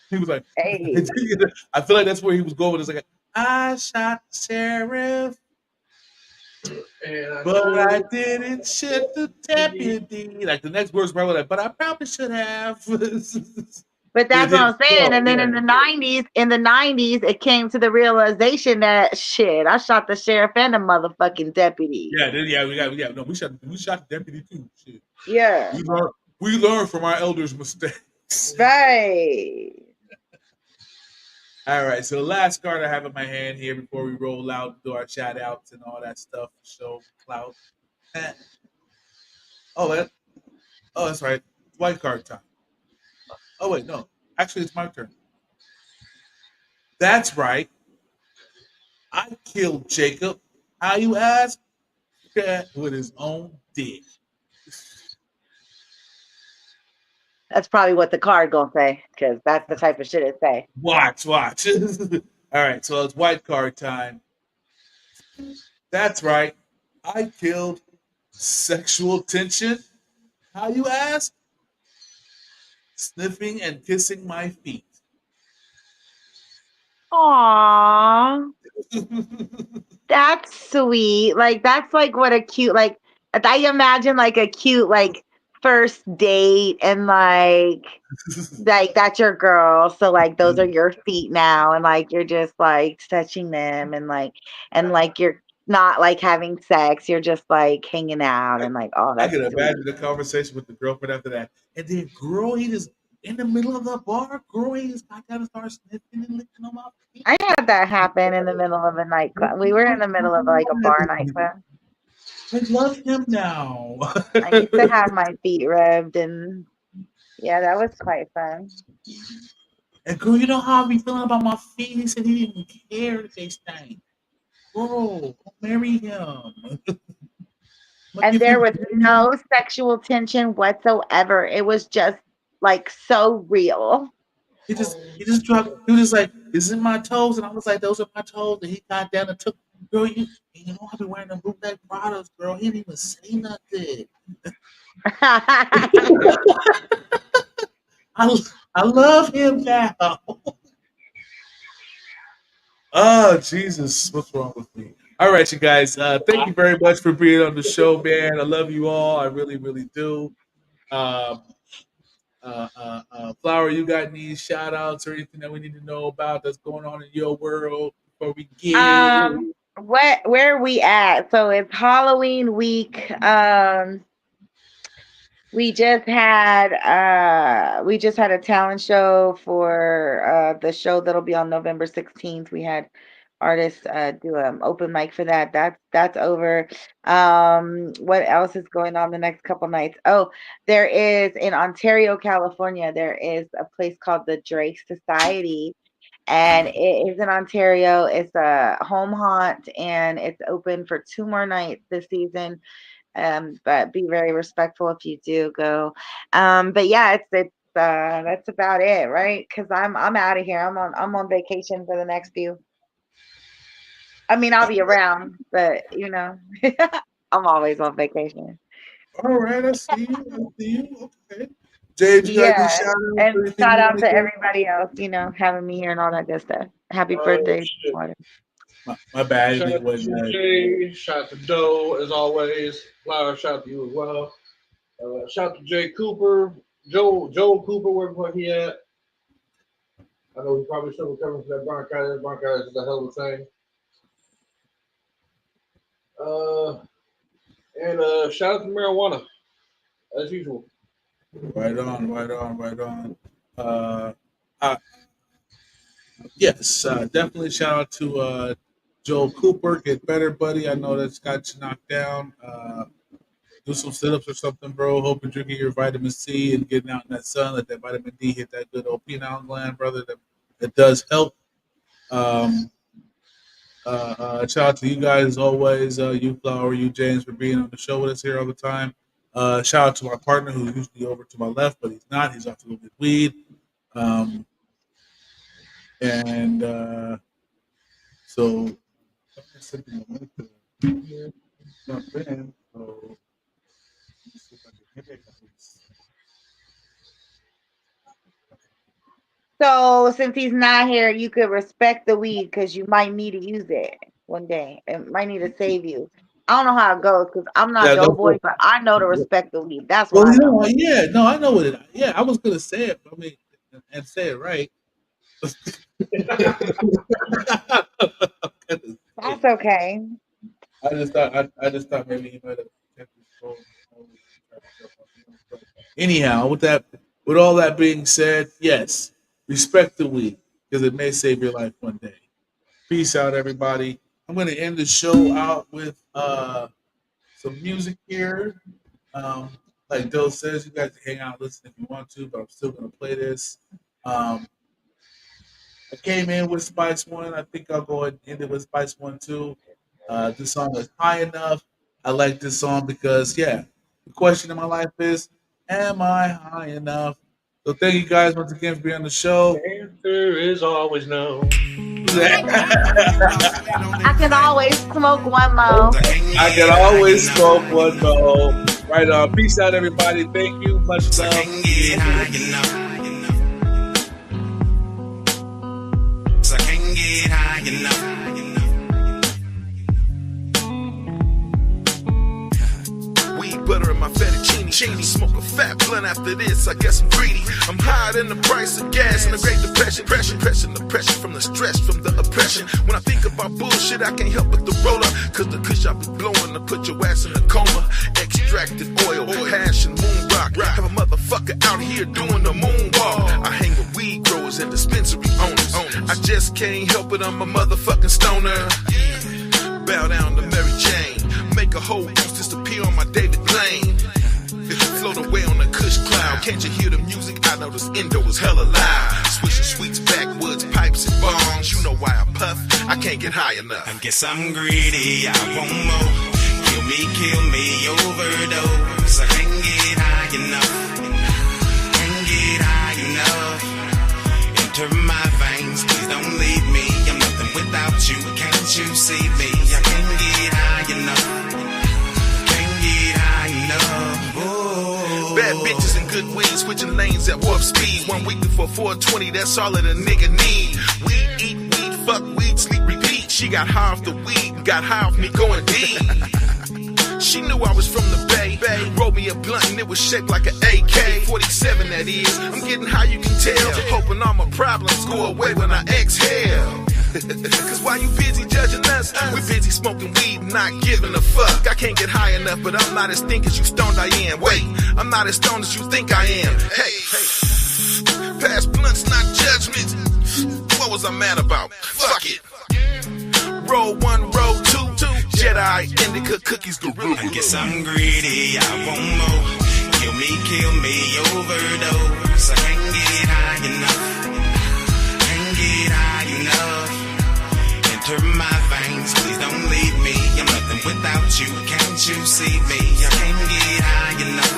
He was like, hey. I feel like that's where he was going. It's like I shot the sheriff. But I didn't shoot the deputy. Like the next words probably like, but I probably should have. But that's what I'm saying. And then in the 90s, it came to the realization that shit, I shot the sheriff and the motherfucking deputy. Yeah, we shot the deputy too. Shit. Yeah. We learned from our elders' mistakes. Right. All right, so the last card I have in my hand here before we roll out, do our shout outs and all that stuff, show clout. That's right. White card time. Oh, wait, no. Actually, it's my turn. That's right. I killed Jacob. How you ask? With his own dick. That's probably what the card gonna say, because that's the type of shit it say. Watch. All right, so it's white card time. That's right. I killed sexual tension. How you ask? Sniffing and kissing my feet. Aww. That's sweet. Like that's like what a cute like I imagine like a cute like first date and like that's your girl. So like those are your feet now and like you're just like touching them and like you're not like having sex, you're just like hanging out and like oh that's I can imagine the conversation with the girlfriend after that. And then girl, he just in the middle of the bar, girl, he just got to start sniffing and licking them up. I had that happen in the middle of a nightclub. We were in the middle of like a bar nightclub. I love him now. I used to have my feet rubbed and yeah, that was quite fun. And girl, you know how I be feeling about my feet? He said he didn't care if they stank. Girl, marry him. And there was no sexual tension whatsoever. It was just like so real. He just dropped. He was just like, "This is my toes," and I was like, "Those are my toes." And he got down and took. Girl, you know I be wearing them bootleg products, girl. He didn't even say nothing. I love him now. Oh Jesus, what's wrong with me? All right, you guys. Thank you very much for being on the show, man. I love you all. I really, really do. Flower, you got any shout outs or anything that we need to know about that's going on in your world before we get where are we at? So it's Halloween week. We just had a talent show for the show that'll be on November 16th. We had artists do an open mic for that. That's over. What else is going on the next couple nights? Oh, there is in Ontario, California, there is a place called the Drake Society, and it is in Ontario. It's a home haunt, and it's open for 2 more nights this season. But be very respectful if you do go. But yeah, it's that's about it, right? Because I'm out of here. I'm on vacation for the next few. I mean, I'll be around, but you know, I'm always on vacation. All right, I see you. Okay. James, you Yeah, shout out and shout out to everybody else, you know, having me here and all that good stuff. Happy birthday, Water. My bad. Shout out to Jay, shout out to Doe, as always. Flower, shout out to you as well. Shout out to Jay Cooper, Joel Cooper, wherever he at. I know he probably still recovering from that bronchitis. Bronchitis is a hell of a thing. And shout out to marijuana, as usual. Right on. Yes, definitely shout out to Joel Cooper. Get better, buddy. I know that's got you knocked down. Do some sit-ups or something, bro. Hope you're drinking your vitamin C and getting out in that sun. Let that vitamin D hit that good old penile gland, brother. That does help. Shout out to you guys as always. You Flower, you James, for being on the show with us here all the time. Shout out to my partner who's usually over to my left, but he's not. He's off to go get weed. So So since he's not here, you could respect the weed because you might need to use it one day. It might need to save you. I don't know how it goes because I'm not Doughboy, but I know to respect the weed. That's what I know. I know what it. Yeah, I was gonna say it. I mean, and say it right. That's okay. I just thought maybe he might have kept his phone. Anyhow, with all that being said, yes, respect the weed because it may save your life one day. Peace out, everybody. I'm going to end the show out with some music here. Like Doe says, you guys can hang out and listen if you want to, but I'm still going to play this. I came in with Spice One. I think I'll go ahead and end it with Spice One too. This song is High Enough. I like this song because, the question in my life is, am I high enough? So thank you guys once again for being on the show. The answer is always no. I can always smoke one more. I can always smoke one more. Right on. Peace out, everybody. Thank you. Much love. Butter in my fettuccine. Smoke a fat blunt after this. I guess I'm greedy. I'm higher than the price of gas in the Great Depression. Pressing the pressure from the stress, from the oppression. When I think about bullshit, I can't help but to roll up. Cause the kush I be blowing to put your ass in a coma. Extracted oil, hash and moon rock. Have a motherfucker out here doing the moonwalk. I hang with weed growers and dispensary owners. I just can't help it, I'm a motherfucking stoner. Bow down to Mary Jane. Make a whole goose disappear on my David Blaine. Float away on a kush cloud. Can't you hear the music? I know this Indo is hella loud. Swishing sweets, backwoods, pipes, and bongs. You know why I puff? I can't get high enough. I guess I'm greedy, I want more. Kill me, overdose. I can't get high enough. Can't get high enough. Enter my veins, please don't leave me. I'm nothing without you. Can't you see me? I can't get high enough. Bad bitches and good weed, switching lanes at warp speed. 1 week before 420, that's all that a nigga need. Weed, eat, weed, fuck, weed, sleep, repeat. She got high off the weed, got high off me going deep. She knew I was from the Bay. Rolled me a blunt and it was shaped like an AK-47, that is. I'm getting high, you can tell. Hoping all my problems go away when I exhale. Cause while you busy judging us, we busy smoking weed, not giving a fuck. I can't get high enough, but I'm not as think as you stoned I am. Wait, I'm not as stoned as you think I am. Hey, past blunts, not judgment. What was I mad about? Fuck it. roll one, roll two. Jedi, indica, cookies, gorilla. I guess I'm greedy, I want more. Kill me, overdose. I can't get high enough. Can't get high enough. Enter my veins, please don't leave me. I'm nothing without you, can't you see me? I can't get high enough.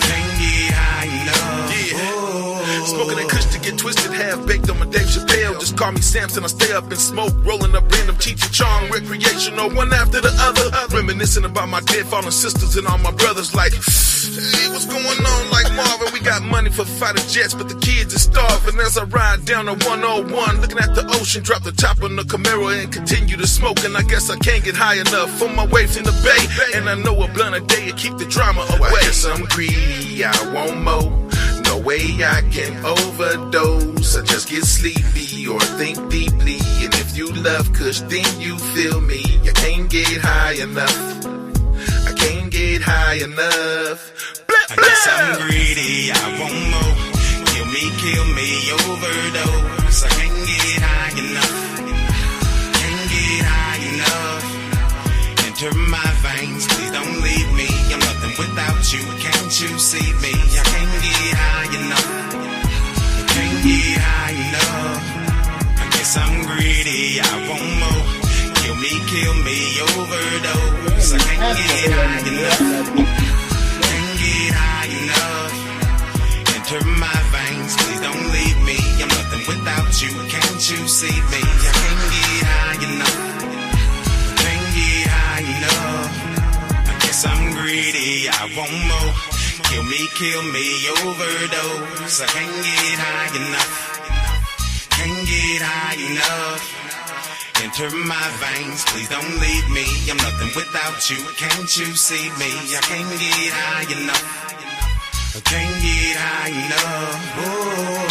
Can't get high enough. Smoking that kush to get twisted, half baked on my Dave Chappelle. Just call me Samson, I stay up and smoke, rolling up random Cheech and Chong, recreational, one after the other. Reminiscing about my dead fallen sisters and all my brothers. Like, hey, what's going on? Like Marvin, we got money for fighter jets, but the kids are starving. As I ride down the 101, looking at the ocean, drop the top on the Camaro and continue to smoke. And I guess I can't get high enough on my way from the bay. And I know a blunt a day to keep the drama away. I guess I'm greedy, I want more. No way I can overdose. I just get sleepy or think deeply. And if you love kush, then you feel me. I can't get high enough. I can't get high enough. I guess I'm greedy, I want more. Kill me, overdose. I can't get high enough. Can't get high enough. Enter my veins, please don't leave me. I'm nothing without you, can't you see me? I can't get high enough. I can't get high enough. I guess I'm greedy, I want more. Kill me, overdose. I can't get high enough. Can't get high enough. Enter my veins, please don't leave me. I'm nothing without you, can't you see me? I can't get high enough. Can't get high enough. I guess I'm greedy, I want more. Kill me, overdose. I can't get high enough. Can't get high enough. Enter my veins, please don't leave me. I'm nothing without you, can't you see me? I can't get high enough. I can't get high enough. Oh.